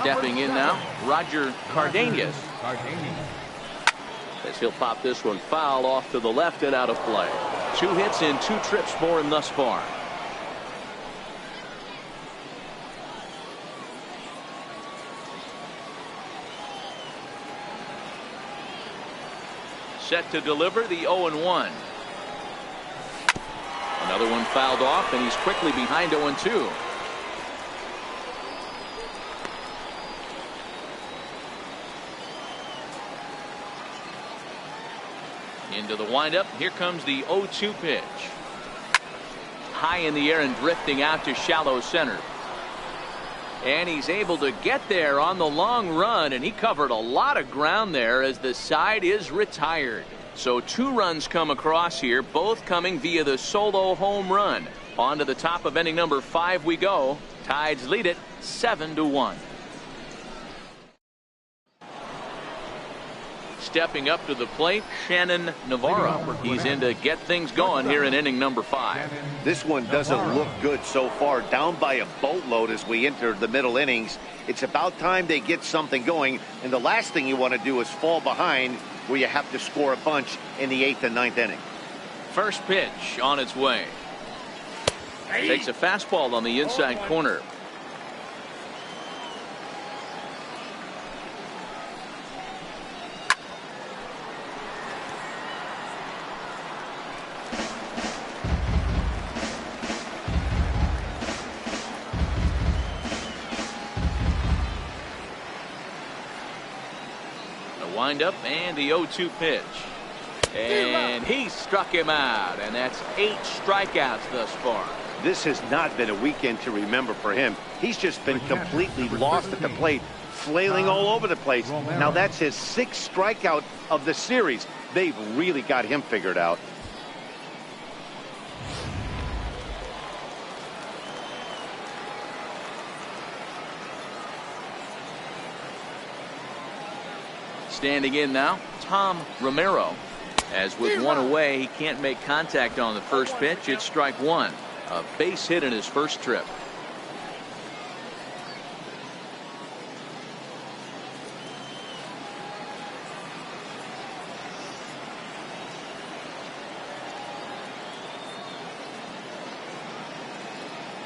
Stepping in now, Roger Cardenas. As he'll pop this one foul off to the left and out of play. 2 hits and 2 trips for him thus far. set to deliver the 0-1. Another one fouled off, and he's quickly behind 0-2. Into the windup. Here comes the 0-2 pitch. High in the air and drifting out to shallow center. And he's able to get there on the long run, and he covered a lot of ground there as the side is retired. So 2 runs come across here, both coming via the solo home run. On to the top of inning number 5 we go. Tides lead it 7-1. Stepping up to the plate, Shannon Navarro. He's in to get things going here in inning number 5. This one doesn't look good so far. Down by a boatload as we enter the middle innings. It's about time they get something going, and the last thing you want to do is fall behind where you have to score a bunch in the 8th and 9th inning. First pitch on its way. Takes a fastball on the inside corner. Wind up and the 0-2 pitch, and he struck him out, and that's 8 strikeouts thus far. This has not been a weekend to remember for him. He's just been completely lost at the plate, flailing all over the place. Now that's his 6th strikeout of the series. They've really got him figured out. Standing in now, Tom Romero. As with 1 away, he can't make contact on the first pitch. It's strike 1. A base hit in his first trip.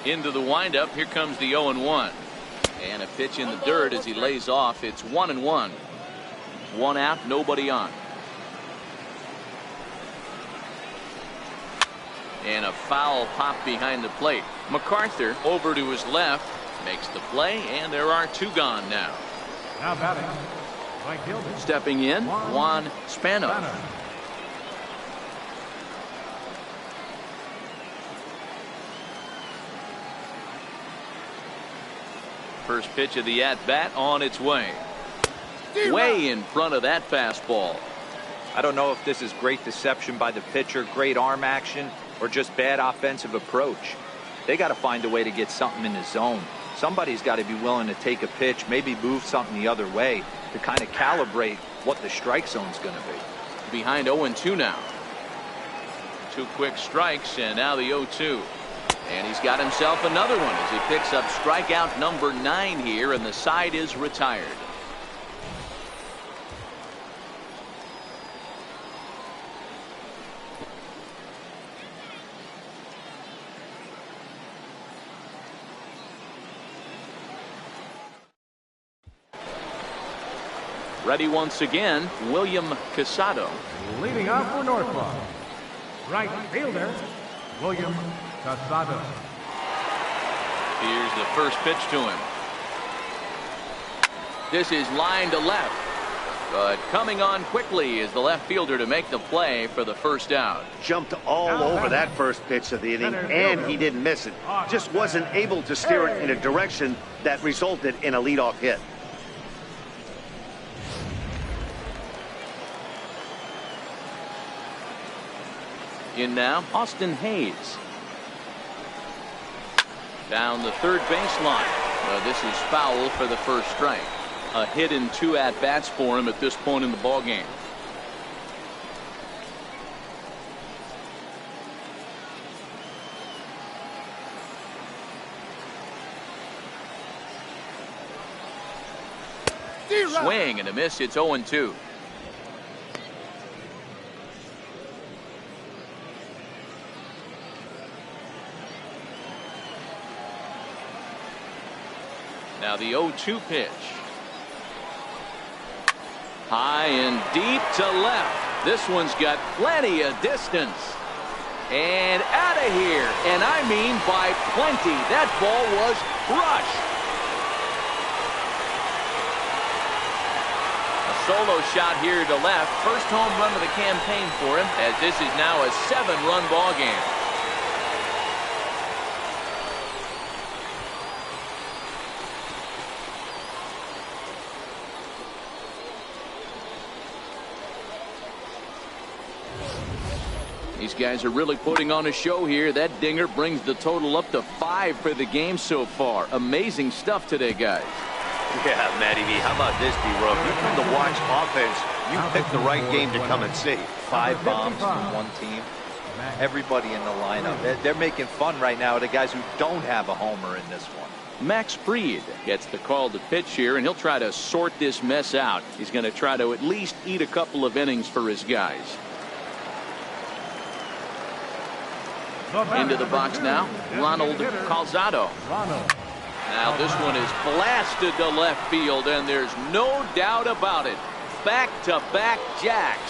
Into the windup. Here comes the 0-1. And a pitch in the dirt as he lays off. It's 1-1. 1 out, nobody on. And a foul pop behind the plate. MacArthur over to his left, makes the play, and there are 2 gone now. Now batting, right fielder. Stepping in, Juan Spano. First pitch of the at-bat on its way. Way in front of that fastball. I don't know if this is great deception by the pitcher, great arm action, or just bad offensive approach. They got to find a way to get something in the zone. Somebody's got to be willing to take a pitch, maybe move something the other way to kind of calibrate what the strike zone's going to be. Behind 0-2 now. 2 quick strikes, and now the 0-2. And he's got himself another one as he picks up strikeout number 9 here, and the side is retired. Ready once again, William Casado. Leading off for Norfolk, right fielder, William Casado. Here's the first pitch to him. This is line to left, but coming on quickly is the left fielder to make the play for the first out. Jumped all over that first pitch of the inning, and he didn't miss it. Just wasn't able to steer it in a direction that resulted in a leadoff hit. In now, Austin Hayes. Down the third baseline. This is foul for the first strike. A hit in 2 at-bats for him at this point in the ballgame. Swing and a miss. It's 0-2. Now the 0-2 pitch. High and deep to left. This one's got plenty of distance. And out of here. And I mean by plenty. That ball was crushed. A solo shot here to left. First home run of the campaign for him, as this is now a 7-run ball game. These guys are really putting on a show here. That dinger brings the total up to 5 for the game so far. Amazing stuff today, guys. Yeah, Matty V, how about this, D-Row? If you come to watch offense, you pick the right game to come and see. 5 bombs from one team. Everybody in the lineup. They're making fun right now of the guys who don't have a homer in this one. Max Fried gets the call to pitch here, and he'll try to sort this mess out. He's going to try to at least eat a couple of innings for his guys. Into the box now, Ronald Calzado. Now this one is blasted to left field, and there's no doubt about it. Back-to-back jacks.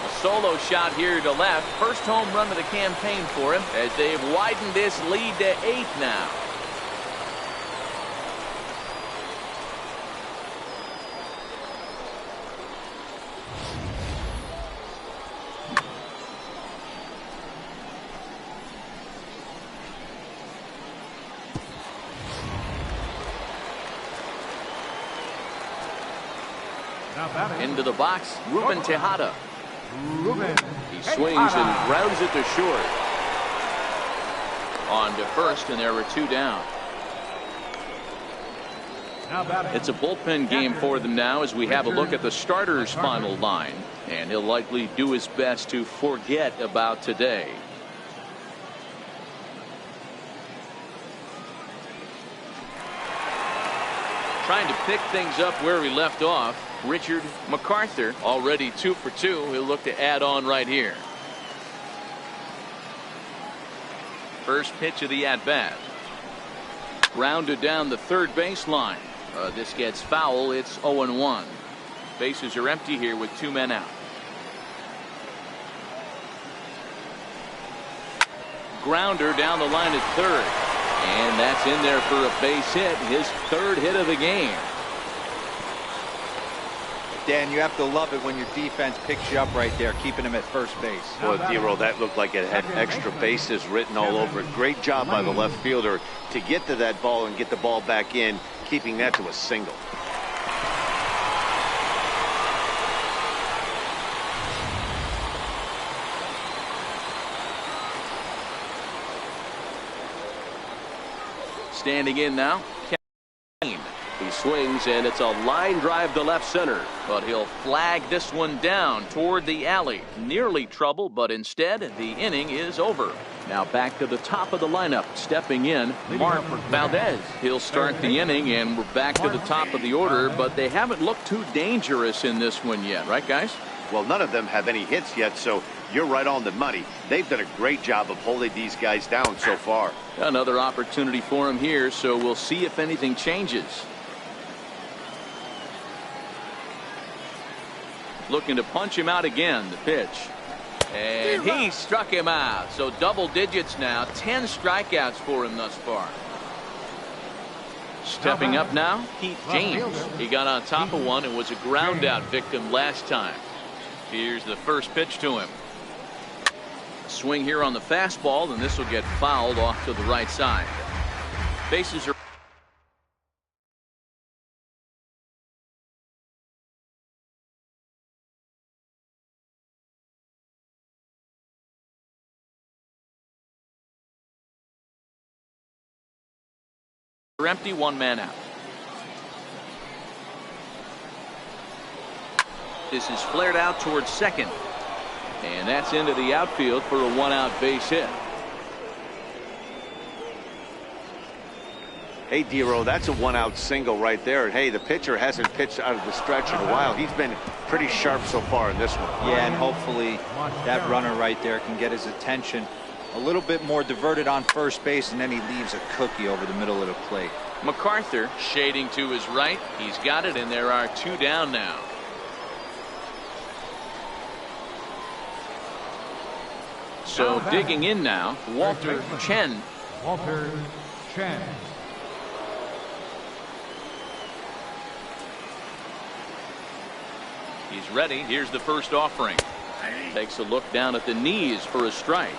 A solo shot here to left. First home run of the campaign for him, as they've widened this lead to 8 now. Into the box, Ruben Tejada. He swings and grounds it to short. On to first, and there were 2 down. It's a bullpen game for them now as we have a look at the starters' final line. And he'll likely do his best to forget about today. Trying to pick things up where we left off. Richard MacArthur already 2 for 2. He'll look to add on right here. First pitch of the at-bat. Grounded down the third baseline. This gets foul. It's 0-1. Bases are empty here with 2 men out. Grounder down the line at third. And that's in there for a base hit. His 3rd hit of the game. Dan, you have to love it when your defense picks you up right there, keeping him at first base. Boy, D-Row, that looked like it had extra bases written all over it. Great job by the left fielder to get to that ball and get the ball back in, keeping that to a single. Standing in now, Kane. He swings, and it's a line drive to left center, but he'll flag this one down toward the alley. Nearly trouble, but instead the inning is over. Now back to the top of the lineup. Stepping in, Mark Valdez. He'll start the inning, and we're back to the top of the order, but they haven't looked too dangerous in this one yet, right, guys? Well, none of them have any hits yet, so you're right on the money. They've done a great job of holding these guys down so far. Another opportunity for him here, so we'll see if anything changes. Looking to punch him out again, the pitch. And he struck him out. So double digits now. 10 strikeouts for him thus far. Stepping up now, Keith James. He got on top of one and was a ground out victim last time. Here's the first pitch to him. Swing here on the fastball, and this will get fouled off to the right side. Bases are empty, 1 man out. This is flared out towards second. And that's into the outfield for a 1-out base hit. Hey, D-Row, that's a 1-out single right there. And hey, the pitcher hasn't pitched out of the stretch in a while. He's been pretty sharp so far in this one. Yeah, and hopefully that runner right there can get his attention a little bit more diverted on first base, and then he leaves a cookie over the middle of the plate. MacArthur shading to his right. He's got it, and there are 2 down now. So digging in now, Walter Chen. Walter Chen. He's ready. Here's the first offering. Takes a look down at the knees for a strike.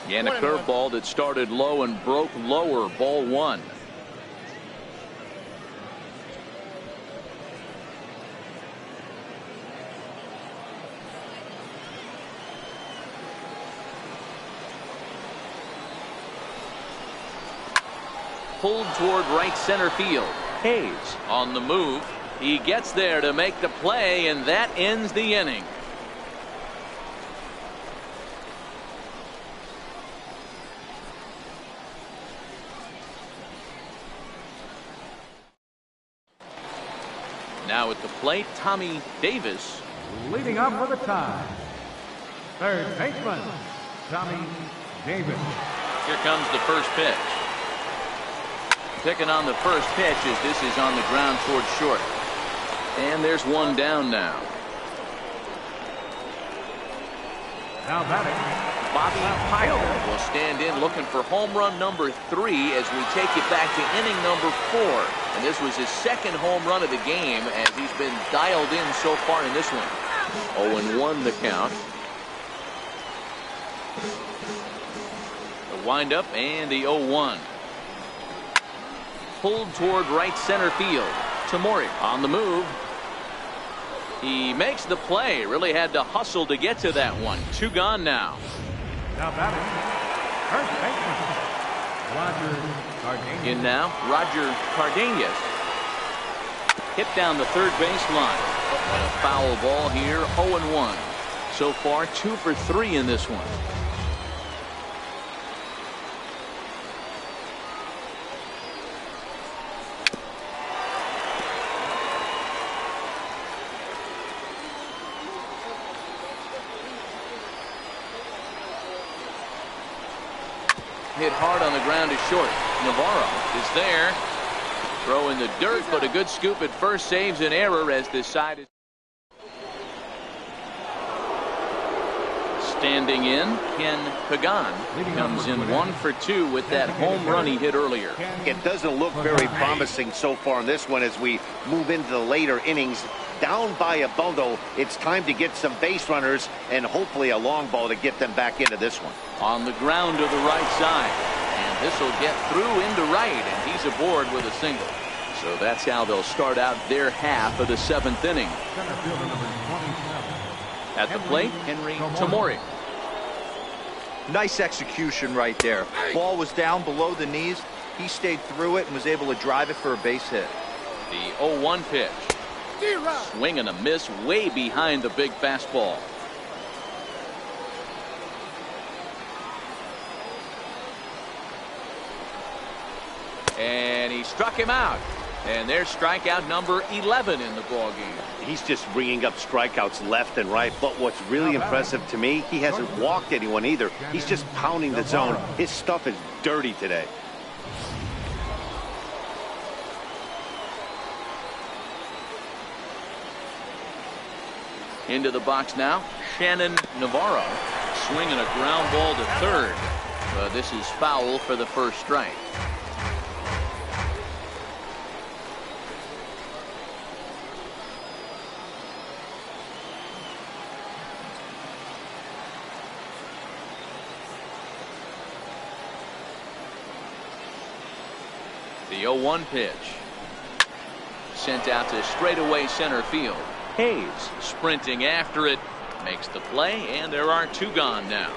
And a curveball that started low and broke lower. Ball 1. Pulled toward right center field. Hayes on the move. He gets there to make the play, and that ends the inning. Now at the plate, Tommy Davis. Leading up for the tie, third baseman, Tommy Davis. Here comes the first pitch. Picking on the first pitch as this is on the ground toward short. And there's 1 down now. Now batting, Bobby Pyle will stand in looking for home run number 3 as we take it back to inning number 4. And this was his second home run of the game as he's been dialed in so far in this one. 0-1 the count. The windup and the 0-1. Pulled toward right center field. Tamori on the move. He makes the play. Really had to hustle to get to that one. 2 gone now. now batting, first baseman, Roger Cardenas. In now, Roger Cardenas. Hit down the third baseline. And a foul ball here, 0-1. So far, 2 for 3 in this one. Hit hard on the ground to short. Navarro is there. Throw in the dirt, but a good scoop at first saves an error as this side is standing in. Ken Pagan comes in 1 for 2 with that home run he hit earlier. It doesn't look very promising so far in this one as we move into the later innings. Down by a bundle, it's time to get some base runners and hopefully a long ball to get them back into this one. On the ground to the right side, and this will get through into right, and he's aboard with a single. So that's how they'll start out their half of the 7th inning. Center fielder number 27. At the plate, Henry Tamori. Nice execution right there. Ball was down below the knees. He stayed through it and was able to drive it for a base hit. The 0-1 pitch. Swing and a miss way behind the big fastball. And he struck him out. And there's strikeout number 11 in the ball game. He's just bringing up strikeouts left and right. But what's really impressive to me, he hasn't walked anyone either. He's just pounding the zone. His stuff is dirty today. Into the box now, Shannon Navarro swinging a ground ball to third. This is foul for the first strike. The 0-1 pitch. Sent out to straightaway center field. Hayes sprinting after it, makes the play, and there are 2 gone now.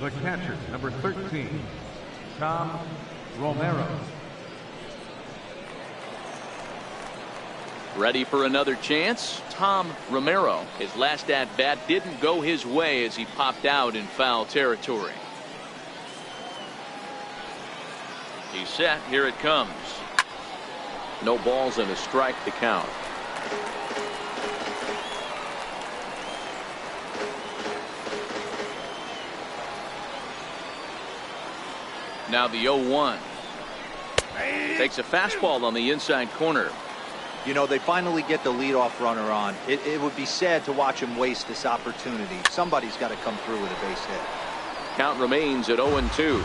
The catcher, number 13, Tom Romero. Ready for another chance? Tom Romero. His last at-bat didn't go his way as he popped out in foul territory. He's set. Here it comes. No balls and a strike to count. Now the 0-1. Takes a fastball on the inside corner. You know, they finally get the leadoff runner on. It would be sad to watch him waste this opportunity. Somebody's got to come through with a base hit. Count remains at 0-2.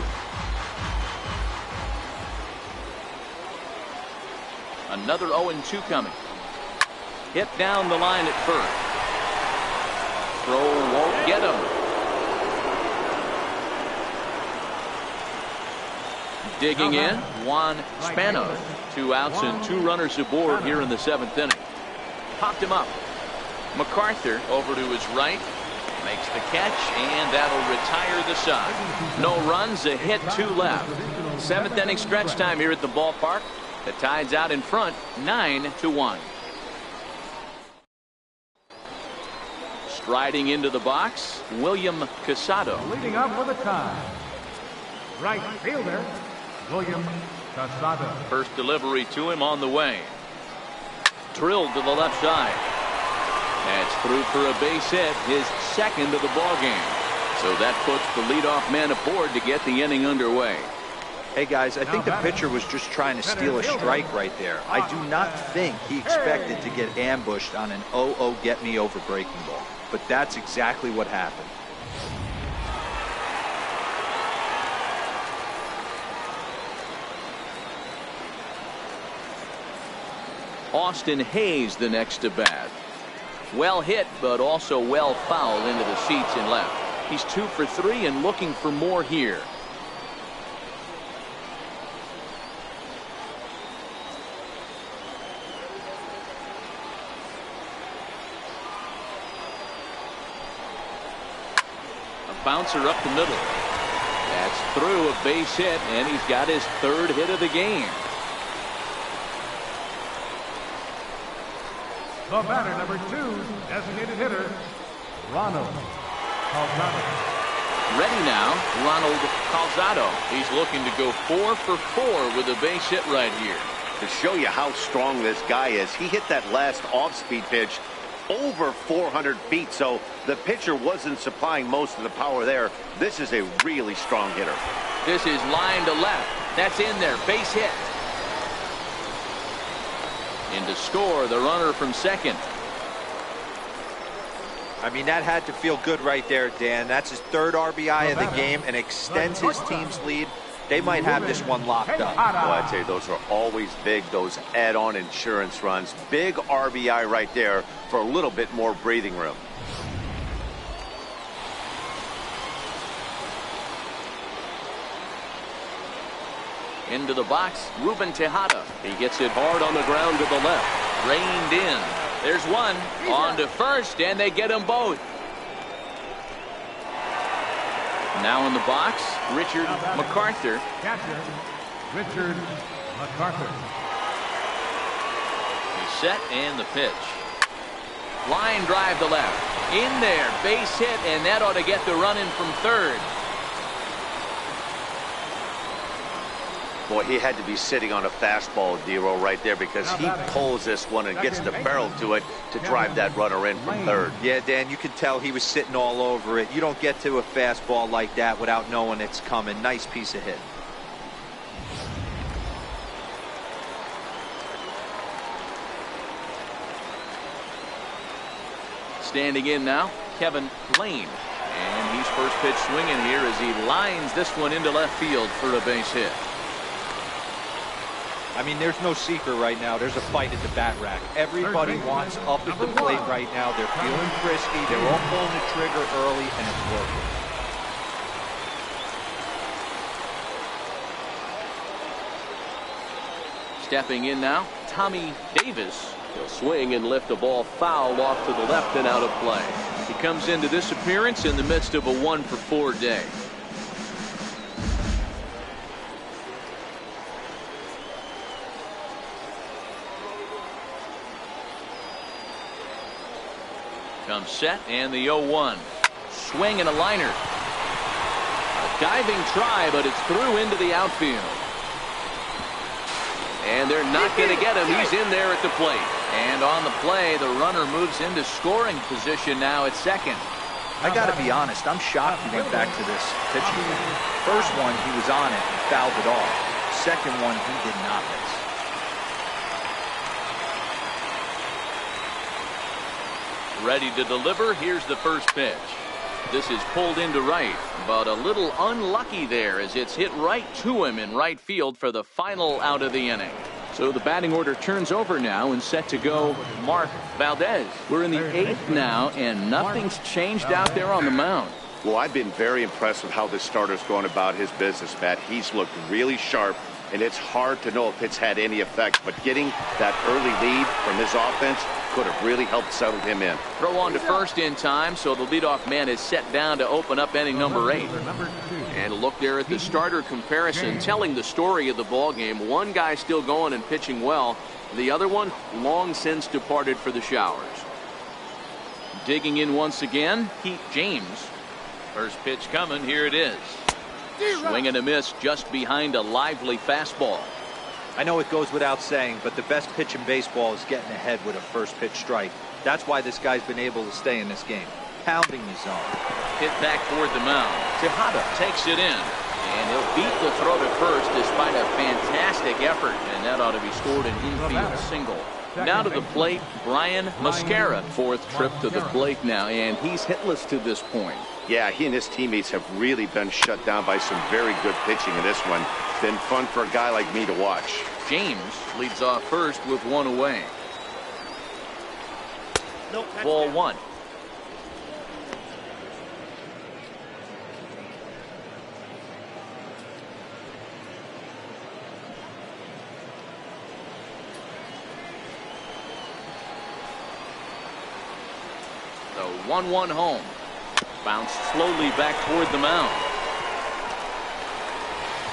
Another 0-2 coming. Hit down the line at first. Throw won't get him. Digging in, Juan Spano. 2 outs and 2 runners aboard here in the 7th inning. Popped him up. MacArthur over to his right. Makes the catch, and that'll retire the side. No runs, a hit, 2 left. 7th inning stretch time here at the ballpark. The Tide's out in front, 9-1. Striding into the box, William Casado. Leading up for the Tide, right fielder, William Casado. First delivery to him on the way. Drilled to the left side. That's through for a base hit, his 2nd of the ball game. So that puts the leadoff man aboard to get the inning underway. Hey guys, I think the pitcher was just trying to steal a strike right there. I do not think he expected to get ambushed on an 0-0 get me over breaking ball. But that's exactly what happened. Austin Hayes the next to bat. Well hit, but also well fouled into the seats and left. He's 2 for 3 and looking for more here. A bouncer up the middle. That's through, a base hit, and he's got his 3rd hit of the game. The batter, number 2, designated hitter, Ronald Calzado. Ready now, Ronald Calzado. He's looking to go 4 for 4 with a base hit right here. To show you how strong this guy is, he hit that last off-speed pitch over 400 feet, so the pitcher wasn't supplying most of the power there. This is a really strong hitter. This is line to left. That's in there. Base hit. In to score, the runner from second. I mean, that had to feel good right there, Dan. That's his 3rd RBI of the game and extends his team's lead. They might have this one locked up. Well, I'd say those are always big, those add-on insurance runs. Big RBI right there for a little bit more breathing room. Into the box, Ruben Tejada. He gets it hard on the ground to the left. Reined in. There's one. On to first, and they get them both. Now in the box, Richard MacArthur. Catcher, Richard MacArthur. He's set, and the pitch. Line drive to left. In there, base hit, and that ought to get the run in from 3rd. Boy, he had to be sitting on a fastball, D-Roll, right there, because he pulls this one and gets the barrel to it to drive that runner in from 3rd. Yeah, Dan, you can tell he was sitting all over it. You don't get to a fastball like that without knowing it's coming. Nice piece of hit. Standing in now, Kevin Lane. And he's first pitch swinging here as he lines this one into left field for a base hit. I mean, there's no secret right now. There's a fight at the bat rack. Everybody wants up at the plate right now. They're feeling frisky. They're all pulling the trigger early, and it's working. Stepping in now, Tommy Davis. He'll swing and lift a ball foul off to the left and out of play. He comes into this appearance in the midst of a 1 for 4 day. Comes set, and the 0-1. Swing and a liner. A diving try, but it's through into the outfield. And they're not going to get him. He's in there at the plate. And on the play, the runner moves into scoring position now at second. I got to be honest, I'm shocked he went back to this pitching. First one, he was on it and fouled it off. Second one, he did not miss. Ready to deliver. Here's the first pitch. This is pulled into right, but a little unlucky there as it's hit right to him in right field for the final out of the inning. So the batting order turns over now and set to go Mark Valdez. We're in the 8th now, and nothing's changed out there on the mound. Well, I've been very impressed with how this starter's going about his business, Matt. He's looked really sharp, and it's hard to know if it's had any effect, but getting that early lead from his offense could have really helped settle him in. Throw on to first in time, so the leadoff man is set down to open up inning number 8. And a look there at the starter comparison, telling the story of the ball game. One guy still going and pitching well. The other one long since departed for the showers. Digging in once again, Pete James. First pitch coming. Here it is. Swing and a miss just behind a lively fastball. I know it goes without saying, but the best pitch in baseball is getting ahead with a first pitch strike. That's why this guy's been able to stay in this game. Pounding the zone. Hit back toward the mound. Tejada takes it in. And he'll beat the throw to first despite a fantastic effort. And that ought to be scored an infield single. Now to the plate, Brian Mascara. 4th trip to the plate now, and he's hitless to this point. Yeah, he and his teammates have really been shut down by some very good pitching in this one. Been fun for a guy like me to watch. James leads off first with one away. Ball 1. The 1-1 home. Bounced slowly back toward the mound.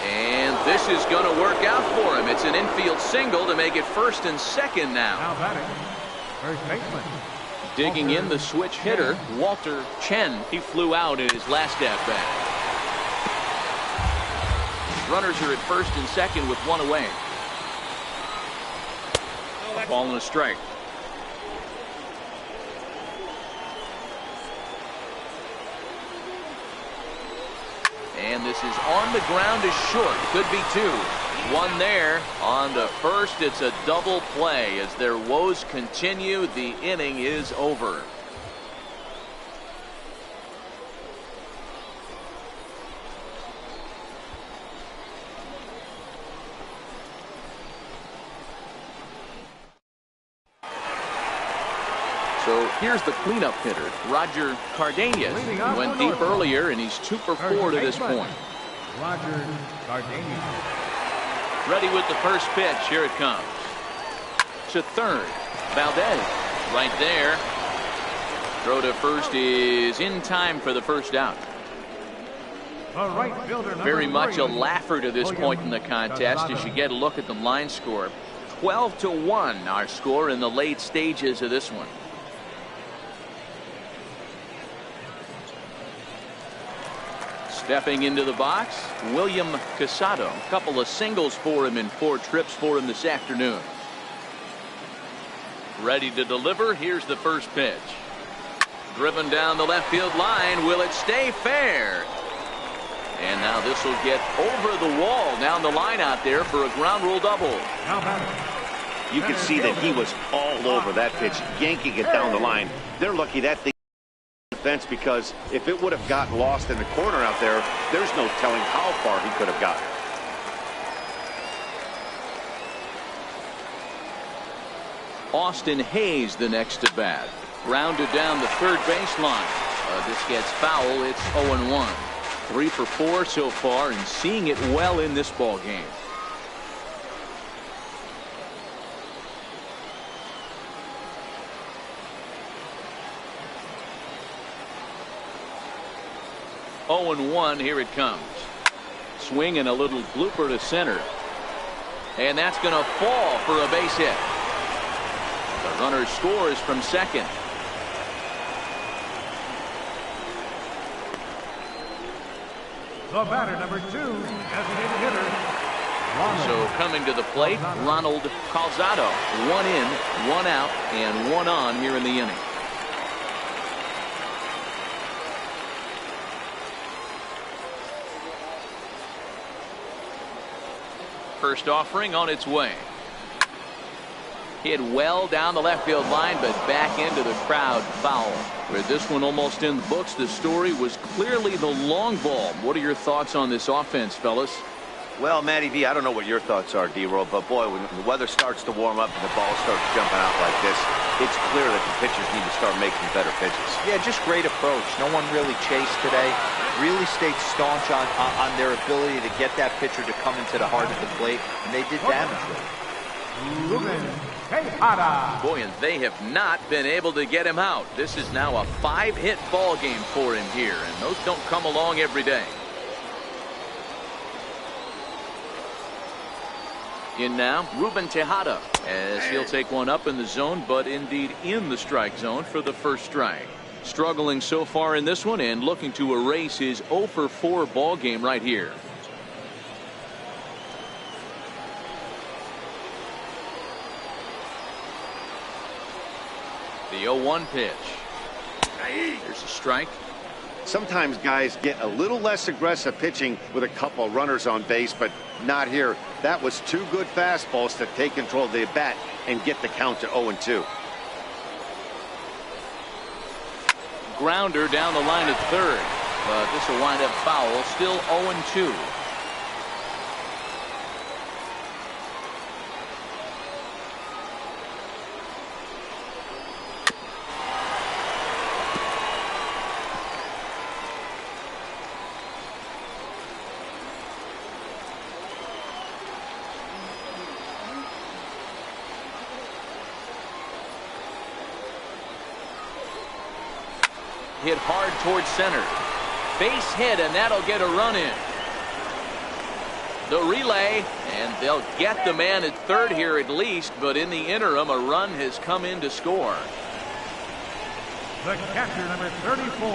And this is going to work out for him. It's an infield single to make it first and second now. Now batting, first baseman. Digging in the switch hitter, Walter Chen. He flew out in his last at-bat. Runners are at first and second with one away. A ball and a strike. And this is on the ground is short. Could be 2. One there. On to first. It's a double play. As their woes continue, the inning is over. So here's the cleanup hitter, Roger Cardenas. He went deep earlier, and he's 2 for 4 to this point. Roger Cardenas. Ready with the first pitch. Here it comes. To third. Valdez right there. Throw to first is in time for the first out. Right fielder, Very much a laugher to this point in the contest as you get a look at the line score. 12-1 our score in the late stages of this one. Stepping into the box, William Casado. A couple of singles for him in 4 trips for him this afternoon. Ready to deliver. Here's the first pitch. Driven down the left field line. Will it stay fair? And now this will get over the wall down the line out there for a ground rule double. You can see that he was all over that pitch, yanking it down the line. They're lucky that thing fence, because if it would have gotten lost in the corner out there, there's no telling how far he could have gotten. Austin Hayes the next to bat. Grounded down the third baseline. This gets foul. It's 0-1. 3 for 4 so far, and seeing it well in this ball game. Oh and 1. Here it comes. Swing and a little blooper to center. And that's going to fall for a base hit. The runner scores from second. The batter, number 2, designated hitter, So coming to the plate, Ronald Calzado. 1 in, 1 out, and 1 on here in the inning. First offering on its way. Hit well down the left field line, but back into the crowd, foul. With this one almost in the books, the story was clearly the long ball. What are your thoughts on this offense, fellas? Well, Matty V, I don't know what your thoughts are, D-Roll, but boy, when the weather starts to warm up and the ball starts jumping out like this, it's clear that the pitchers need to start making better pitches. Yeah, just great approach. No one really chased today. Really stayed staunch on their ability to get that pitcher to come into the heart of the plate, and they did damage with it. Boy, and they have not been able to get him out. This is now a 5-hit ball game for him here, and those don't come along every day. In now, Ruben Tejada, as he'll take one up in the zone, but indeed in the strike zone for the first strike. Struggling so far in this one and looking to erase his 0 for 4 ball game right here. The 0-1 pitch. There's a strike. Sometimes guys get a little less aggressive pitching with a couple of runners on base, but not here. That was 2 good fastballs to take control of the bat and get the count to 0-2. Grounder down the line at third, but this will wind up foul. Still 0-2. Hit hard towards center. Base hit, and that'll get a run in. The relay, and they'll get the man at third here at least, but in the interim, a run has come in to score. The catcher, number 34,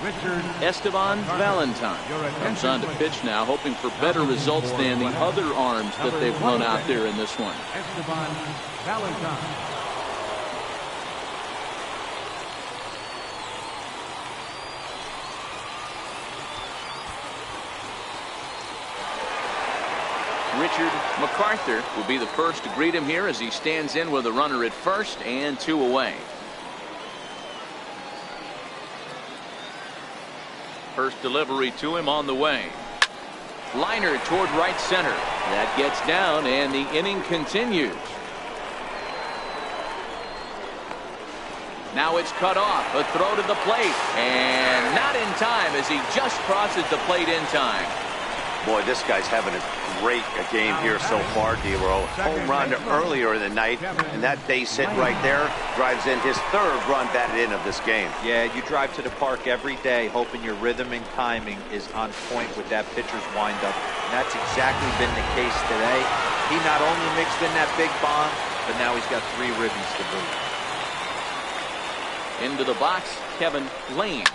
Richard Esteban Valentine comes on to pitch now, hoping for better results than the other arms that they've run out there in this one. Esteban Valentine. Richard MacArthur will be the first to greet him here as he stands in with a runner at first and 2 away. First delivery to him on the way. Liner toward right center. That gets down, and the inning continues. Now it's cut off. A throw to the plate, and not in time as he just crosses the plate in time. Boy, this guy's having a great game here so far, D-Roll. Home run earlier in the night, and that base hit right there drives in his 3rd run batted in of this game. Yeah, you drive to the park every day hoping your rhythm and timing is on point with that pitcher's windup. And that's exactly been the case today. He not only mixed in that big bomb, but now he's got 3 ribbies to boot. Into the box, Kevin Lane.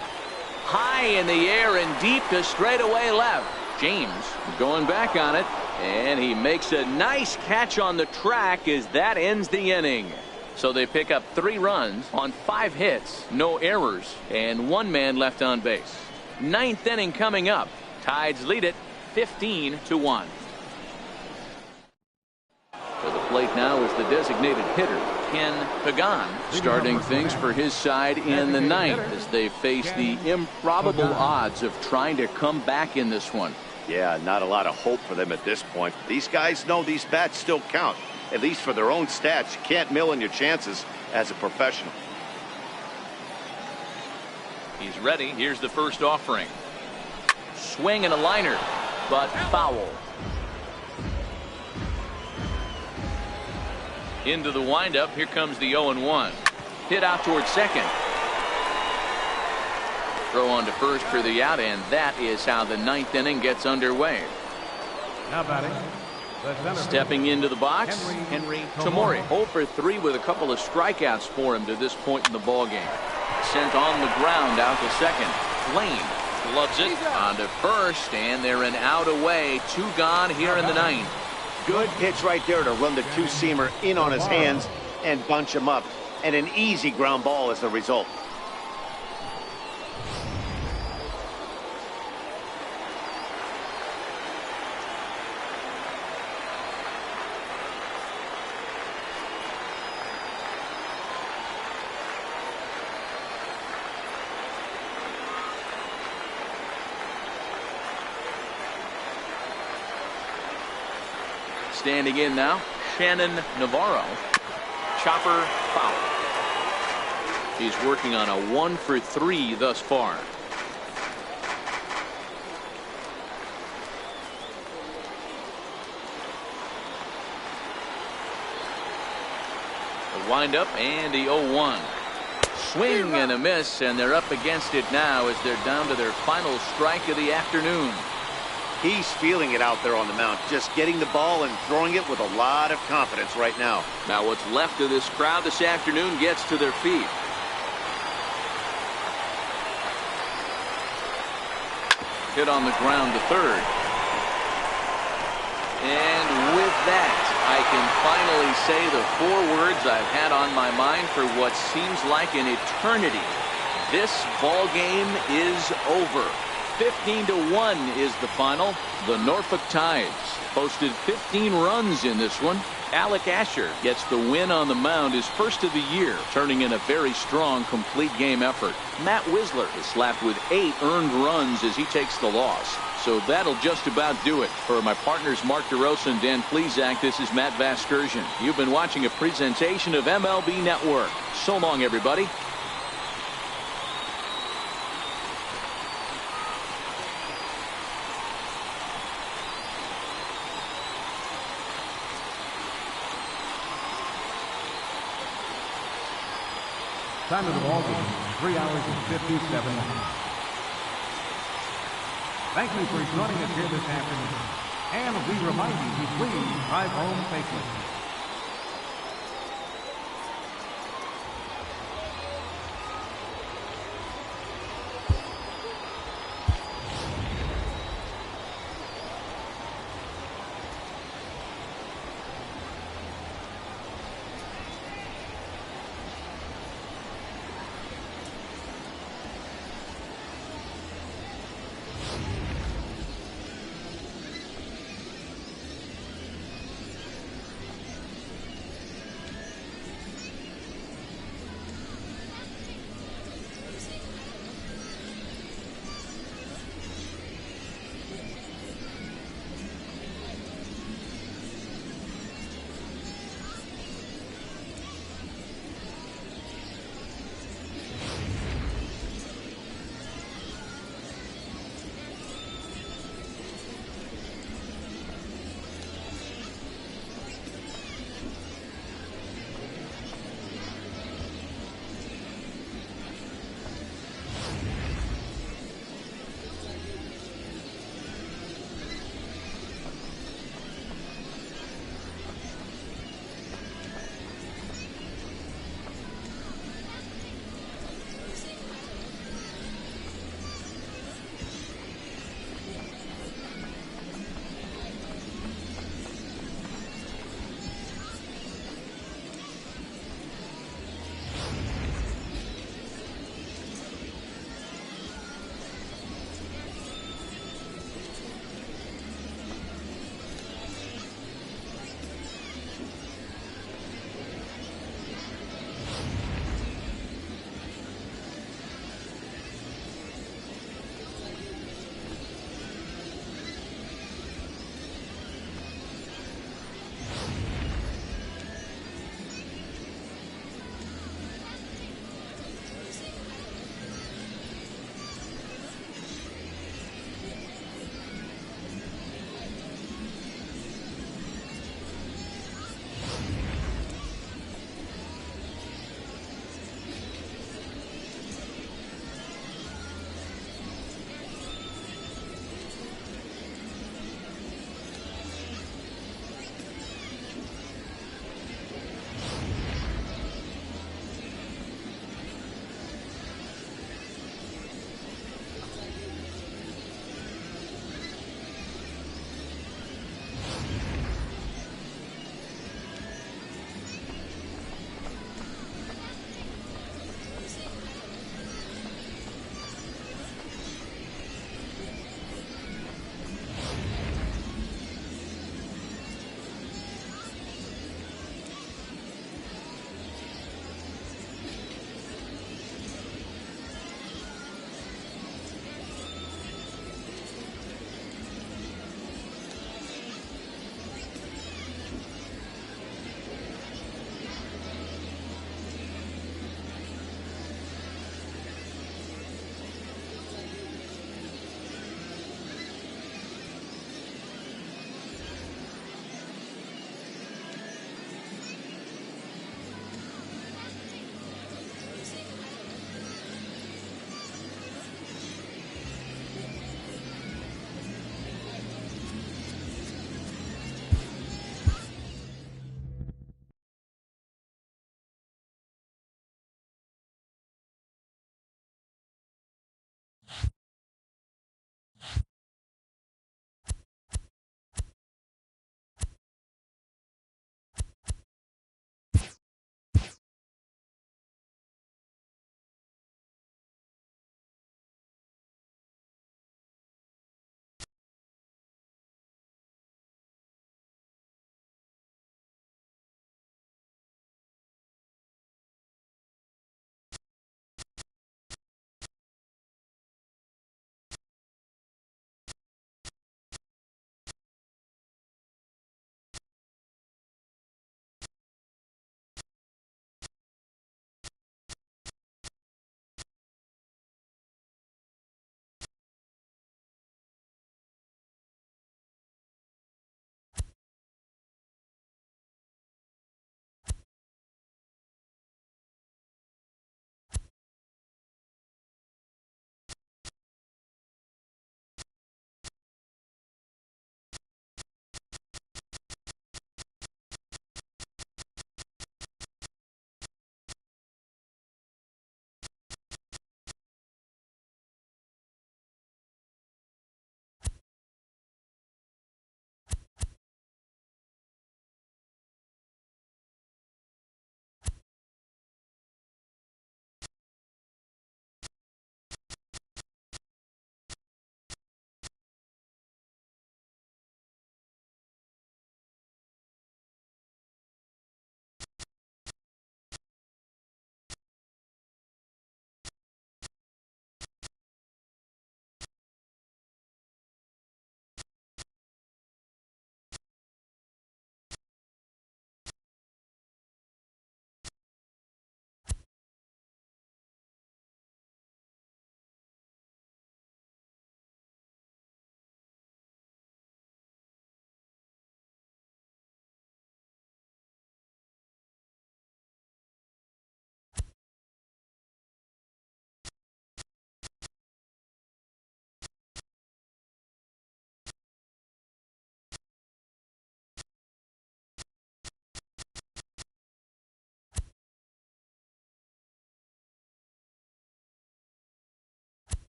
High in the air and deep to straightaway left. James going back on it, and he makes a nice catch on the track as that ends the inning. So they pick up 3 runs on 5 hits, no errors, and 1 man left on base. 9th inning coming up. Tides lead it 15-1. To the plate now is the designated hitter, Ken Pagan, starting things for his side in the 9th as they face the improbable odds of trying to come back in this one. Yeah, not a lot of hope for them at this point. These guys know these bats still count, at least for their own stats. You can't mill in your chances as a professional. He's ready. Here's the first offering. Swing and a liner, but foul. Into the windup. Here comes the 0-1. Hit out towards second. Throw on to first for the out, and that is how the 9th inning gets underway. Now batting, stepping into the box, Henry Tamori. 0 for 3 with a couple of strikeouts for him to this point in the ball game. Sent on the ground out to second. Lane Loves it. On to first, and they're an out away. 2 gone here in the 9th. Good pitch right there to run the two-seamer in on his hands and bunch him up. And an easy ground ball as the result. Standing in now, Shannon Navarro. Chopper foul. He's working on a 1 for 3 thus far. The windup and the 0-1. Swing and a miss, and they're up against it now as they're down to their final strike of the afternoon. He's feeling it out there on the mound, just getting the ball and throwing it with a lot of confidence right now. Now what's left of this crowd this afternoon gets to their feet. Hit on the ground to third. And with that, I can finally say the 4 words I've had on my mind for what seems like an eternity. This ball game is over. 15-1 is the final. The Norfolk Tides posted 15 runs in this one. Alec Asher gets the win on the mound, his first of the year, turning in a very strong complete game effort. Matt Wisler is slapped with 8 earned runs as he takes the loss. So that'll just about do it. For my partners Mark DeRosa and Dan Plesac, this is Matt Vasgersian. You've been watching a presentation of MLB Network. So long, everybody. Time of the ball game, 3 hours and 57 minutes. Thank you for joining us here this afternoon. And we remind you to please drive home safely.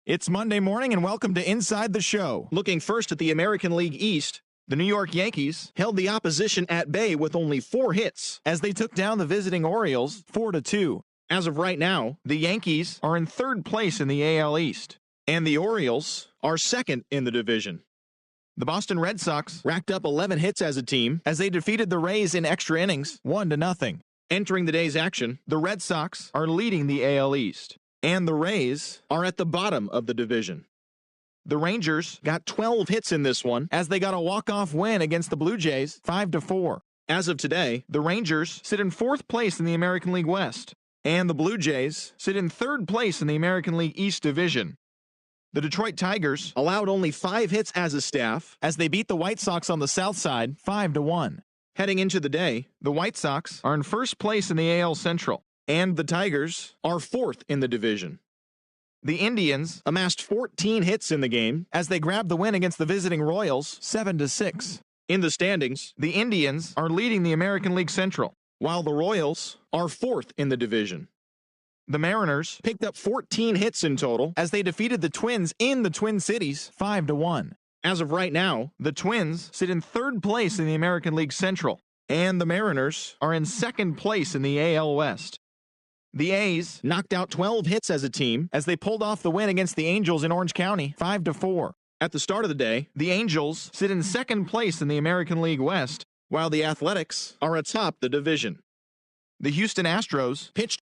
It's Monday morning, and welcome to Inside the Show. Looking first at the American League East, The New York Yankees held the opposition at bay with only 4 hits. as they took down the visiting Orioles 4-2. As of right now, The Yankees are in third place in the AL East. and the Orioles are second in the division. The Boston Red Sox Racked up 11 hits as a team. as they defeated the Rays in extra innings 1-0. Entering the day's action, The Red Sox are leading the AL East, and the Rays are at the bottom of the division. The Rangers Got 12 hits in this one. as they got a walk-off win against the Blue Jays 5-4. As of today, The Rangers sit in fourth place in the American League West, and the Blue Jays sit in third place in the American League East Division. The Detroit Tigers allowed only 5 hits as a staff. as they beat the White Sox on the south side 5-1. Heading into the day, The White Sox are in first place in the AL Central, and the Tigers are 4th in the division. The Indians Amassed 14 hits in the game. as they grabbed the win against the visiting Royals 7-6. In the standings, The Indians are leading the American League Central, while the Royals are 4th in the division. the Mariners Picked up 14 hits in total. as they defeated the Twins in the Twin Cities 5-1. As of right now, The Twins sit in third place in the American League Central, and the Mariners are in second place in the AL West. The A's knocked out 12 hits as a team. as they pulled off the win against the Angels in Orange County 5-4. At the start of the day, The Angels sit in second place in the American League West, while the Athletics are atop the division. the Houston Astros Pitched